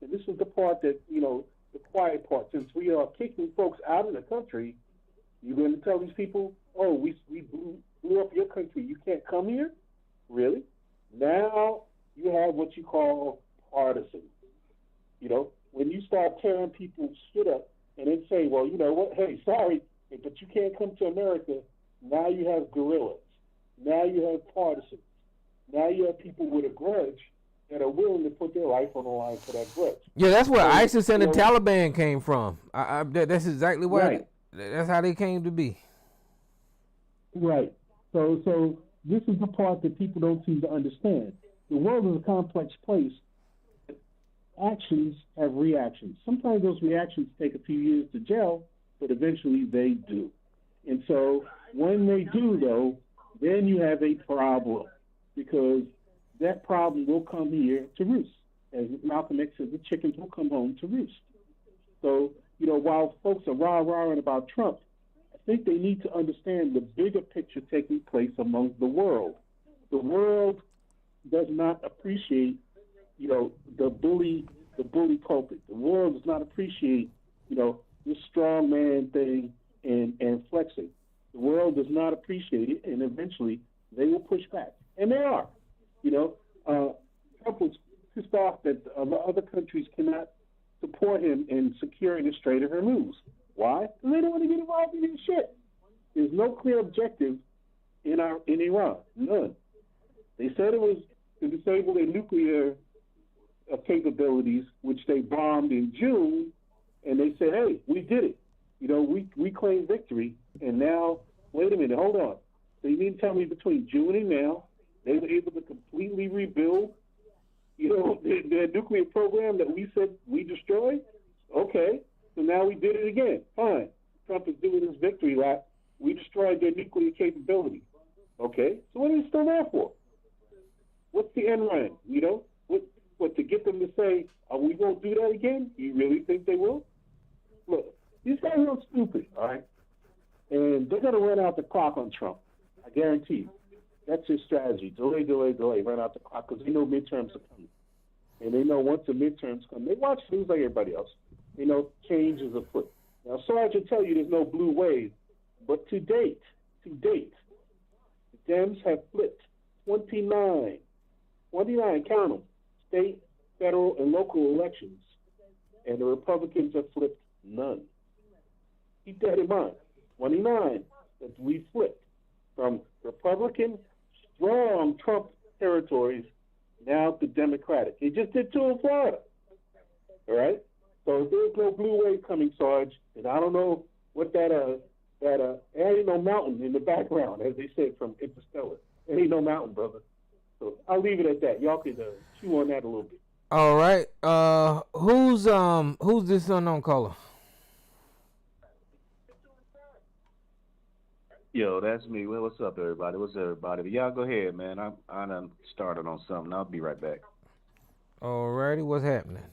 And this is the part that, the quiet part. Since we are kicking folks out of the country, you're going to tell these people, oh, we blew up your country. You can't come here? Really? Now you have what you call partisan. When you start tearing people's shit up and then say, well, you know what? Hey, sorry, but you can't come to America. Now you have guerrillas. Now you have partisans. Now you have people with a grudge that are willing to put their life on the line for that grudge. Yeah, that's where So, ISIS and you the know, Taliban came from. That's exactly why. Right. That's how they came to be. Right. So this is the part that people don't seem to understand. The world is a complex place. Actions have reactions. Sometimes those reactions take a few years to gel, but eventually they do. And so when they do, though, then you have a problem, because that problem will come here to roost. As Malcolm X said, the chickens will come home to roost. So, you know, while folks are rah-rahing about Trump, I think they need to understand the bigger picture taking place among the world. The world does not appreciate, you know, the bully pulpit. The world does not appreciate, you know, this strong man thing and flexing. The world does not appreciate it, and eventually they will push back. And they are. You know, Trump was pissed off that other countries cannot support him in securing the Strait of Hormuz. Why? Because they don't want to get involved in this shit. There's no clear objective in Iran. None. They said it was to disable their nuclear capabilities, which they bombed in June, and they said, hey, we did it. You know, we claimed victory, and now, wait a minute, hold on. So you mean to tell me between June and now, they were able to completely rebuild, you know, their nuclear program that we said we destroyed? Okay, so now we did it again. Fine. Trump is doing his victory lap. We destroyed their nuclear capability. Okay, so what are they still there for? What's the end run? You know, what to get them to say, are we going to do that again? You really think they will? Look, these guys are stupid, all right? And they're going to run out the clock on Trump. I guarantee you. That's his strategy. Delay, run out the clock, because they know midterms are coming. And they know once the midterms come, they watch things like everybody else. They know change is afoot. Now, Sarge will tell you there's no blue wave, but to date, the Dems have flipped 29, count them, state, federal, and local elections, and the Republicans have flipped none. Keep that in mind. 29 that we flipped from Republican, strong Trump territories now to Democratic. They just did 2 in Florida. All right? So if there's no blue wave coming, Sarge, and I don't know what there ain't no mountain in the background, as they said from Interstellar. There ain't no mountain, brother. So I'll leave it at that. Y'all can chew on that a little bit. All right. Who's this unknown caller? Yo, that's me. Well, what's up, everybody? Y'all go ahead, man. I done started on something. I'll be right back. All righty. What's happening?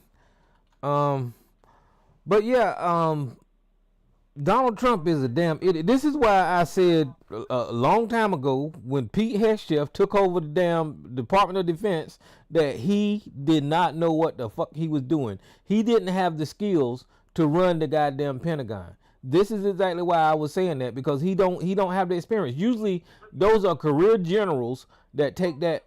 But yeah, Donald Trump is a damn idiot. This is why I said a long time ago, when Pete Hegseth took over the damn Department of Defense, that he did not know what the fuck he was doing. He didn't have the skills to run the goddamn Pentagon. This is exactly why I was saying that, because he don't have the experience. Usually those are career generals that take that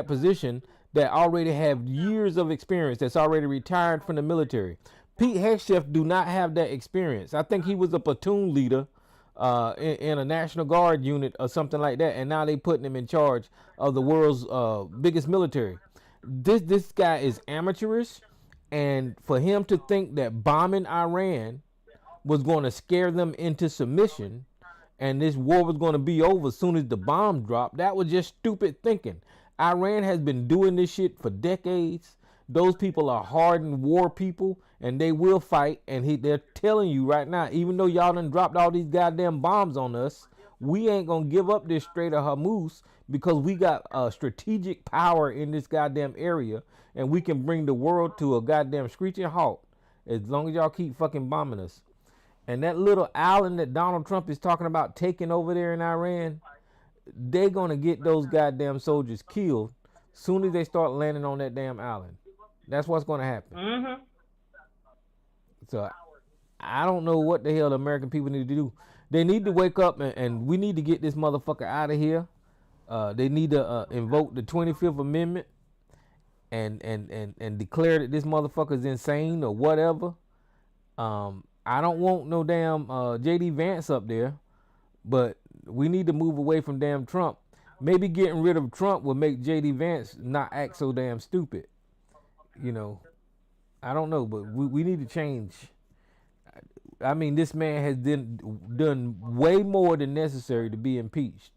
position, that already have years of experience, that's already retired from the military. Pete Hegseth do not have that experience. I think he was a platoon leader in a National Guard unit or something like that, and now they putting him in charge of the world's biggest military. This guy is amateurish, and for him to think that bombing Iran was going to scare them into submission and this war was going to be over as soon as the bomb dropped, that was just stupid thinking. Iran has been doing this shit for decades. Those people are hardened war people, and they will fight. And they're telling you right now, even though y'all done dropped all these goddamn bombs on us, we ain't gonna give up this Strait of Hormuz, because we got strategic power in this goddamn area, and we can bring the world to a goddamn screeching halt as long as y'all keep fucking bombing us. And that little island that Donald Trump is talking about taking over there in Iran, they're gonna get those goddamn soldiers killed soon as they start landing on that damn island. That's what's gonna happen. Mm-hmm. So I don't know what the hell the American people need to do. They need to wake up, and we need to get this motherfucker out of here. They need to invoke the 25th Amendment and declare that this motherfucker's insane or whatever. I don't want no damn J.D. Vance up there, but we need to move away from damn Trump. maybe getting rid of Trump will make J.D. Vance not act so damn stupid. You know, I don't know, but we need to change. I mean, this man has done way more than necessary to be impeached.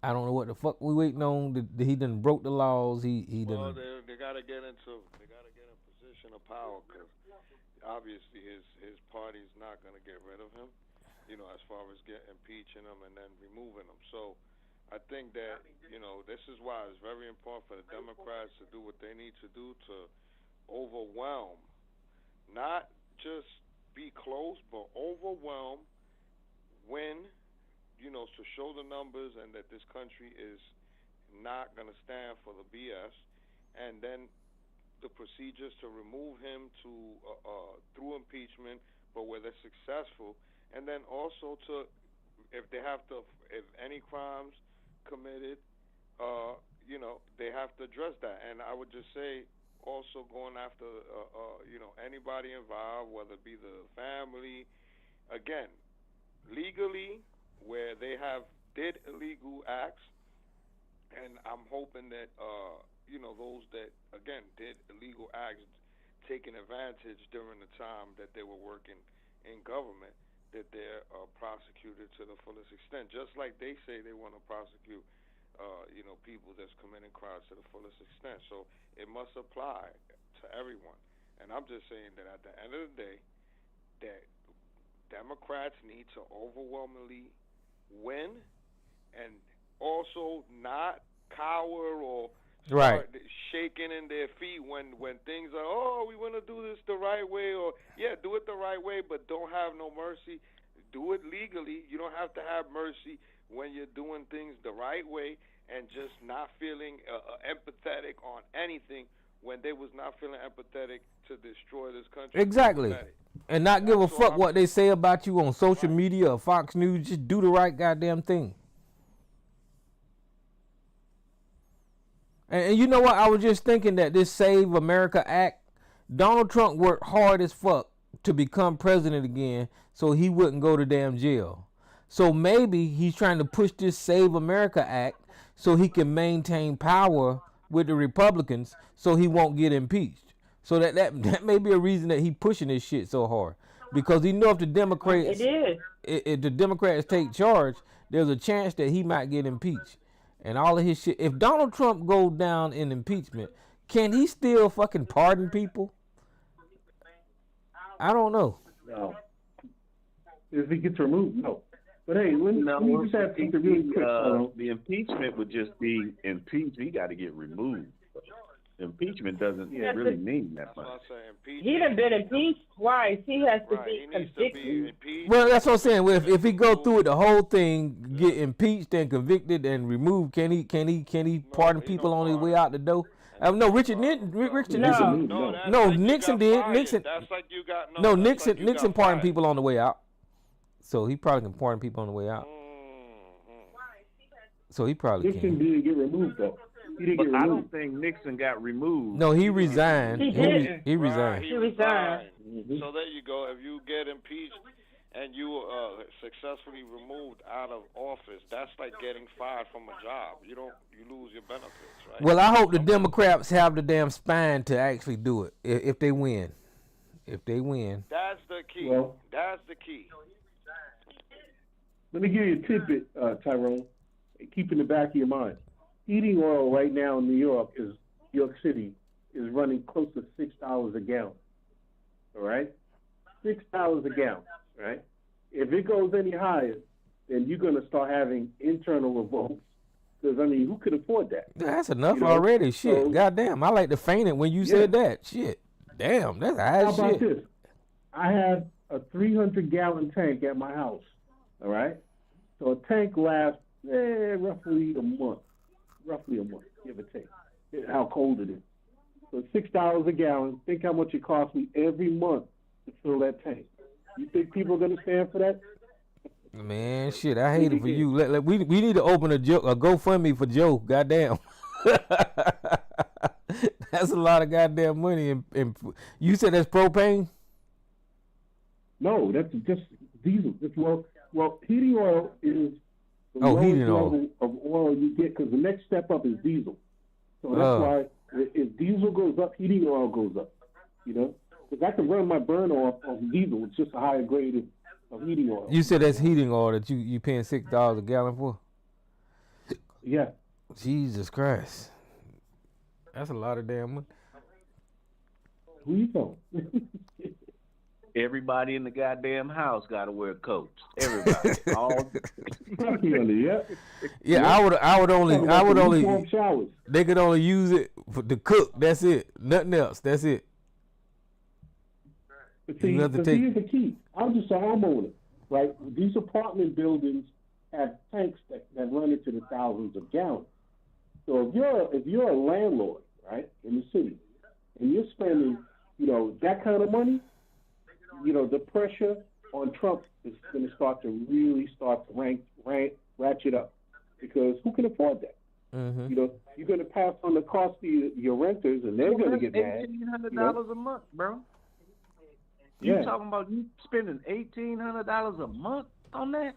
I don't know what the fuck we waiting on. He done broke the laws. He Well, done. they gotta get in position of power, because obviously his party's not gonna get rid of him. You know, as far as impeaching him and then removing him. So I think that, you know, this is why it's very important for the Democrats to do what they need to do to overwhelm, not just be close, but overwhelm, win, you know, to show the numbers and that this country is not going to stand for the BS, and then the procedures to remove him through impeachment, but where they're successful, and then also to, if any crimes committed, you know, they have to address that. And I would just say, also going after, you know, anybody involved, whether it be the family, again, legally, where they did illegal acts, and I'm hoping that, you know, those that, again, did illegal acts, taking advantage during the time that they were working in government, that they're prosecuted to the fullest extent, just like they say they want to prosecute, you know, people that's committing crimes to the fullest extent. So it must apply to everyone. And I'm just saying that at the end of the day, that Democrats need to overwhelmingly win, and also not cower or start shaking in their feet when things are, oh, we want to do this the right way, or yeah, do it the right way, but don't have no mercy. Do it legally. You don't have to have mercy when you're doing things the right way, and just not feeling empathetic on anything when they was not feeling empathetic to destroy this country. Exactly. And not give a fuck what they say about you on social media or Fox News. Just do the right goddamn thing. And you know what? I was just thinking that this Save America Act, Donald Trump worked hard as fuck to become president again so he wouldn't go to damn jail. So maybe he's trying to push this Save America Act so he can maintain power with the Republicans so he won't get impeached. So that may be a reason that he pushing this shit so hard. Because he know if the Democrats if the Democrats take charge, there's a chance that he might get impeached. And all of his shit. If Donald Trump goes down in impeachment, can he still fucking pardon people? I don't know. No. If he gets removed, no. But hey, let me just ask you really quick. The impeachment would just be impeached. He got to get removed. Impeachment doesn't really mean that much. He done been impeached twice. He has to be convicted. Well, that's what I'm saying. If he go through it, the whole thing, get impeached and convicted and removed, can he pardon people on his way out the door? No, Nixon did. Nixon. That's like you got Nixon pardoned people on the way out. So he probably can pardon people on the way out. So he probably Nixon didn't get removed though. He didn't get removed. I don't think Nixon got removed. No, he resigned. He did. He resigned. He resigned. So there you go. If you get impeached and you successfully removed out of office, that's like getting fired from a job. You lose your benefits, right? Well, I hope the Democrats have the damn spine to actually do it if they win. If they win. That's the key. Well, that's the key. Let me give you a tidbit, Tyrone. Keep in the back of your mind. Heating oil right now in New York City, is running close to $6 a gallon. All right? $6 a gallon, right? If it goes any higher, then you're going to start having internal revolts. Because, I mean, who could afford that? That's enough already. Shit. Goddamn. I like to faint it when you said that. Shit. Damn. That's high How as about shit. this? I have a 300-gallon tank at my house. All right? So a tank lasts roughly a month, give or take, how cold it is. So $6 a gallon. Think how much it costs me every month to fill that tank. You think people are going to stand for that? Man, shit, I hate it for you. We need to open a GoFundMe for Joe. Goddamn. That's a lot of goddamn money. And you said that's propane? No, that's just diesel. Well, heating oil is the Oh, lowest heating oil. level of oil you get, because the next step up is diesel. So that's why if diesel goes up, heating oil goes up. You know, because I can run my burner off diesel. It's just a higher grade of heating oil. You said that's heating oil that you paying $6 a gallon for? Yeah. Jesus Christ. That's a lot of damn money. Who you talking? Everybody in the goddamn house got to wear coats. Everybody. All. Yeah, I would only Warm showers. they could only use it to cook. That's it. Nothing else. That's it. But see, You have to but take- here's the key. I'm just a homeowner, right? These apartment buildings have tanks that run into the thousands of gallons. So if you're a landlord, right, in the city, and you're spending, that kind of money, the pressure on Trump is going to start to ratchet up, because who can afford that? Mm-hmm. You're going to pass on the cost to your renters, and they're going to get mad. $1,800 a month, bro. You talking about you spending $1,800 a month on that?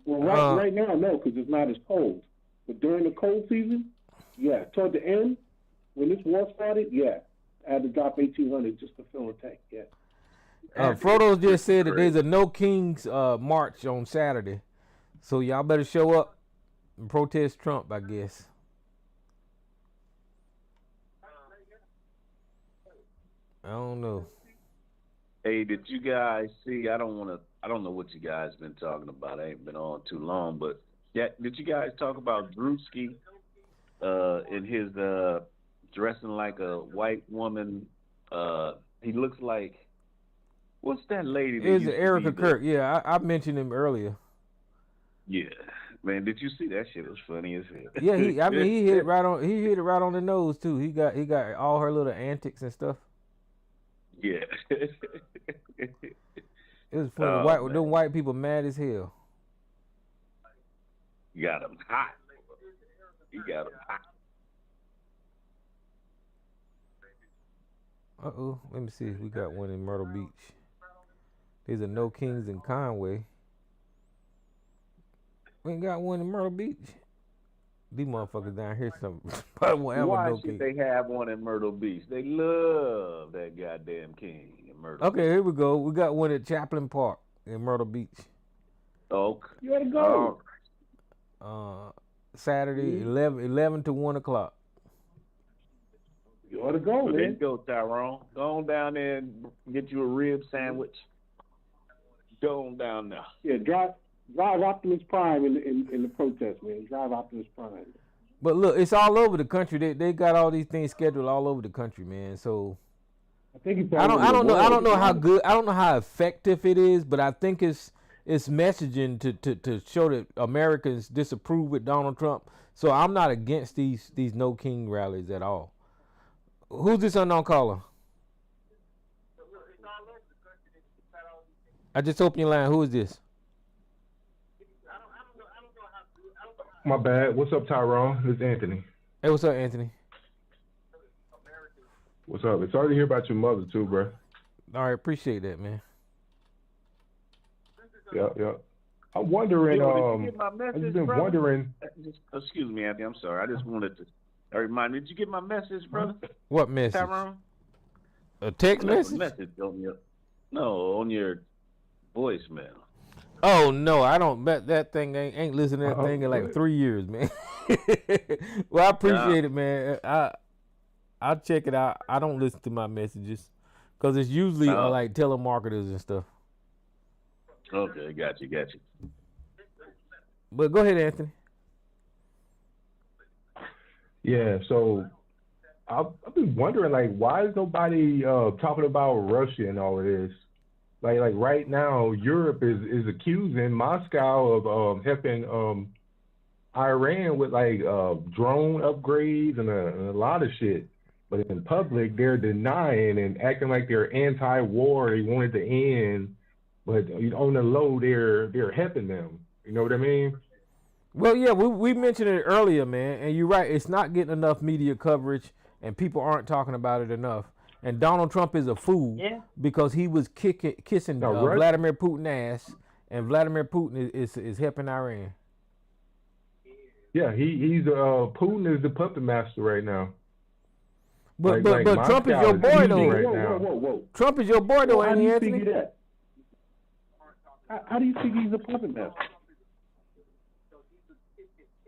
Well, right now, no, because it's not as cold. But during the cold season, yeah, toward the end, when this war started, yeah, I had to drop $1,800 just to fill a tank. Yeah. Frodo just said that there's a No Kings march on Saturday, so y'all better show up and protest Trump, I guess. I don't know. Hey, did you guys see? I don't know what you guys been talking about. I ain't been on too long, but yeah, did you guys talk about Drewski in his dressing like a white woman? He looks like, what's that lady? It's Erica Kirk. Yeah, I mentioned him earlier. Yeah, man, did you see that shit? Was funny as hell. Yeah, he hit it right on. He hit it right on the nose too. He got all her little antics and stuff. Yeah. It was funny. Them white people mad as hell. You got him hot. You got him hot. Let me see if we got one in Myrtle Beach. There's a No Kings in Conway. We ain't got one in Myrtle Beach. These motherfuckers down here Why should they have one in Myrtle Beach? They love that goddamn king in Myrtle Beach. Okay, here we go. We got one at Chaplin Park in Myrtle Beach. Okay. You gotta go. Saturday, 11 to 1 o'clock. You ought to go, man. There you go, Tyrone. Go on down there and get you a rib sandwich. Go on down there. Yeah, drive Optimus Prime in the protest, man. Drive Optimus Prime. But look, it's all over the country. They got all these things scheduled all over the country, man. So I think I don't know how good, I don't know how effective it is, but I think it's messaging to show that Americans disapprove with Donald Trump. So I'm not against these No King rallies at all. Who's this unknown caller? I just opened your line. Who is this? My bad. What's up, Tyrone? This is Anthony. Hey, what's up, Anthony? What's up? It's sorry to hear about your mother too, bro. All right, appreciate that, man. Yeah. I'm wondering. Did you get my message, I've just been brother? wondering. Excuse me, Anthony. I'm sorry. I just wanted to remind you. Did you get my message, brother? What message? Tyrone? A text message? On your voicemail. Oh no, I don't bet that thing ain't listening to that thing in like 3 years, man. Well, I appreciate it, man. I'll check it out. I don't listen to my messages because it's usually like telemarketers and stuff. Okay, got you. But go ahead, Anthony. Yeah, so I've been wondering, like, why is nobody talking about Russia and all of this? Like right now, Europe is accusing Moscow of helping Iran with like drone upgrades and a lot of shit. But in public, they're denying and acting like they're anti-war. They want it to end, but on the low, they're helping them. You know what I mean? Well, yeah, we mentioned it earlier, man, and you're right. It's not getting enough media coverage, and people aren't talking about it enough. And Donald Trump is a fool because he was kissing Vladimir Putin's ass, and Vladimir Putin is helping Iran. Yeah, he's Putin is the puppet master right now. But Like Trump is Moscow your is boy easy though. right whoa, now. whoa, whoa. Trump is your boy though, Well, how ain't do he, you Anthony? figure that? How do you figure he's a puppet master?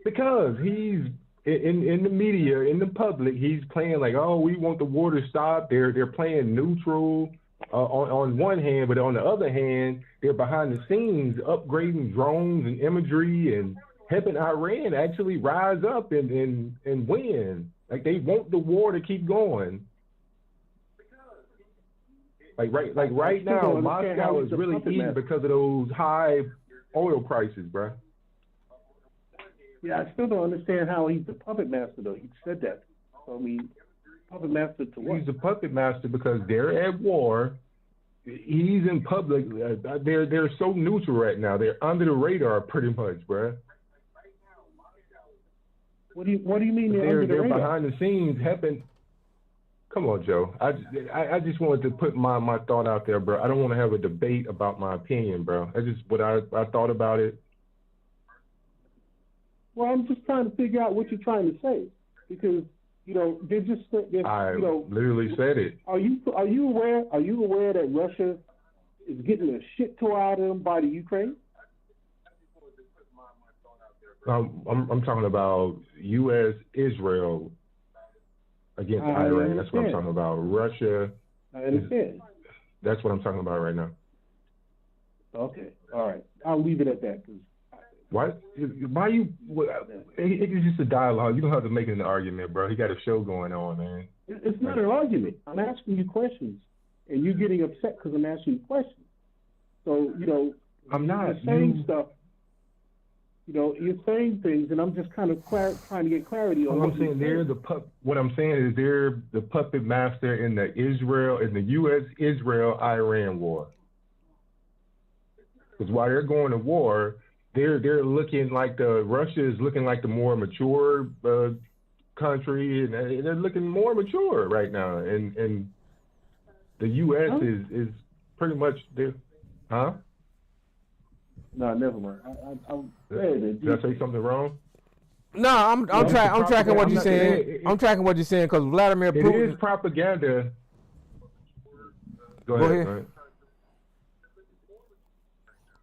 Because he's in the media, in the public, he's playing like, oh, we want the war to stop. They're playing neutral on one hand, but on the other hand, they're behind the scenes upgrading drones and imagery and helping Iran actually rise up and win. Like they want the war to keep going. Like right now, Moscow is really eating because of those high oil prices, bro. Yeah, I still don't understand how he's the puppet master, though. He said that. So, I mean, puppet master to what? He's a puppet master because they're at war. He's in public. They're so neutral right now. They're under the radar, pretty much, bro. What do you mean they're under the radar? Behind the scenes helping. Come on, Joe. I just wanted to put my thought out there, bro. I don't want to have a debate about my opinion, bro. That's just what I thought about it. Well, I'm just trying to figure out what you're trying to say, because they're just literally said it. Are you aware that Russia is getting the shit tore out of them by the Ukraine? I'm talking about U.S. Israel against Iran. That's what I'm talking about. Russia. I understand. That's what I'm talking about right now. Okay. All right. I'll leave it at that. Why you? It's just a dialogue. You don't have to make it an argument, bro. He got a show going on, man. It's not an argument. I'm asking you questions, and you're getting upset because I'm asking you questions. So I'm not you're saying stuff. You're saying things, and I'm just kind of trying to get clarity on. What I'm saying, what I'm saying is they're the puppet master in the U.S. Israel-Iran war. Because while they're going to war, they're looking like Russia is looking like the more mature country, and they're looking more mature right now, and the U.S. is pretty much there, huh? No, never mind. Did I say something wrong? No, I'm tracking what you're saying. I'm tracking what you're saying because Vladimir Putin. It is propaganda. Go ahead.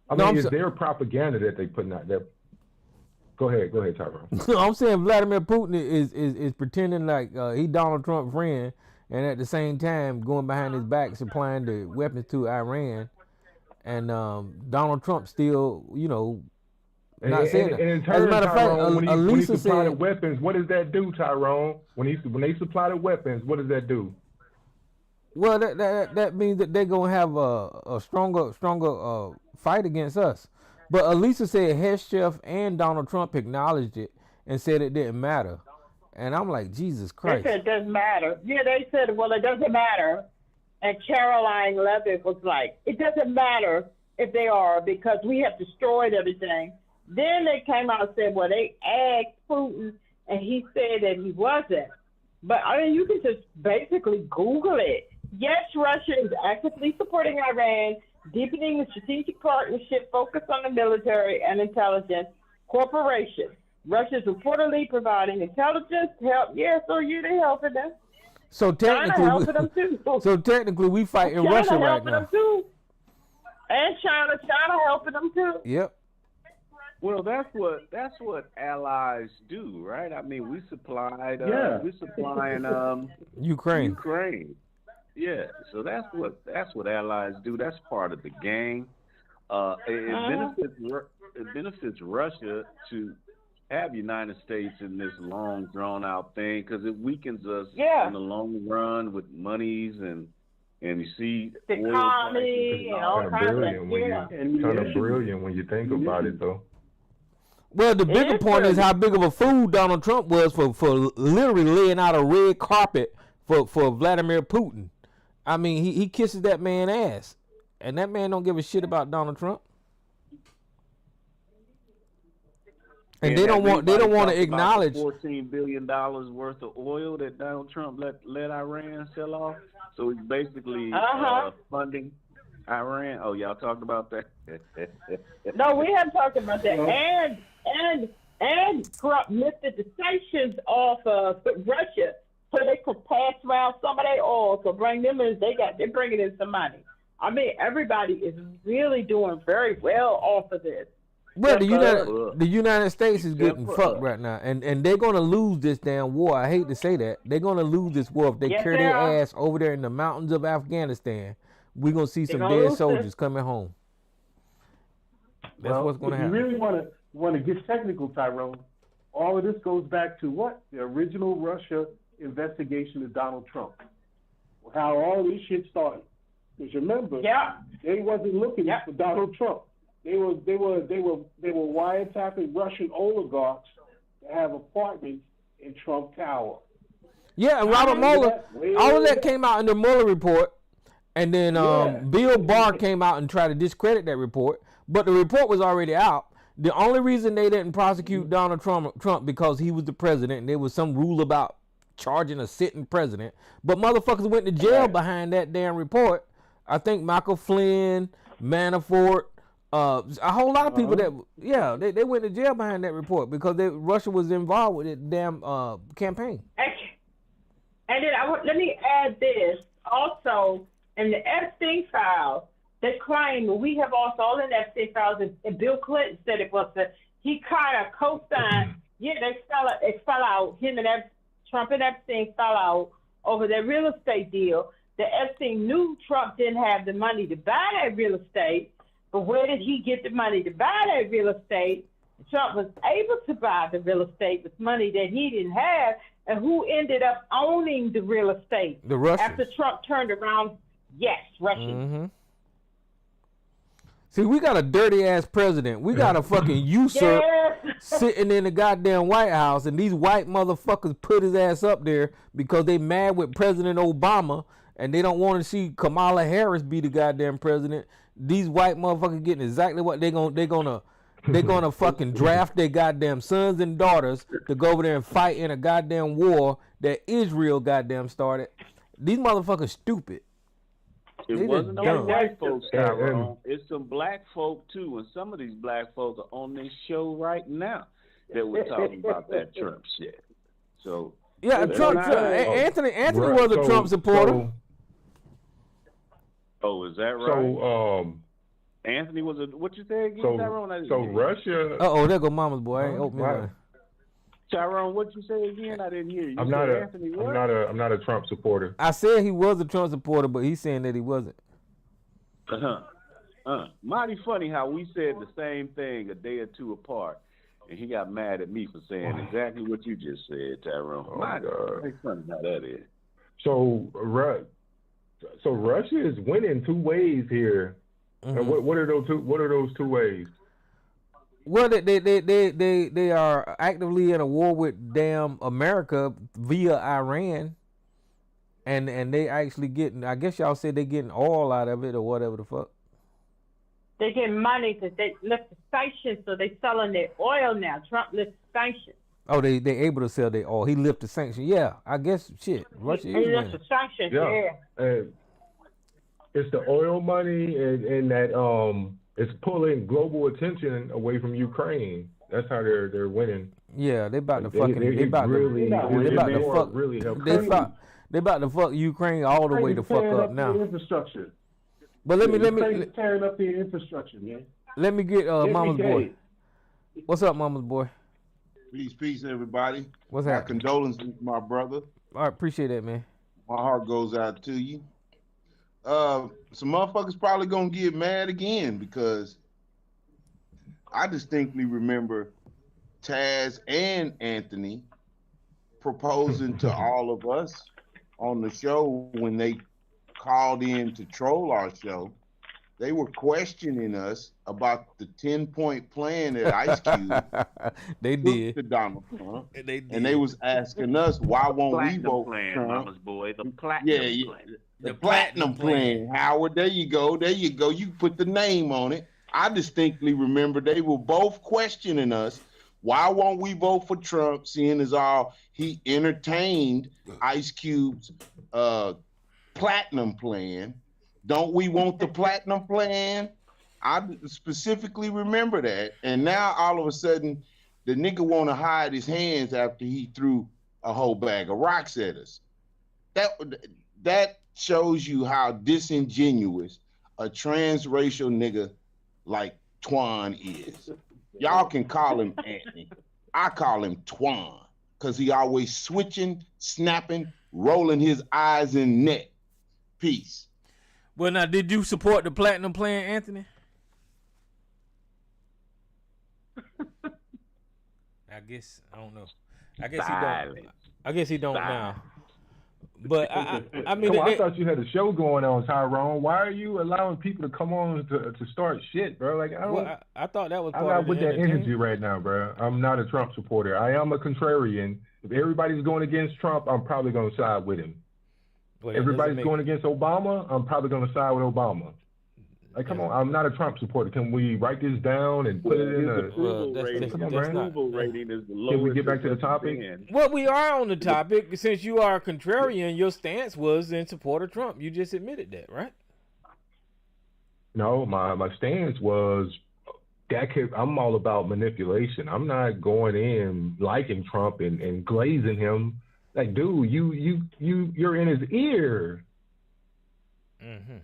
I mean, it's their propaganda that they putting out there. Go ahead, Tyrone. I'm saying Vladimir Putin is pretending like he Donald Trump's friend, and at the same time going behind his back supplying the weapons to Iran, and Donald Trump still, not saying that. And in As a turn, matter of fact, Tyrone, when he Elisa supply the said, weapons, what does that do, Tyrone? When they supply the weapons, what does that do? well, that means that they're gonna have a stronger fight against us. But Elisa said Heschef and Donald Trump acknowledged it and said it didn't matter. And I'm like, Jesus Christ. They said it doesn't matter. Yeah, they said, well, it doesn't matter. And Caroline Levitt was like, it doesn't matter if they are because we have destroyed everything. Then they came out and said, well, they asked Putin, and he said that he wasn't. But, I mean, you can just basically Google it. Yes, Russia is actively supporting Iran, deepening the strategic partnership focused on the military and intelligence cooperation. Russia is reportedly providing intelligence help. Yeah, so they're helping them. So technically, helping them too. So technically, we fight in Russia right now. Them too. And China helping them too. Yep. Well, that's what allies do, right? I mean, we're supplying Ukraine. Yeah, so that's what allies do. That's part of the game. It benefits Russia to have United States in this long, drawn out thing because it weakens us in the long run with monies and you see the economy and all kinds of kind of brilliant when you think about it, though. Well, the bigger point is how big of a fool Donald Trump was for literally laying out a red carpet for Vladimir Putin. I mean, he kisses that man's ass, and that man don't give a shit about Donald Trump. And they don't want to acknowledge $14 billion worth of oil that Donald Trump let Iran sell off. So he's basically funding Iran. Oh, y'all talked about that. No, we haven't talked about that. No. And Trump lifted the sanctions off of Russia so they could pass around some of their oil, so bring them in. They're bringing in some money. I mean, everybody is really doing very well off of this. Well, Yes, the United States is getting Yes, fucked sir. right now, and they're gonna lose this damn war. I hate to say that, they're gonna lose this war if they Yes, carry they their are. ass over there in the mountains of Afghanistan. We're gonna see some gonna dead lose soldiers this. coming home. That's Well, what's gonna if happen. you really want to get technical, Tyrone, all of this goes back to what? The original Russia investigation of Donald Trump. How all this shit started. Because remember, Yeah. they wasn't looking Yeah. for Donald Trump. They were wiretapping Russian oligarchs to have apartments in Trump Tower. Yeah, and Robert Mueller, all of that came out in the Mueller report, and then Yeah. Bill Barr came out and tried to discredit that report, but the report was already out. The only reason they didn't prosecute Donald Trump because he was the president, and there was some rule about charging a sitting president, but motherfuckers went to jail behind that damn report. I think Michael Flynn, Manafort, a whole lot of people they went to jail behind that report because Russia was involved with it damn campaign. And then let me add this also in the Epstein files. They claim we have also all in the Epstein files, and Bill Clinton said it was he kind of co-signed. Yeah, it fell out. Him and Trump and Epstein fell out over their real estate deal. The Epstein knew Trump didn't have the money to buy that real estate, but where did he get the money to buy that real estate? Trump was able to buy the real estate with money that he didn't have, and who ended up owning the real estate? The Russians. After Trump turned around, yes, Russians. Mm-hmm. See, we got a dirty ass president. We got a fucking usurp Yes. sitting in the goddamn White House, and these white motherfuckers put his ass up there because they mad with President Obama and they don't want to see Kamala Harris be the goddamn president. These white motherfuckers getting exactly what they're gonna fucking draft their goddamn sons and daughters to go over there and fight in a goddamn war that Israel goddamn started. These motherfuckers stupid. It They wasn't just no dumb. white folks, And- Tyrone. It's some black folk too, and some of these black folks are on this show right now that we're talking about that Trump shit. So Yeah, They're Trump. not- Anthony Right, was a so- Trump supporter. oh, is that right? So Anthony was a what you say again, so Tyrone? I didn't so hear you. Russia. Oh, there go Mama's boy. I ain't open Right. mine. Tyrone, what you say again? I didn't hear you. I'm You not said a Anthony I'm what? not a Trump supporter. I said he was a Trump supporter, but he's saying that he wasn't. Mighty funny how we said the same thing a day or two apart, and he got mad at me for saying exactly what you just said, Tyrone. Oh, Mighty God. funny how that is. So Russia is winning two ways here. Mhm. And what are those two? What are those two ways? Well, they are actively in a war with damn America via Iran, and they actually getting. I guess y'all said they getting oil out of it or whatever the fuck. They get money because they lift the sanctions, so they selling their oil now. Trump lifted sanctions. Oh, they able to sell their oil. He lifted sanctions. Yeah, I guess shit. Russia He is lifted winning. sanctions, Yeah. yeah. And it's the oil money and that it's pulling global attention away from Ukraine. That's how they're winning. Yeah, they about to They fucking. They about really, to. They about to war fuck. really help. They about to fuck Ukraine all the way the fuck Tearing up the now. infrastructure. But let me Ukraine's tearing up the infrastructure, man. let me get Every Mama's day. boy. What's up, Mama's boy? Peace, everybody. What's My happening? condolences, my brother. All right, appreciate that, man. My heart goes out to you. Some motherfuckers probably gonna get mad again because I distinctly remember Taz and Anthony proposing to all of us on the show when they called in to troll our show. They were questioning us about the 10-point plan that Ice Cube They took did. to Donald Trump. They did. And they was asking us, why won't we Platinum vote plan, for Trump? Mama's boy, the platinum Yeah, plan. the platinum plan, Howard. There you go. There you go. You put the name on it. I distinctly remember they were both questioning us. Why won't we vote for Trump, seeing as all he entertained Ice Cube's platinum plan? Don't we want the platinum plan? I specifically remember that. And now all of a sudden, the nigga want to hide his hands after he threw a whole bag of rocks at us. That shows you how disingenuous a transracial nigga like Twan is. Y'all can call him Anthony. I call him Twan because he always switching, snapping, rolling his eyes and neck. Peace. Well, now, did you support the platinum plan, Anthony? I guess I don't know. I guess Silence. he don't. I guess he don't now. But I mean, Come on, I thought you had a show going on, Tyrone. Why are you allowing people to come on to start shit, bro? Like I thought that was I'm part not of with the that energy entertainment. right now, bro. I'm not a Trump supporter. I am a contrarian. If everybody's going against Trump, I'm probably going to side with him. Well, that Everybody's doesn't going against Obama, I'm probably going to side with Obama. Like, come on, I'm not a Trump supporter. Can we write this down and put it in His a... approval that's- rating, that's his not- approval rating is the lowest. Can we get back to the it's topic? been. Well, we are on the topic. Since you are a contrarian, your stance was in support of Trump. You just admitted that, right? No, my stance was I'm all about manipulation. I'm not going in liking Trump and glazing him. Like, dude, you're in his ear. Mm-hmm.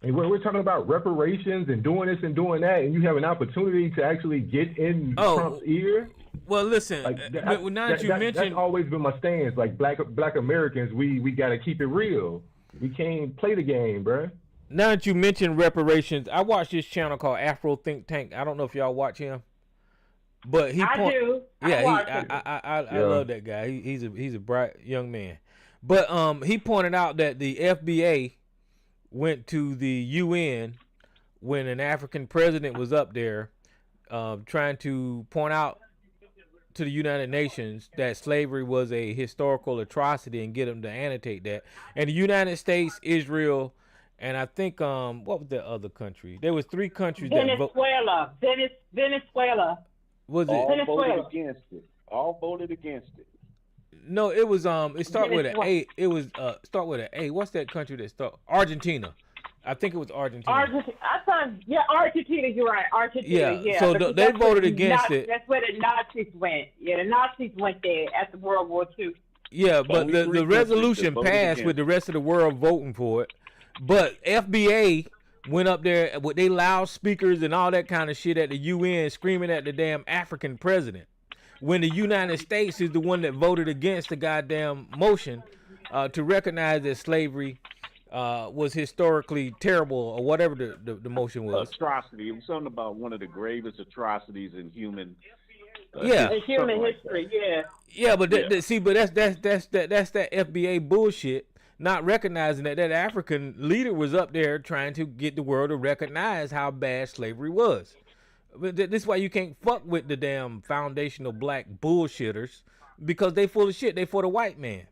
And we're talking about reparations and doing this and doing that, and you have an opportunity to actually get in Trump's ear. Well, listen. Like, Now that you mentioned, that's always been my stance. Like black Americans, we got to keep it real. We can't play the game, bruh. now that you mentioned reparations, I watch this channel called Afro Think Tank. I don't know if y'all watch him, but I do. Yeah, I watch him. I love that guy. He's a bright young man. But he pointed out that the FBA went to the UN when an African president was up there trying to point out to the United Nations that slavery was a historical atrocity and get them to annotate that. And the United States, Israel, and I think what was the other country? There was 3 countries Venezuela. Venezuela. Was it? All voted against it. All voted against it. No, it was it start with an A. It was start with an A. What's that country that start? Argentina. I think it was Argentina. Argentina. Argentina. You're right. Argentina. Yeah. So because they that's where voted the against it. That's where the Nazis went. Yeah, the Nazis went there after World War II. Yeah, but Only the 3 countries resolution that voted passed against with the rest of the world voting for it. But FBA went up there with their loudspeakers and all that kind of shit at the UN screaming at the damn African president. When the United States is the one that voted against the goddamn motion to recognize that slavery was historically terrible or whatever the motion was. Atrocity. It was something about one of the gravest atrocities in human In human history, yeah. Yeah, but see, but that's that FBA bullshit. Not recognizing that African leader was up there trying to get the world to recognize how bad slavery was. But this is why you can't fuck with the damn foundational black bullshitters, because they full of shit. They for the white man.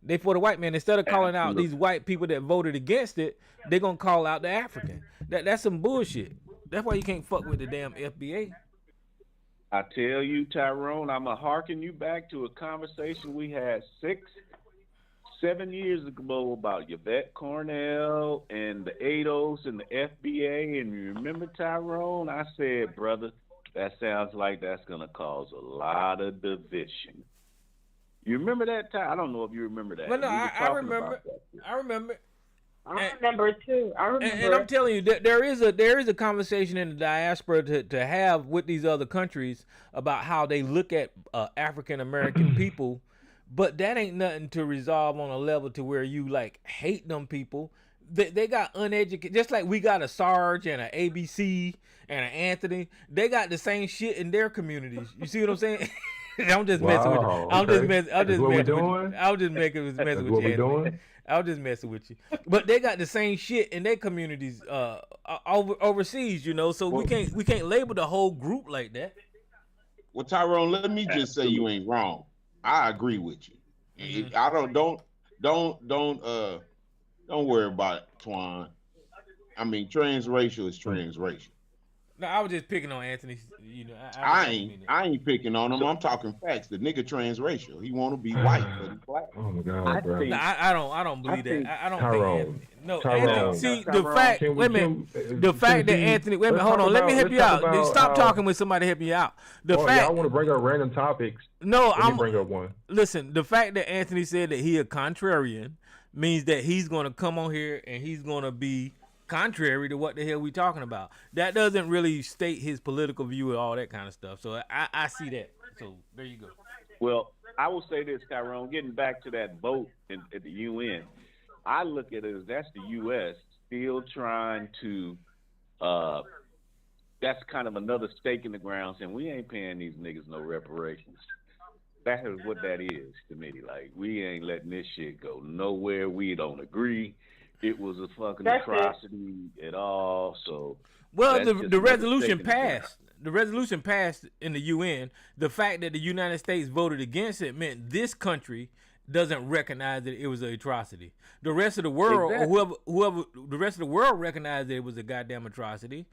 They for the white man. Instead of calling out these white people that voted against it, they're gonna call out the African. That's some bullshit. That's why you can't fuck with the damn FBA. I tell you, Tyrone, I'm going to hearken you back to a conversation we had 6-7 years ago about Yvette Cornell and the ADOS and the FBA. And you remember, Tyrone, I said, brother, that sounds like that's going to cause a lot of division. You remember that, Ty? I don't know if you remember that. Well, no, We were I talking remember. about that. I remember. I remember it too. I remember. And I'm telling you, there is a conversation in the diaspora to have with these other countries about how they look at African American people, but that ain't nothing to resolve on a level to where you like hate them people. They got uneducated, just like we got a Sarge and an ABC and an Anthony. They got the same shit in their communities. You see what I'm saying? I'm just messing with you. I'm just messing with you. I was just messing with you. Doing? I was just messing with you. But they got the same shit in their communities overseas, you know, so we can't label the whole group like that. Well, Tyrone, let me just say you ain't wrong. I agree with you. Mm-hmm. I don't worry about it, Twan. I mean, transracial is transracial. No, I was just picking on Anthony. You know, I didn't ain't mean it. I ain't picking on him. I'm talking facts. The nigga transracial. He want to be white, but he black. Oh my God, I bro. think No, I don't believe think that. I don't Tyrone. think Anthony. No, Tyrone. Anthony. See, the Tyrone, fact. Can we- Wait a minute. The fact that see, Anthony. Wait a minute. let's Hold talk on. Let me about- help you let's talk out. about Stop how- talking with somebody helping you out. The Oh, fact. y'all want to bring up random topics? No, Let me I'm. bring up one. Listen, the fact that Anthony said that he a contrarian means that he's going to come on here and he's going to be contrary to what the hell we talking about. That doesn't really state his political view and all that kind of stuff. So I see that. So there you go. Well, I will say this, Tyrone. Getting back to that vote at the UN, I look at it as that's the U.S. still trying to. That's kind of another stake in the ground, saying we ain't paying these niggas no reparations. That is what that is to me. Like, we ain't letting this shit go nowhere. We don't agree. It was a fucking atrocity at all. So, well, that's the just another resolution stake in the ground. passed. The resolution passed in the UN. The fact that the United States voted against it meant this country doesn't recognize that it was an atrocity. The rest of the world, Exactly. or whoever, the rest of the world recognized that it was a goddamn atrocity.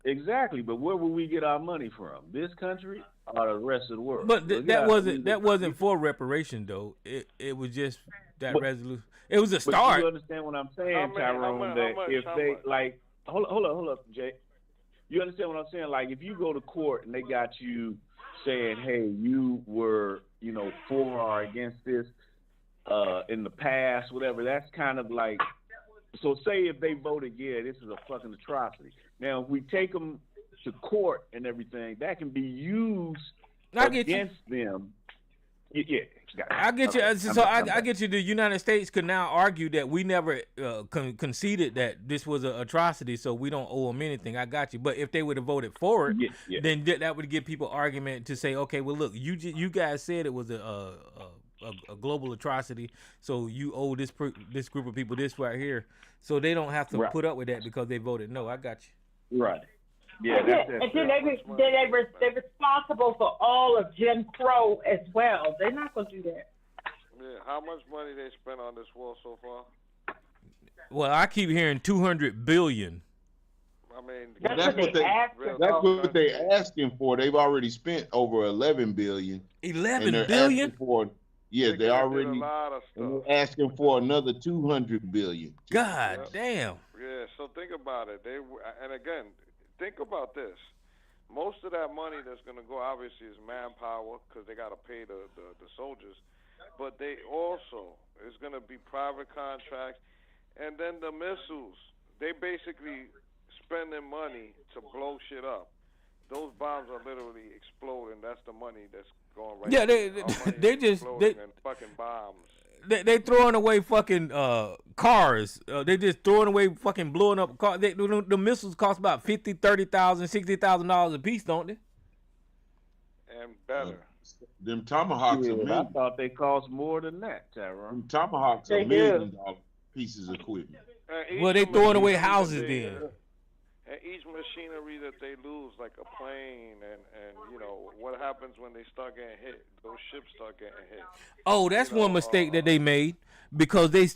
Exactly, but where will we get our money from? This country or the rest of the world? But So, that yeah, wasn't for reparation though. It was just that But- resolution. It was a But start. you understand what I'm saying, How much- Tyrone? how That much- if how they much? like, hold up, Jay. You understand what I'm saying? Like, if you go to court and they got you saying, "Hey, you were, for or against this in the past, whatever," that's kind of like. So, say if they voted, yeah, this is a fucking atrocity. Now, if we take them to court and everything, that can be used I get you. against them. Yeah. I get you. Okay, So I'm I back. get you. The United States could now argue that we never conceded that this was an atrocity, so we don't owe them anything. I got you. But if they would have voted for it, Yeah. then that would give people argument to say, okay, well, look, you guys said it was a global atrocity, so you owe this group of people this right here, so they don't have to Right. put up with that because they voted no. I got you. Right. Yeah, And that's then it. they're responsible for all of Jim Crow as well. They're not going to do that. Yeah, how much money they spent on this war so far? Well, I keep hearing 200 billion. I mean, That's what they asked real- That's for. what they asking for. They've already spent over 11 billion. 11 And they're billion? asking for, yeah, They they did already a lot of and stuff. they're asking for another 200 billion. God damn. Yeah, so think about it. And again, think about this. Most of that money that's going to go obviously is manpower because they got to pay the soldiers, but they also is going to be private contracts, and then the missiles. They basically spending money to blow shit up. Those bombs are literally exploding. That's the money that's going right. Yeah, Our they money is just exploding and fucking bombs. they throwing away fucking cars. They just throwing away fucking blowing up cars. The missiles cost about $50,000, $30,000, $60,000 a piece, don't they? And better. Them tomahawks are Shit, I million. thought they cost more than that, Tyrone. Them tomahawks are They do. $1 million pieces of equipment. And Well, each they throwing away machinery that houses they- then. And each machinery that they lose, like a plane, and what happens when they start getting hit? Those ships start getting hit. Oh, that's one mistake that they made because they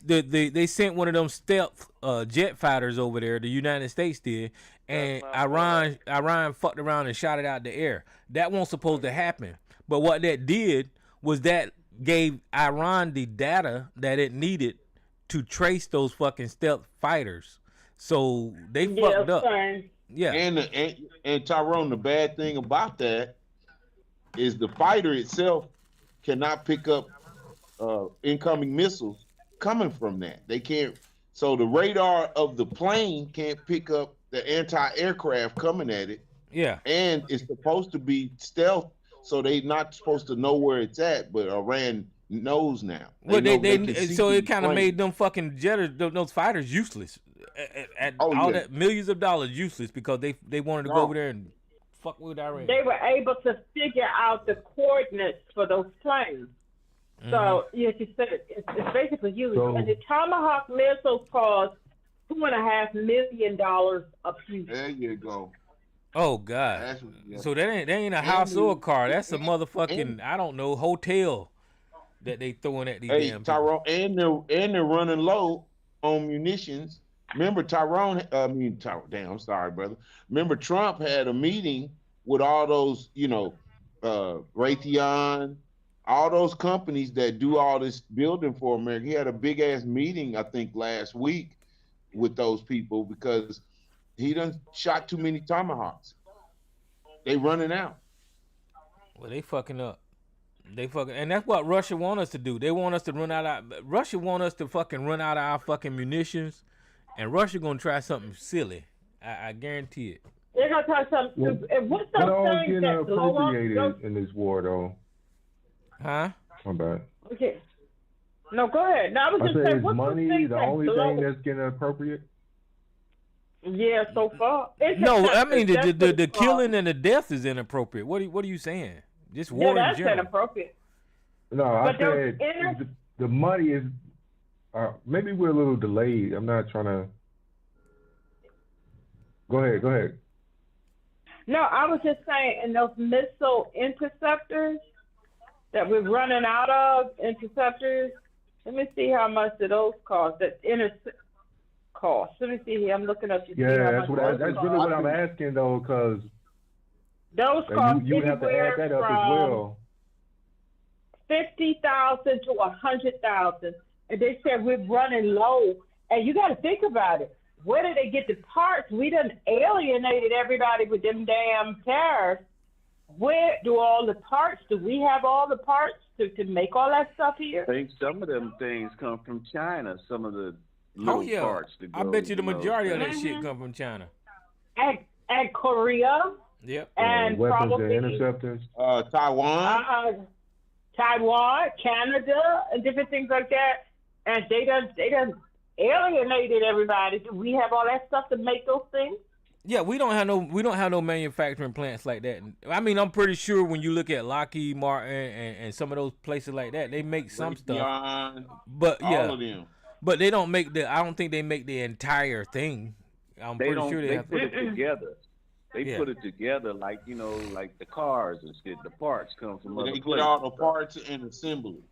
sent one of them stealth jet fighters over there. The United States did, and That's not Iran fucked around and shot it out the air. That wasn't supposed to happen. But what that did was that gave Iran the data that it needed to trace those fucking stealth fighters. So they fucked up. Son. Yeah. And Tyrone, the bad thing about that is the fighter itself cannot pick up incoming missiles coming from that. They can't. So the radar of the plane can't pick up the anti-aircraft coming at it, Yeah. and it's supposed to be stealth, so they're not supposed to know where it's at. But Iran knows now. Well, know they can see so through it the kind of plane. made them fucking jetters, those fighters useless. Oh, All yeah. that millions of dollars useless because they wanted to go No. over there and fuck with Iran. They were able to figure out the coordinates for those planes. Mm-hmm. So, yes, you said it's basically used. So- And the Tomahawk missiles cost $2.5 million a piece. There you go. Oh God! That's, yeah. So that ain't a house or a car. That's a motherfucking I don't know hotel that they throwing at these Hey, damn people. Tyrone, and they're running low on munitions Remember damn, I'm sorry, brother. Remember Trump had a meeting with all those, Raytheon, all those companies that do all this building for America. He had a big ass meeting, I think, last week with those people because he done shot too many tomahawks. They running out. Well, they fucking up. And that's what Russia want us to do. They want us to Russia want us to fucking run out of our fucking munitions, and Russia gonna try something silly. I guarantee it. They're gonna try something. What's What those all things getting that blow up? appropriated in this war, though? Huh? My bad. Okay. No, go ahead. No, I was I just said, saying, is what's money things the that only blow? thing that's getting appropriate? Yeah, so far. No, I mean That's what the it's called. killing and the death is inappropriate. What are you saying? Just war Yeah, in that's general. inappropriate. No, I But those said the money is. Maybe we're a little delayed. I'm not trying to. Go ahead. No, I was just saying, in those missile interceptors that we're running out of, interceptors, let me see how much do those cost. Cost. Let me see here. I'm looking up to see how Yeah, much that's really what I'm asking though, because those cost you would have to add that up as well. 50,000 to 100,000, and they said we're running low. And you got to think about it. Where did they get the parts? We done alienated everybody with them damn tariffs. Where do all the parts? Do we have all the parts to make all that stuff here? I think some of them things come from China. Some of the little parts. That I go, bet you the majority of that Mhm. shit come from China. And Korea. Yep. And weapons probably and interceptors. Taiwan. Taiwan, Canada, and different things like that. And they done alienated everybody. Do we have all that stuff to make those things? Yeah, we don't have no manufacturing plants like that. I mean, I'm pretty sure when you look at Lockheed Martin and some of those places like that, they make some stuff. But yeah, all of them. But they don't make I don't think they make the entire thing. I'm They pretty sure they have put it together. They Yeah. put it together like like the cars and shit. The parts come from other They places. get all the parts and assemble it.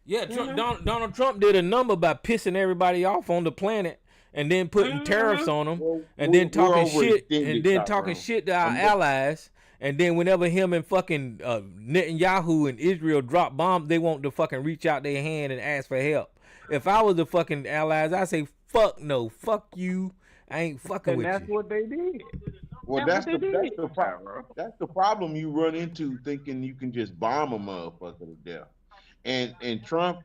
Yeah, Donald Trump did a number by pissing everybody off on the planet and then putting tariffs on them and then talking shit to our allies. And then whenever him and fucking Netanyahu and Israel drop bombs, they want to fucking reach out their hand and ask for help. If I was the fucking allies, I'd say, fuck no, fuck you. I ain't fucking with you. And that's what they did. Well, that's the problem. That's the problem you run into thinking you can just bomb a motherfucker to death. And Trump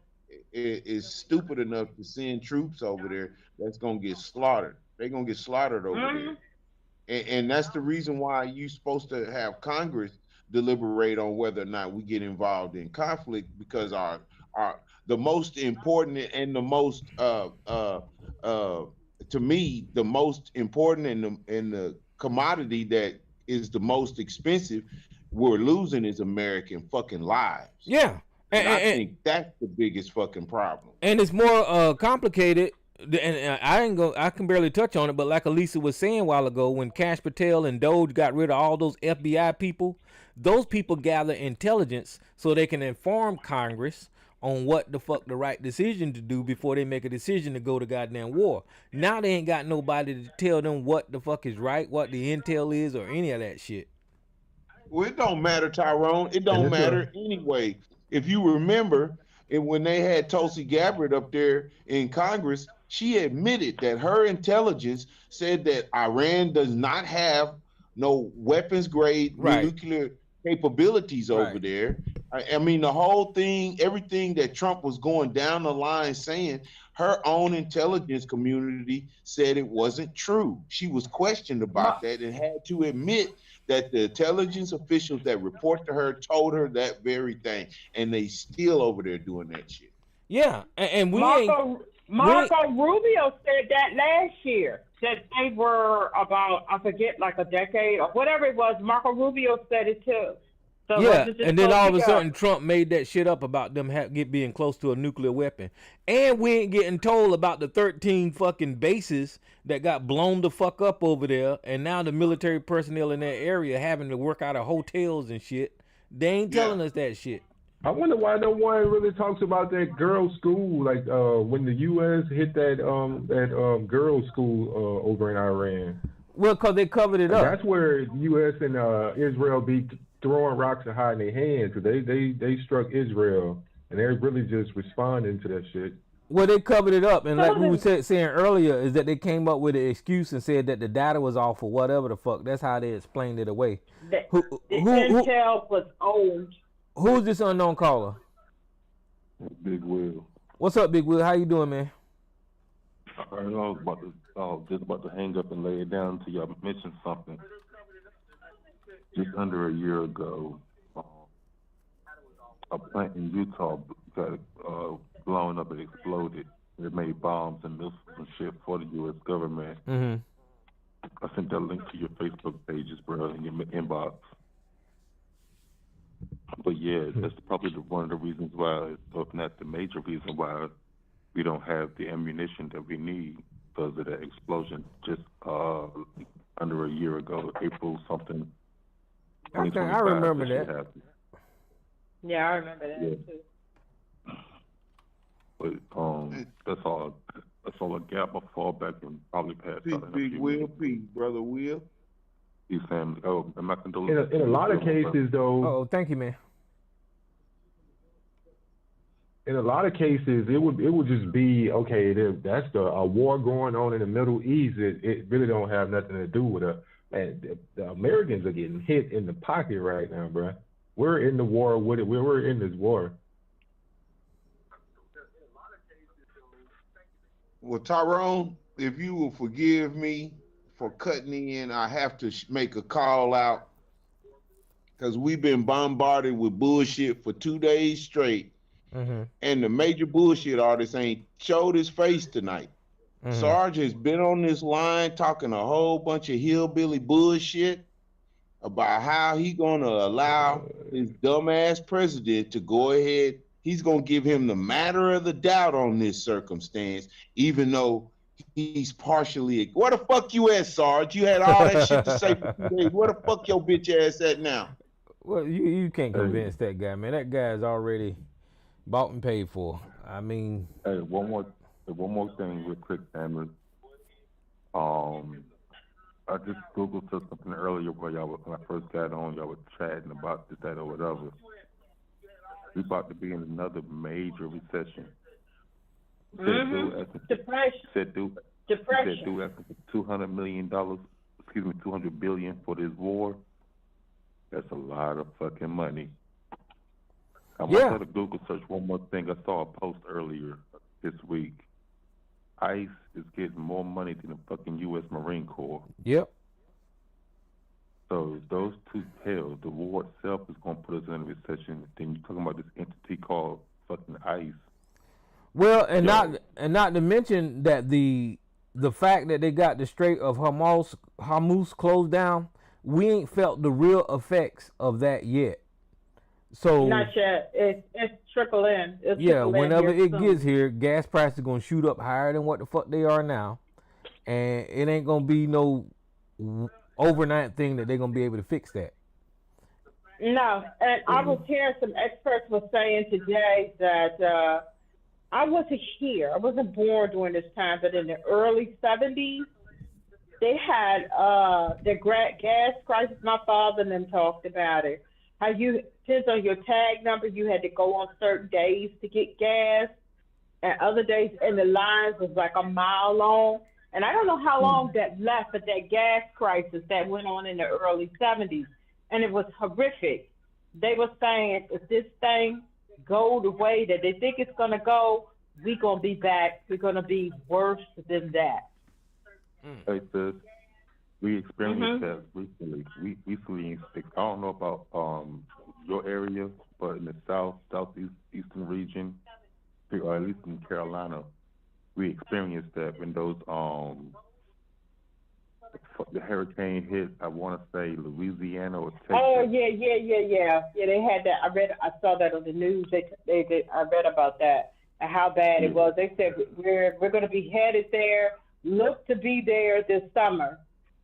is stupid enough to send troops over there that's gonna get slaughtered. They're gonna get slaughtered over there. And that's the reason why you're supposed to have Congress deliberate on whether or not we get involved in conflict, because the most important and the most to me the most important and the commodity that is the most expensive we're losing is American fucking lives. Yeah. And I think that's the biggest fucking problem. And it's more complicated. And I can barely touch on it, but like Elisa was saying a while ago, when Kash Patel and Doge got rid of all those FBI people, those people gather intelligence so they can inform Congress on what the fuck the right decision to do before they make a decision to go to goddamn war. Now they ain't got nobody to tell them what the fuck is right, what the intel is, or any of that shit. Well, it don't matter, Tyrone. It don't matter anyway. If you remember, when they had Tulsi Gabbard up there in Congress, she admitted that her intelligence said that Iran does not have no weapons grade nuclear capabilities over there. I mean, the whole thing, everything that Trump was going down the line saying, her own intelligence community said it wasn't true. She was questioned about that and had to admit that the intelligence officials that report to her told her that very thing, and they still over there doing that shit. Yeah, and Marco Rubio said that last year, that they were about, I forget, like a decade or whatever it was. Marco Rubio said it too. So yeah, and then all of a sudden Trump made that shit up about them being close to a nuclear weapon. And we ain't getting told about the 13 fucking bases that got blown the fuck up over there, and now the military personnel in that area having to work out of hotels and shit. They ain't telling us that shit. I wonder why no one really talks about that girls' school, like when the U.S. hit that girls' school over in Iran. Well, because they covered it up. That's where U.S. and Israel be throwing rocks and hiding their hands. Cause they struck Israel, and they're really just responding to that shit. Well, they covered it up, and like we were saying earlier, is that they came up with an excuse and said that the data was off or whatever the fuck. That's how they explained it away. The intel was old. Who's this unknown caller? Big Will. What's up, Big Will? How you doing, man? I was just about to hang up and lay it down until y'all mentioned something. Just under a year ago, a plant in Utah got blown up and exploded. It made bombs and missiles and shit for the U.S. government. Mm-hmm. I sent that link to your Facebook pages, bro, in your inbox. But yeah, that's probably one of the reasons why, if not the major reason why, we don't have the ammunition that we need because of that explosion just under a year ago, April something. Okay, I remember that. Yeah, I remember that too. But that's all a gap I fall back and probably pass out. Big Will, peace, brother Will. Peace, family. Oh, and my condolences. In a lot of cases, though. Oh, thank you, man. In a lot of cases, it would just be okay. That's a war going on in the Middle East. It really don't have nothing to do with it. Man, the Americans are getting hit in the pocket right now, bro. We're in the war with it. We're in this war. Well, Tyrone, if you will forgive me for cutting in, I have to make a call out because we've been bombarded with bullshit for 2 days straight. Mm-hmm. And the major bullshit artist ain't showed his face tonight. Mm-hmm. Sarge has been on this line talking a whole bunch of hillbilly bullshit about how he gonna allow his dumbass president to go ahead. He's gonna give him the matter of the doubt on this circumstance, even though he's partially. Where the fuck you at, Sarge? You had all that shit to say for 2 days. Where the fuck your bitch ass at now? Well, you can't convince that guy, man. That guy's already bought and paid for. I mean, hey, one more thing, real quick, family. I just Googled something earlier when I first got on, y'all were chatting about this, that, or whatever. We about to be in another major recession. Depression. Said dude asking for $200 million, $200 billion for this war. That's a lot of fucking money. I want to Google search one more thing. I saw a post earlier this week. ICE is getting more money than the fucking U.S. Marine Corps. Yep. So those two, hell, the war itself is going to put us in a recession. Then you're talking about this entity called fucking ICE. Well, and not to mention that the fact that they got the Strait of Hormuz closed down, we ain't felt the real effects of that yet. So not yet. It's trickle in. Whenever it gets here, gas prices are gonna shoot up higher than what the fuck they are now, and it ain't gonna be no overnight thing that they're gonna be able to fix that. No, and I was hearing some experts were saying today that I wasn't here. I wasn't born during this time, but in the early 70s, they had the gas crisis. My father and them talked about it. How you depends on your tag number, you had to go on certain days to get gas, and other days, and the lines was like a mile long. And I don't know how long that left, but that gas crisis that went on in the early 70s, and it was horrific. They were saying if this thing go the way that they think it's gonna go, we're gonna be back. We're gonna be worse than that. Hey, sis, we experienced that recently. We recently, I don't know about your area, but in the southeastern region, or at least in Carolina, we experienced that when those the hurricane hit. I want to say Louisiana or Texas. Oh yeah. They had that. I saw that on the news. I read about that and how bad it was. They said we're going to be headed there. Look to be there this summer.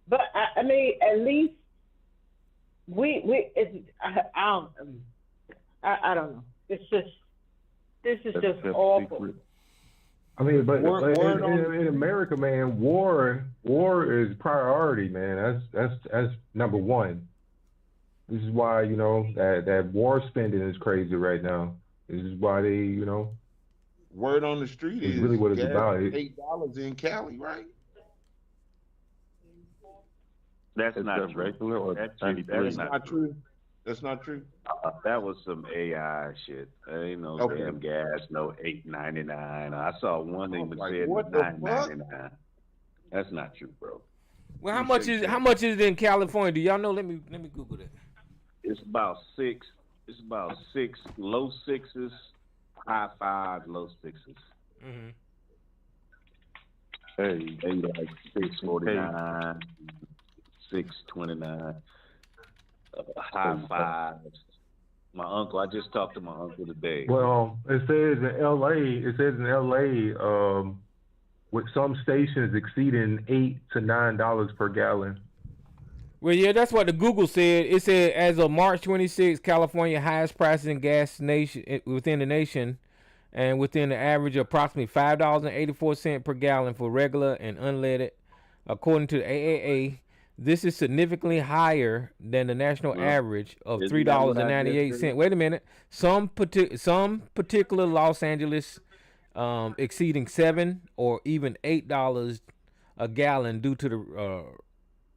But I mean, at least I don't know. This is That's just kept awful. secret. I mean, but Word in America, man, war is priority, man. That's number one. This is why, you know, that war spending is crazy right now. This is why they, you know, Word on the street it's is really what it's gas about. is $8 in Cali, right? That's Is not that true. regular or That's 93? That's not true. That's not true. That was some AI shit. Ain't no Okay. damn gas, no $8.99. I saw one I even was like, said what the fuck? $9.99. That's not true, bro. Well, how Appreciate much that. is it in California? Do y'all know? Let me Google that. It's about six. It's about six, low sixes, high five, low sixes. Mm-hmm. Hey, Maybe like 649, 629, high fives. My uncle, I just talked to my uncle today. Well, it says in LA, with some stations exceeding $8 to $9 per gallon. Well, yeah, that's what the Google said. It said as of March 26, California highest prices in gas within the nation, and within the average of approximately $5.84 per gallon for regular and unleaded, according to the AAA. This is significantly higher than the national average of Isn't that what I just $3.98. said? Wait a minute. Some particular Los Angeles exceeding $7 or even $8 a gallon due to the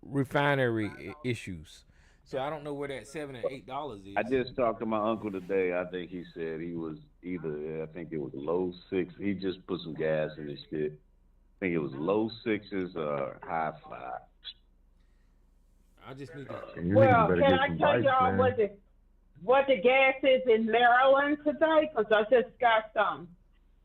refinery issues. So I don't know where that $7 and $8 is. I just talked to my uncle today. I think he said he was I think it was low six. He just put some gas in his shit. I think it was low sixes or high five. I just need to. Well, can I tell y'all what the gas is in Maryland today? Because I just got some.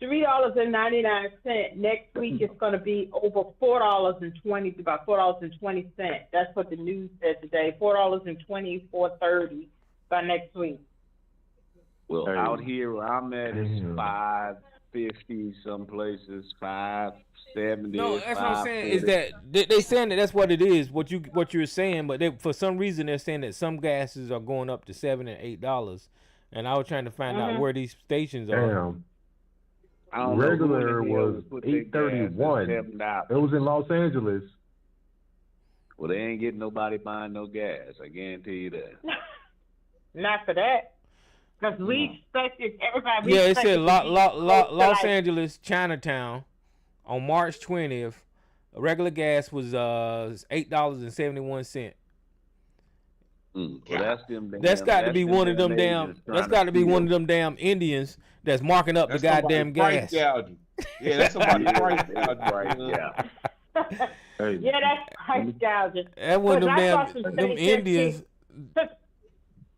$3.99. Next week it's going to be over $4.20, about $4.20. That's what the news said today. $4.20, $4.30 by next week. Well, Hey. out here where I'm at, it's $5.50 some places, $5.70. No, that's what I'm saying. Is that they saying that that's what it is, what you're saying, but for some reason they're saying that some gases are going up to $7 and $8, and I was trying to find out where these stations are. Damn. I don't know who Regular in the hell was would put their gas at $8.31. $7. It was in Los Angeles. Well, they ain't getting nobody buying no gas. I guarantee you that. Not for that. Because we expected everybody. Yeah, it said Los Angeles, Chinatown, on March 20th. Regular gas was $8.71. Well, that's them. That's got to be one of them damn. That's got to be one of them damn Indians that's marking up the goddamn gas. Yeah, that's somebody price gouging. Right, yeah. Hey, Yeah, that's price gouging. That one of them Because I damn saw some them stations Indians.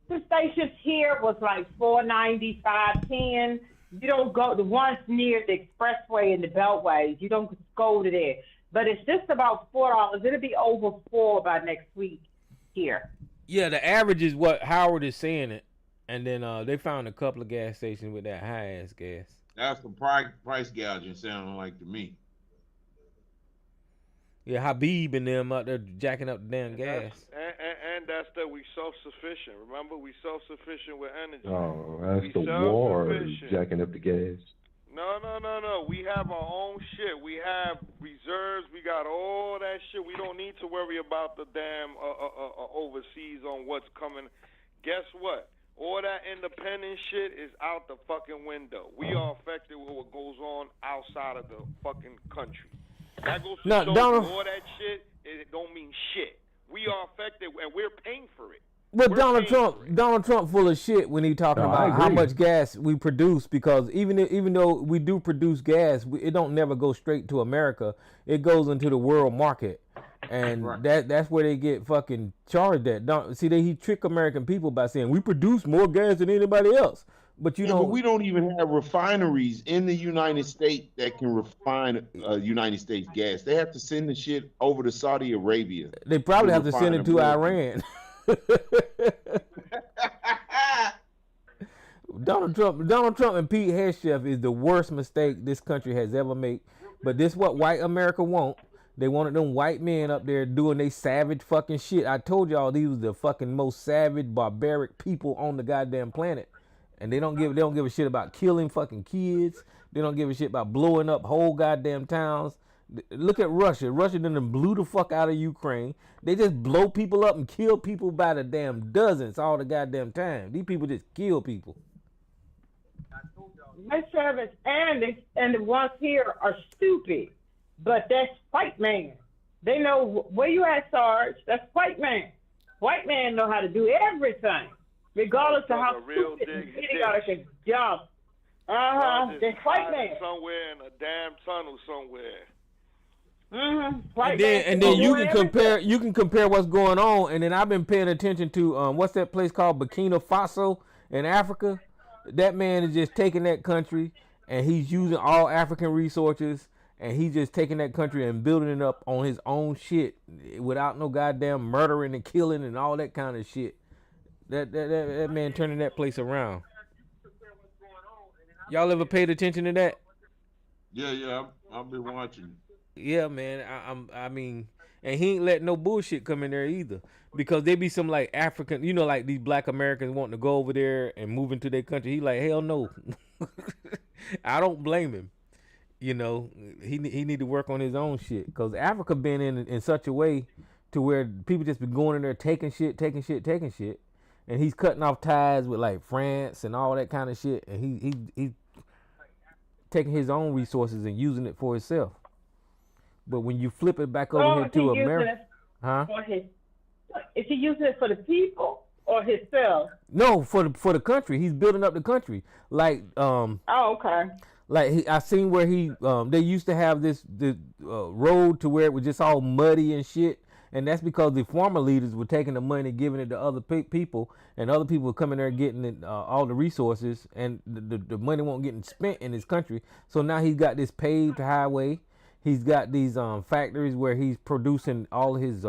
The stations here was like $4.90, $5.10. You don't go the ones near the expressway and the beltways. You don't go to there. But it's just about $4. It'll be over $4 by next week here. Yeah, the average is what Howard is saying it, and then they found a couple of gas stations with that high ass gas. That's the price gouging sounding like to me. Yeah, Habib and them out there jacking up the damn gas. And that's that we self-sufficient. Remember, we self-sufficient with energy. Oh, that's We the war self-sufficient. jacking up the gas. No. We have our own shit. We have reserves. We got all that shit. We don't need to worry about the damn overseas on what's coming. Guess what? All that independent shit is out the fucking window. We are affected with what goes on outside of the fucking country. That goes to No, show Donald- you all that shit, it don't mean shit. We are affected, and we're paying for it. But We're Donald paying for it. Trump full of shit when he talking No, I about how agree. much gas we produce, because even though we do produce gas, it don't never go straight to America. It goes into the world market, and that's where they get fucking charged at. He trick American people by saying we produce more gas than anybody else, but But we don't even have refineries in the United States that can refine United States gas. They have to send the shit over to Saudi Arabia. They probably have to send it to refine Iran. Donald Trump and Pete Hegseth is the worst mistake this country has ever made. But this what white America want. They wanted them white men up there doing they savage fucking shit. I told y'all these was the fucking most savage, barbaric people on the goddamn planet. and they don't give a shit about killing fucking kids. They don't give a shit about blowing up whole goddamn towns. Look at Russia. Russia done blew the fuck out of Ukraine. They just blow people up and kill people by the damn dozens all the goddamn time. These people just kill people. My servants and the ones here are stupid, but that's white man. They know where you at, Sarge. That's white man. White man know how to do everything, regardless of how stupid and idiotic his job. That's white man. Somewhere in a damn tunnel somewhere. And then you can compare what's going on, and then I've been paying attention to what's that place called, Burkina Faso in Africa. That man is just taking that country and he's using all African resources, and he's just taking that country and building it up on his own shit without no goddamn murdering and killing and all that kind of shit. That man turning that place around. Y'all ever paid attention to that? Yeah, I've been watching. Yeah, man. I mean, and he ain't letting no bullshit come in there either, because they be some like African, like these black Americans wanting to go over there and move into their country. He like, hell no. I don't blame him. He need to work on his own shit, because Africa been in such a way to where people just be going in there taking shit, and he's cutting off ties with like France and all that kind of shit, and he's taking his own resources and using it for himself. But when you flip it back over here to America, is he using it for the people or himself? No, for the country. He's building up the country. Like okay. Like I seen where they used to have this road to where it was just all muddy and shit, and that's because the former leaders were taking the money, giving it to other people, and other people were coming there getting all the resources, and the money won't get spent in his country. So now he's got this paved highway. He's got these factories where he's producing all his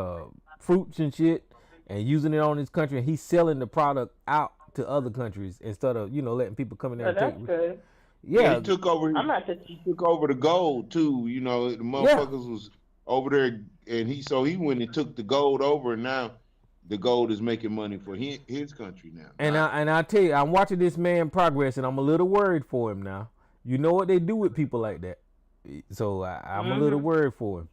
fruits and shit and using it on his country, and he's selling the product out to other countries instead of letting people come in there and that's take. Good. Yeah, he took over. He took over the gold too. The motherfuckers was over there, and he went and took the gold over, and now the gold is making money for his country now. And I tell you, I'm watching this man progress, and I'm a little worried for him now. You know what they do with people like that. So I'm a little worried for him.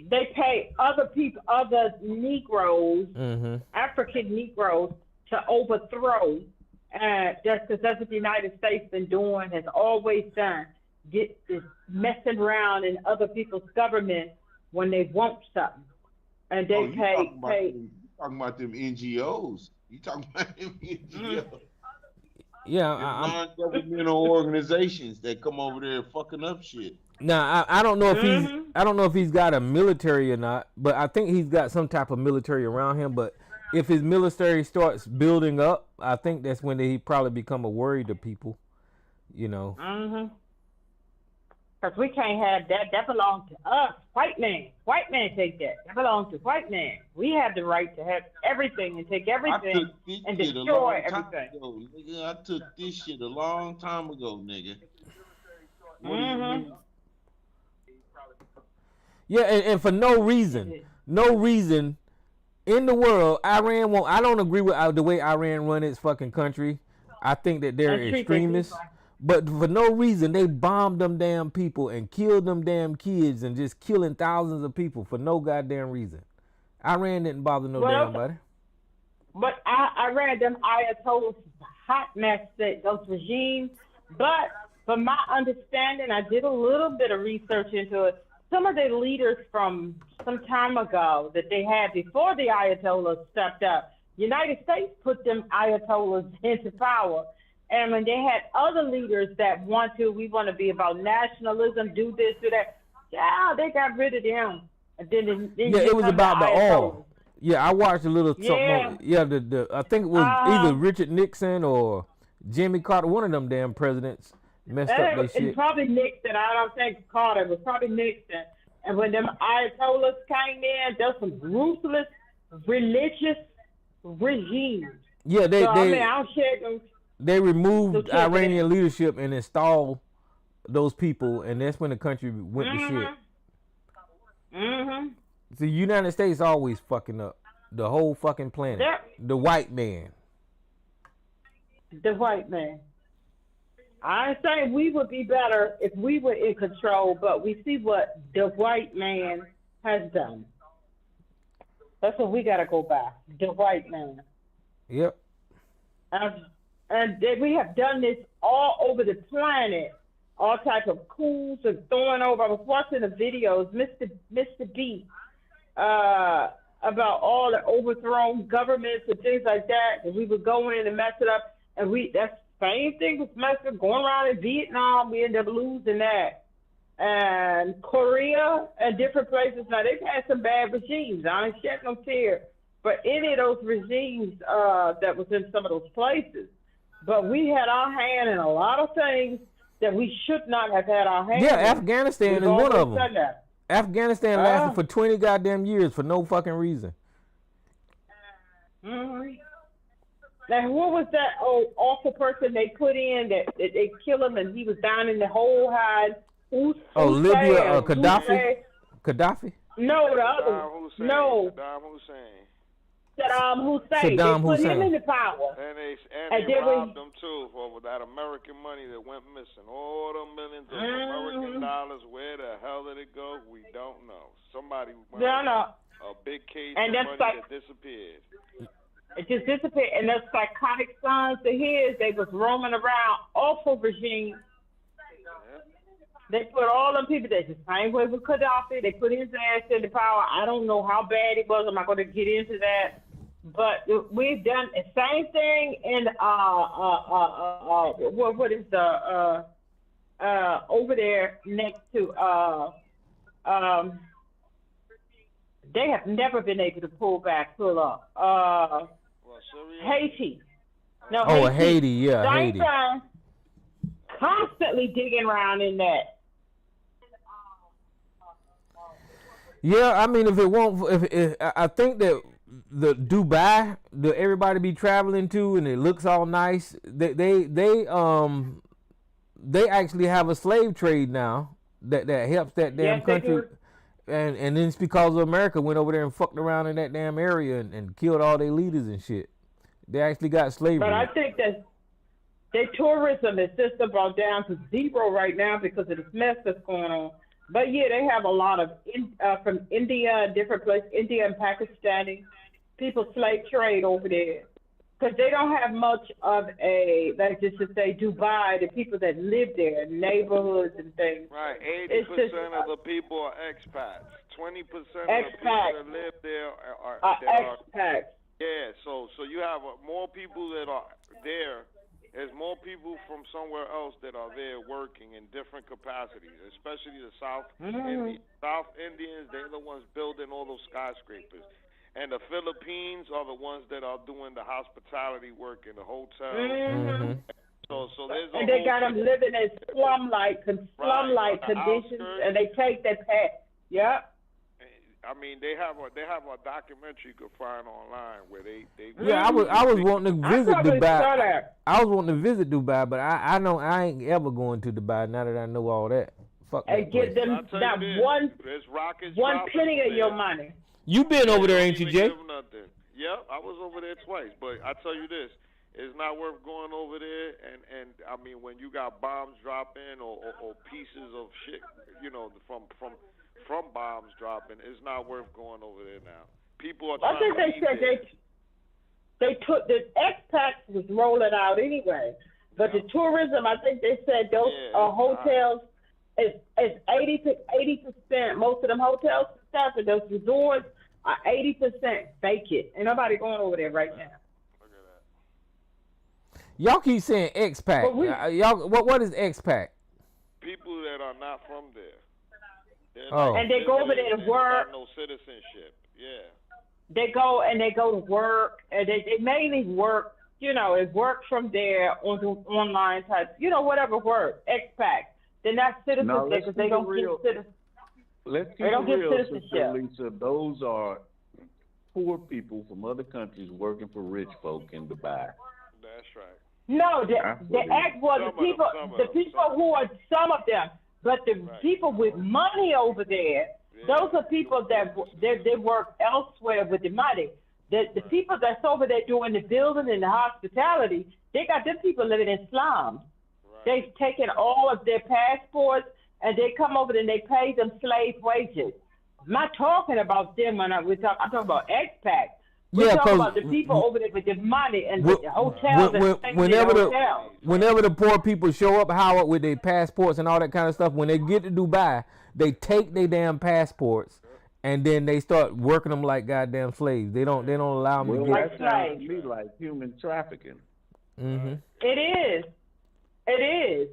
They pay other people, other Negroes, African Negroes, to overthrow. That's what the United States been doing, has always done. Get this messing around in other people's government when they want something, and they pay. Talking about them NGOs. You talking about them NGOs? Yeah, non-governmental organizations that come over there fucking up shit. Now I don't know if he's got a military or not, but I think he's got some type of military around him. But if his military starts building up, I think that's when he probably become a worry to people. Because we can't have that. That belongs to us, white man. White man take that. That belongs to white man. We have the right to have everything and take everything and destroy everything. Nigga, I took this shit a long time ago, nigga. What do you mean? Yeah, and for no reason in the world, Iran won't. I don't agree with the way Iran run its fucking country. I think that they're extremists. But for no reason, they bombed them damn people and killed them damn kids and just killing thousands of people for no goddamn reason. Iran didn't bother no damn body. But Iran, them Ayatollahs, hot mess, those regimes. But from my understanding, I did a little bit of research into it. Some of the leaders from some time ago that they had before the Ayatollahs stepped up, United States put them Ayatollahs into power. And when they had other leaders that we want to be about nationalism, do this, do that, yeah, they got rid of them. And then it was about the oil. Yeah, I watched a little something. Yeah, I think it was either Richard Nixon or Jimmy Carter, one of them damn presidents messed up their shit. It's probably Nixon. I don't think Carter. It was probably Nixon. And when them Ayatollahs came in, there's some ruthless religious regimes. Yeah, I'll share them. They removed Iranian leadership and installed those people, and that's when the country went to shit. The United States always fucking up the whole fucking planet. The white man. The white man. I ain't saying we would be better if we were in control, but we see what the white man has done. That's what we gotta go by. The white man. Yep. And we have done this all over the planet. All type of coups and throwing over. I was watching the videos, Mr. B, about all the overthrown governments and things like that. And we would go in and mess it up. And that's the same thing with messing going around in Vietnam. We ended up losing that. And Korea and different places. Now they've had some bad regimes. I ain't shed no tear for any of those regimes that was in some of those places. But we had our hand in a lot of things that we should not have had our hand in. Yeah, Afghanistan is one of them. Afghanistan lasted for 20 goddamn years for no fucking reason. Mm-hmm. Now, what was that awful person they put in that they killed him and he was down in the hole hide? Libya, Gaddafi? Gaddafi? No, the other one. No. Saddam Hussein. They put him in the power. And they robbed them too for that American money that went missing. All the millions of American dollars, where the hell did it go? We don't know. Somebody went a big case of money that disappeared. It just disappeared. And those psychotic sons of his, they was roaming around, awful regime. They put all them people that the same way with Gaddafi. They put his ass in the power. I don't know how bad it was. I'm not going to get into that. But we've done the same thing in what is over there next to they have never been able to pull up. Haiti. No, Haiti, yeah, Haiti. Time, constantly digging around in that. Yeah, I mean, if it won't, if I think that the Dubai that everybody be traveling to and it looks all nice, they actually have a slave trade now that helps that damn country. And then it's because of America went over there and fucked around in that damn area and killed all their leaders and shit. They actually got slavery. But I think that their tourism is just about down to zero right now because of this mess that's going on. But yeah, they have a lot of from India, different places, India and Pakistani people slave trade over there because they don't have much of a, like just to say Dubai, the people that live there, neighborhoods and things. Right, 80% of the people are expats. 20% of the people that live there are expats. Yeah, so you have more people that are there. There's more people from somewhere else that are there working in different capacities, especially the South South Indians. They're the ones building all those skyscrapers. And the Philippines are the ones that are doing the hospitality work in the hotels. Mm-hmm. So there's and they got them living in slum-like conditions, and they take their pet. Yep. I mean, they have a documentary you could find online where they yeah, I was wanting to visit Dubai. I was wanting to visit Dubai, but I know I ain't ever going to Dubai now that I know all that. Fuck that. And give them that one penny of your money. You been over there, ain't you, Jay? Yeah, I was over there twice, but I tell you this, it's not worth going over there. And I mean, when you got bombs dropping or pieces of shit, you know, from bombs dropping, it's not worth going over there now. People are trying to leave there. They took the expats was rolling out anyway, but the tourism, I think they said those hotels is 80%. Most of them hotels and stuff and those resorts are 80% vacant. Ain't nobody going over there right now. Y'all keep saying expat. Y'all, what is expat? People that are not from there. And they go over there to work. No citizenship. Yeah. They go to work, and they mainly work. You know, and work from there on the online type. You know, whatever work. Expat. They're not citizens because they don't get citizenship. Let's keep it real, Sister Lisa. Those are poor people from other countries working for rich folk in Dubai. That's right. No, the people who are some of them, but the people with money over there, those are people that they work elsewhere with the money. The people that's over there doing the building and the hospitality, They got them people living in slums. Right. They've taken all of their passports and they come over and they pay them slave wages. I'm not talking about them when I'm talking about expats. We're Yeah, talking 'cause about the people over there with the money and wh- the hotels and staying in whenever the the hotels. whenever the poor people show up, Howard, with their passports and all that kind of stuff, when they get to Dubai, they take their damn passports and then they start working them like goddamn slaves. They don't allow them Well, to get. that sounds to me like human trafficking. Mm-hmm. It is. It is.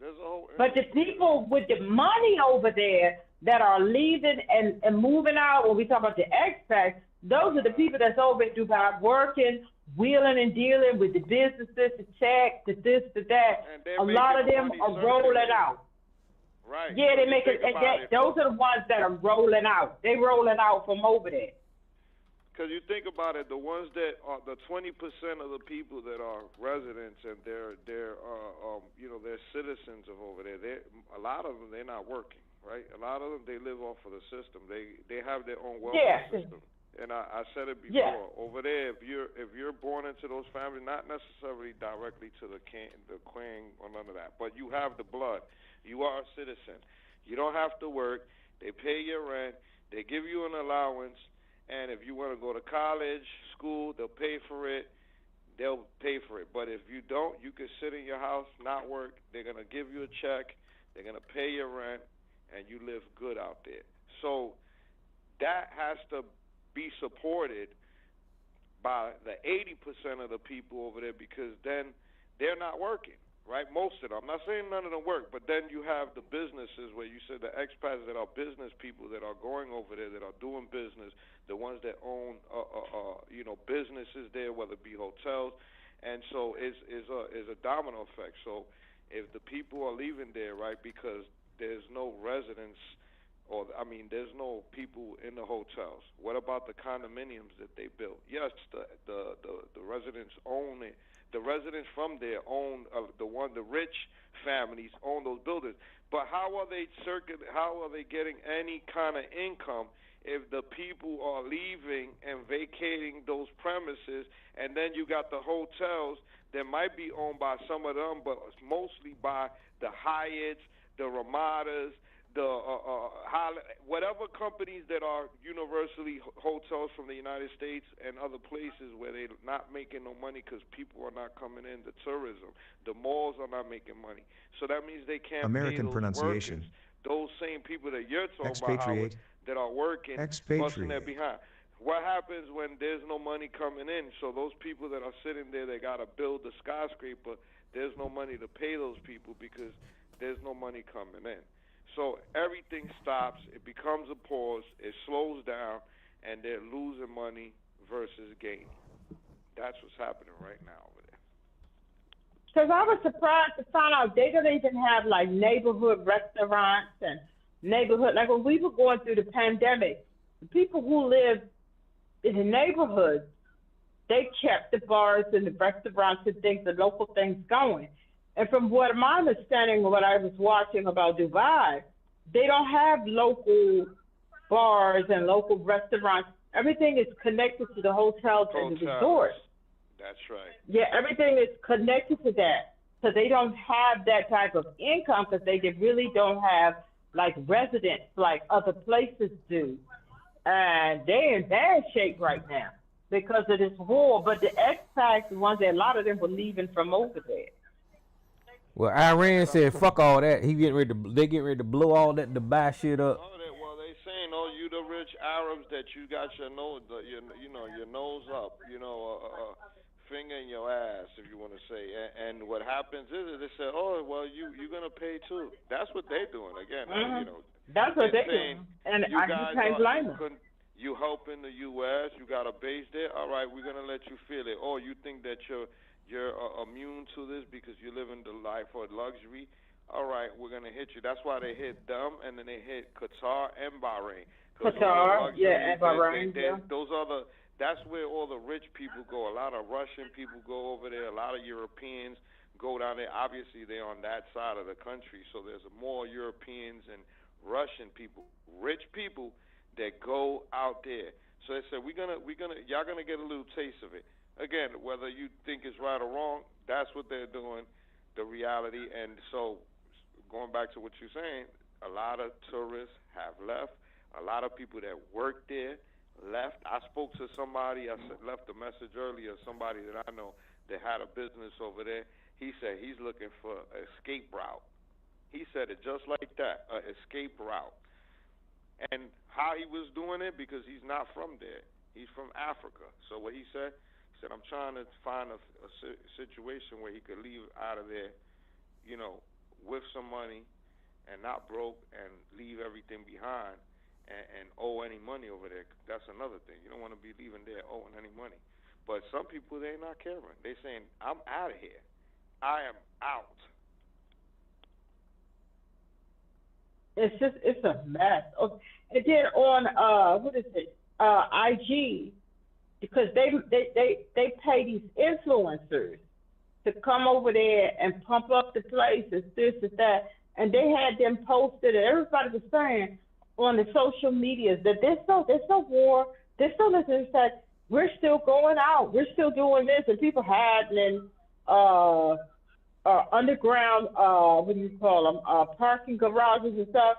There's a whole But the people with the money over there that are leaving and moving out, when we talk about the expats, those are the people that's over in Dubai working, wheeling and dealing with the businesses, the checks, the this, the that. And they're A lot of making them money are rolling circulating. out. Right. Yeah, they You make it. think about it, Those are the ones that are rolling out. They rolling out from over there. Because you think about it, the ones that are the 20% of the people that are residents and they're citizens of over there. A lot of them they're not working, right? A lot of them they live off of the system. They have their own welfare system. And I said it before. Yeah. Over there, if you're born into those families, not necessarily directly to the clan or none of that, but you have the blood. You are a citizen. You don't have to work. They pay your rent. They give you an allowance. And if you want to go to college, school, they'll pay for it. They'll pay for it. But if you don't, you can sit in your house, not work. They're going to give you a check. They're going to pay your rent, and you live good out there. So that has to be supported by the 80% of the people over there, because then they're not working, right? Most of them. I'm not saying none of them work, but then you have the businesses where you said the expats that are business people that are going over there, that are doing business, the ones that own businesses there, whether it be hotels, and so is a domino effect. So if the people are leaving there, right, because there's no residents, there's no people in the hotels. What about the condominiums that they built? Yes, the residents own it. The residents from there own the rich families own those buildings. But how are they getting any kind of income if the people are leaving and vacating those premises, and then you got the hotels that might be owned by some of them, but mostly by the Hyatts, the Ramadas, the whatever companies that are universally hotels from the United States and other places where they're not making no money because people are not coming in, the tourism, the malls are not making money. So that means they can't American pay those pronunciation. workers, those same people that you're talking about, Expatriate. Howard, that are working, busting their behind. What happens when there's no money coming in? So those people that are sitting there, they got to build the skyscraper. There's no money to pay those people because there's no money coming in. So everything stops. It becomes a pause. It slows down, and they're losing money versus gaining. That's what's happening right now over there. Because I was surprised to find out they don't even have like neighborhood restaurants and neighborhood. Like when we were going through the pandemic, the people who live in the neighborhoods, they kept the bars and the restaurants and things, the local things going. And from what my understanding of what I was watching about Dubai, they don't have local bars and local restaurants. Everything is connected to the hotels and the resorts. That's right. Yeah, everything is connected to that. So they don't have that type of income because they really don't have like residents like other places do. And they're in bad shape right now because of this war. But the expats, the ones that a lot of them were leaving from over there. Well, Iran said, "Fuck all that." They getting ready to blow all that Dubai shit up. They saying, you the rich Arabs that you got your nose, your nose up, finger in your ass, if you want to say. And what happens is they say, you're gonna pay too. That's what they're doing again. That's what they're doing, and I just can't blame them. You helping the U.S. You got a base there. All right, we're gonna let you feel it. Oh, you think that you're immune to this because you're living the life of luxury. All right, we're going to hit you. That's why they hit them, and then they hit Qatar and Bahrain. Qatar, and Bahrain, that's where all the rich people go. A lot of Russian people go over there. A lot of Europeans go down there. Obviously, they're on that side of the country, so there's more Europeans and Russian people, rich people that go out there. So they said, y'all gonna get a little taste of it. again, whether you think it's right or wrong, that's what they're doing, the reality. And so, going back to what you're saying, a lot of tourists have left. A lot of people that work there left. I spoke to somebody, left a message earlier, somebody that I know that had a business over there. He said he's looking for an escape route. He said it just like that, an escape route. And how he was doing it, because he's not from there. He's from Africa. So what he said, I'm trying to find a situation where he could leave out of there, you know, with some money and not broke and leave everything behind and owe any money over there. That's another thing. You don't want to be leaving there owing any money. But some people, they're not caring. They're saying, I'm out of here. I am out. It's a mess. Oh, and then on what is it? IG, because they pay these influencers to come over there and pump up the place and this and that, and they had them posted, and everybody was saying on the social medias that there's no war, there's no this, that we're still going out, we're still doing this, and people hiding in underground, what do you call them, parking garages and stuff.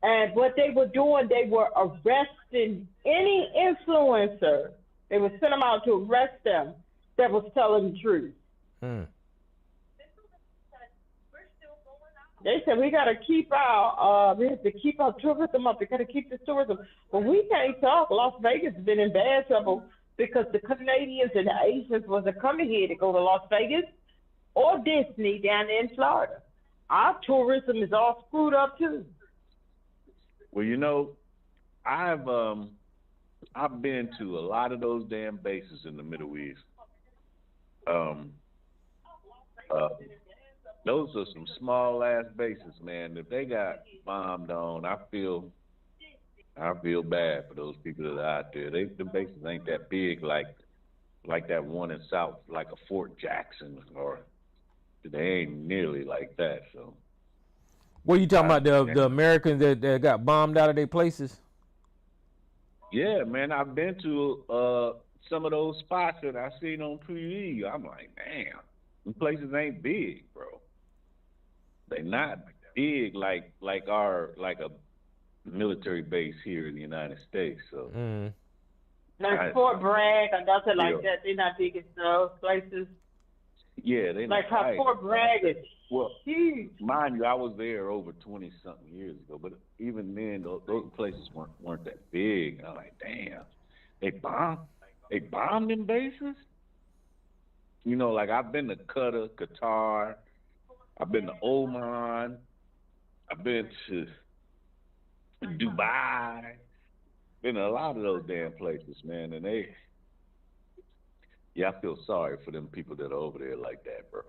And what they were doing, they were arresting any influencer. They would send them out to arrest them that was telling the truth. They said we got to keep we have to keep our tourism up. We got to keep the tourism. But we can't talk. Las Vegas has been in bad trouble because the Canadians and the Asians wasn't coming here to go to Las Vegas or Disney down there in Florida. Our tourism is all screwed up too. Well, you know, I've been to a lot of those damn bases in the Middle East. Those are some small ass bases, man. If they got bombed on, I feel bad for those people that are out there. The bases ain't that big like that one in South, like a Fort Jackson, or they ain't nearly like that. So. What are you talking about? The Americans that got bombed out of their places? Yeah, man. I've been to some of those spots that I seen on TV. I'm like, damn, them places ain't big, bro. They not big like a military base here in the United States. So like Fort Bragg or nothing like that. They're not big as those places. Yeah, they like how Fort Bragg is huge. Mind you, I was there over 20-something years ago, but even then, those places weren't that big. I'm like, damn, they bombed them bases. You know, like I've been to Qatar, I've been to Oman, I've been to Dubai, been to a lot of those damn places, man, and I feel sorry for them people that are over there like that, bro.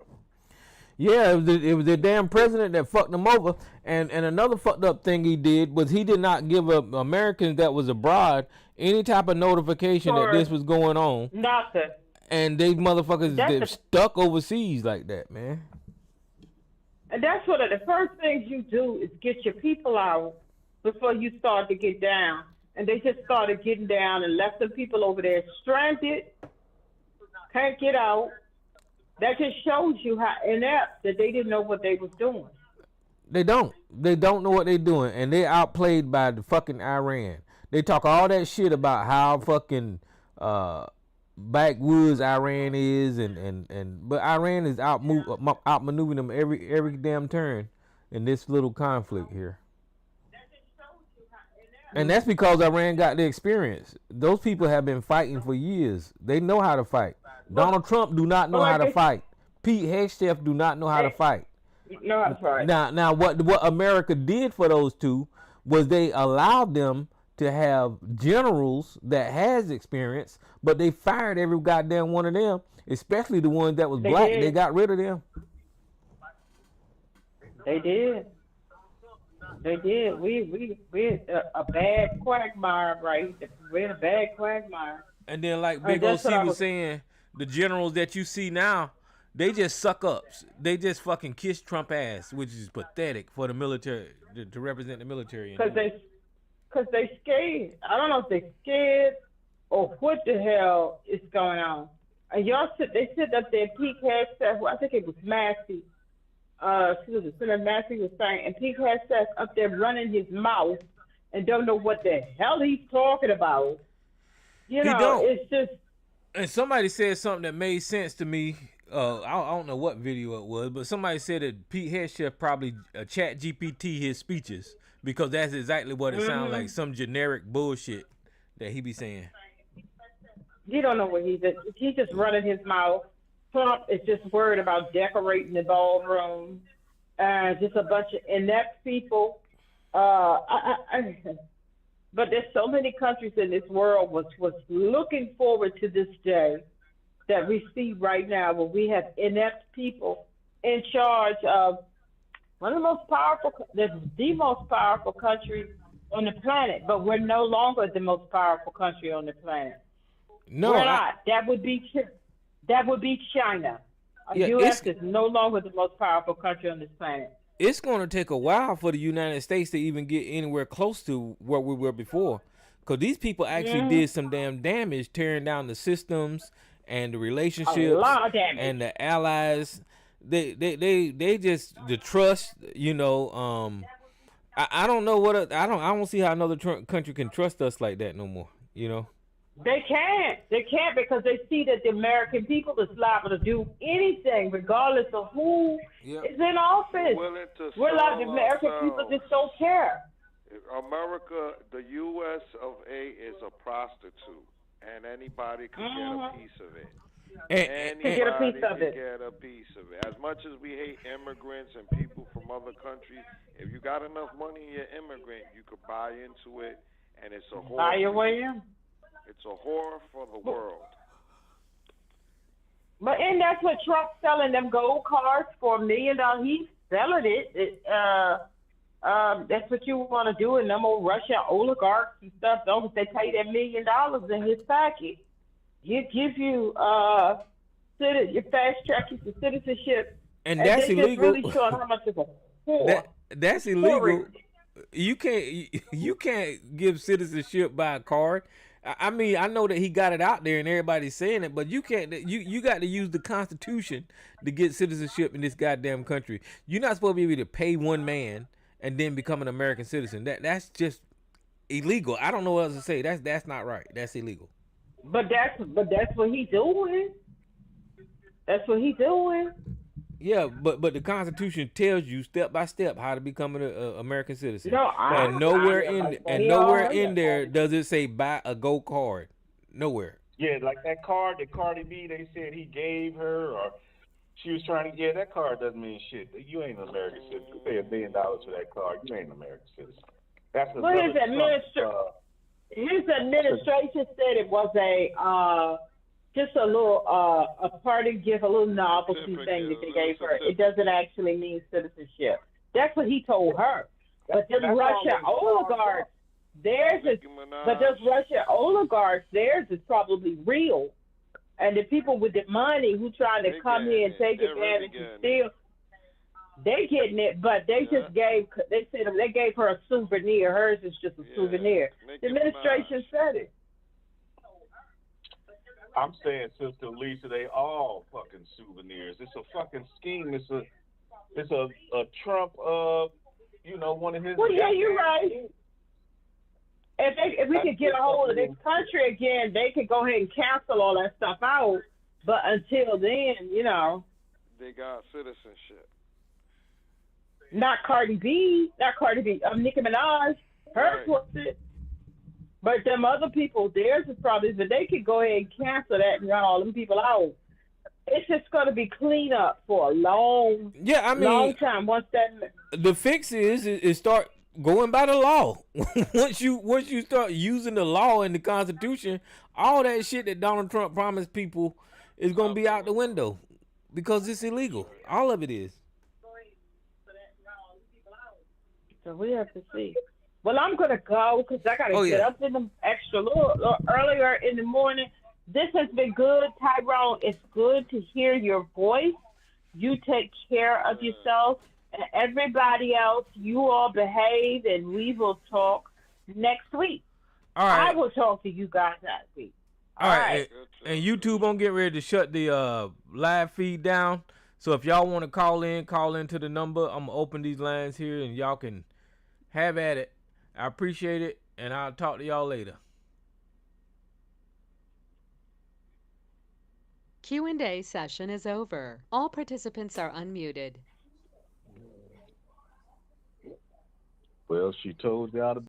Yeah, it was the damn president that fucked them over. And another fucked up thing he did was he did not give Americans that was abroad any type of notification that this was going on. Nothing. And they motherfuckers they're stuck overseas like that, man. And that's one of the first things you do is get your people out before you start to get down. And they just started getting down and left the people over there stranded, can't get out. That just shows you how inept that they didn't know what they was doing. They don't know what they're doing, and they outplayed by the fucking Iran. They talk all that shit about how fucking backwoods Iran is, but Iran is outmaneuvering them every damn turn in this little conflict here. And that's because Iran got the experience. Those people have been fighting for years. They know how to fight. Donald Trump do not know how to fight. Pete Hegseth do not know how to fight. No, that's right. Now, what America did for those two was they allowed them to have generals that has experience, but they fired every goddamn one of them, especially the ones that was black. They got rid of them. They did. We're a bad quagmire, right? We're in a bad quagmire. And then, like Big OC was saying, the generals that you see now, they just suck ups. They just fucking kiss Trump ass, which is pathetic for the military to represent the military. Because they scared. I don't know if they scared or what the hell is going on. And they sit up there, Pete Hegseth, I think it was Massey. Senator Massey was saying, and Pete Hegseth up there running his mouth and don't know what the hell he's talking about. You know, it's just. And somebody said something that made sense to me. I don't know what video it was, but somebody said that Pete Hegseth probably chat GPT his speeches because that's exactly what it sounds like, some generic bullshit that he be saying. You don't know what he's just running his mouth. Trump is just worried about decorating the ballroom. Just a bunch of inept people. But there's so many countries in this world was looking forward to this day that we see right now, where we have inept people in charge of one of the most powerful, the most powerful country on the planet. But we're no longer the most powerful country on the planet. No, we're not. That would be China. Yeah, U.S. is no longer the most powerful country on this planet. It's going to take a while for the United States to even get anywhere close to where we were before, because these people actually did some damn damage, tearing down the systems and the relationships and the allies. They just the trust. You know, I don't know what I don't see how another country can trust us like that no more. You know. They can't because they see that the American people is liable to do anything regardless of who is in office. We're liable, the American people just don't care. America, the U.S. of A is a prostitute, and anybody can get a piece of it. Anybody get a piece of it. Get a piece of it. As much as we hate immigrants and people from other countries, if you got enough money and you're an immigrant, you could buy into it, and it's a whole buy your way in. It's a horror for the world. But and that's what Trump's selling them gold cards for $1 million. He's selling it. That's what you want to do, and them old Russian oligarchs and stuff. Don't they pay that $1 million in his package? He give you your fast track you to citizenship, and that's they illegal. Just really showing how much of a whore. That's illegal. You can't give citizenship by a card. I mean, I know that he got it out there and everybody's saying it, but you can't. You got to use the Constitution to get citizenship in this goddamn country. You're not supposed to be able to pay one man and then become an American citizen. That's just illegal. I don't know what else to say. That's not right. That's illegal. But that's what he's doing. That's what he's doing. Yeah, but the Constitution tells you step by step how to become an American citizen. No, and nowhere in there does it say buy a gold card. Nowhere. Yeah, like that card that Cardi B, they said he gave her, or she was trying to get that card doesn't mean shit. You ain't an American citizen. You pay $1 million for that card. You ain't an American citizen. That's well, his administration said it was just a little a party gift, a little novelty thing that they gave her. It doesn't actually mean citizenship. That's what he told her. But them Russian oligarchs, theirs is probably real. And the people with the money who trying to come here and take advantage and steal, they getting it, but they just gave her a souvenir. Hers is just a souvenir. The administration said it. I'm saying, Sister Lisa, they all fucking souvenirs. It's a fucking scheme. It's a Trump, one of his. Well, yeah, you're right. If we could get a hold of this country again, they could go ahead and cancel all that stuff out. But until then, they got citizenship. Not Cardi B. Nicki Minaj. Hers was it. But them other people, theirs is probably, but they could go ahead and cancel that and run all them people out. It's just going to be clean up for a long time. Once that the fix is start going by the law. once you start using the law and the Constitution, all that shit that Donald Trump promised people is going to be out the window because it's illegal. All of it is. So we have to see. Well, I'm going to go because I got to get up in the extra little earlier in the morning. This has been good, Tyrone. It's good to hear your voice. You take care of yourself. And everybody else, you all behave, and we will talk next week. All right. I will talk to you guys next week. All right. And YouTube on getting ready to shut the live feed down. So if y'all want to call into the number. I'm gonna open these lines here, and y'all can have at it. I appreciate it, and I'll talk to y'all later. Q&A session is over. All participants are unmuted. Well, she told y'all to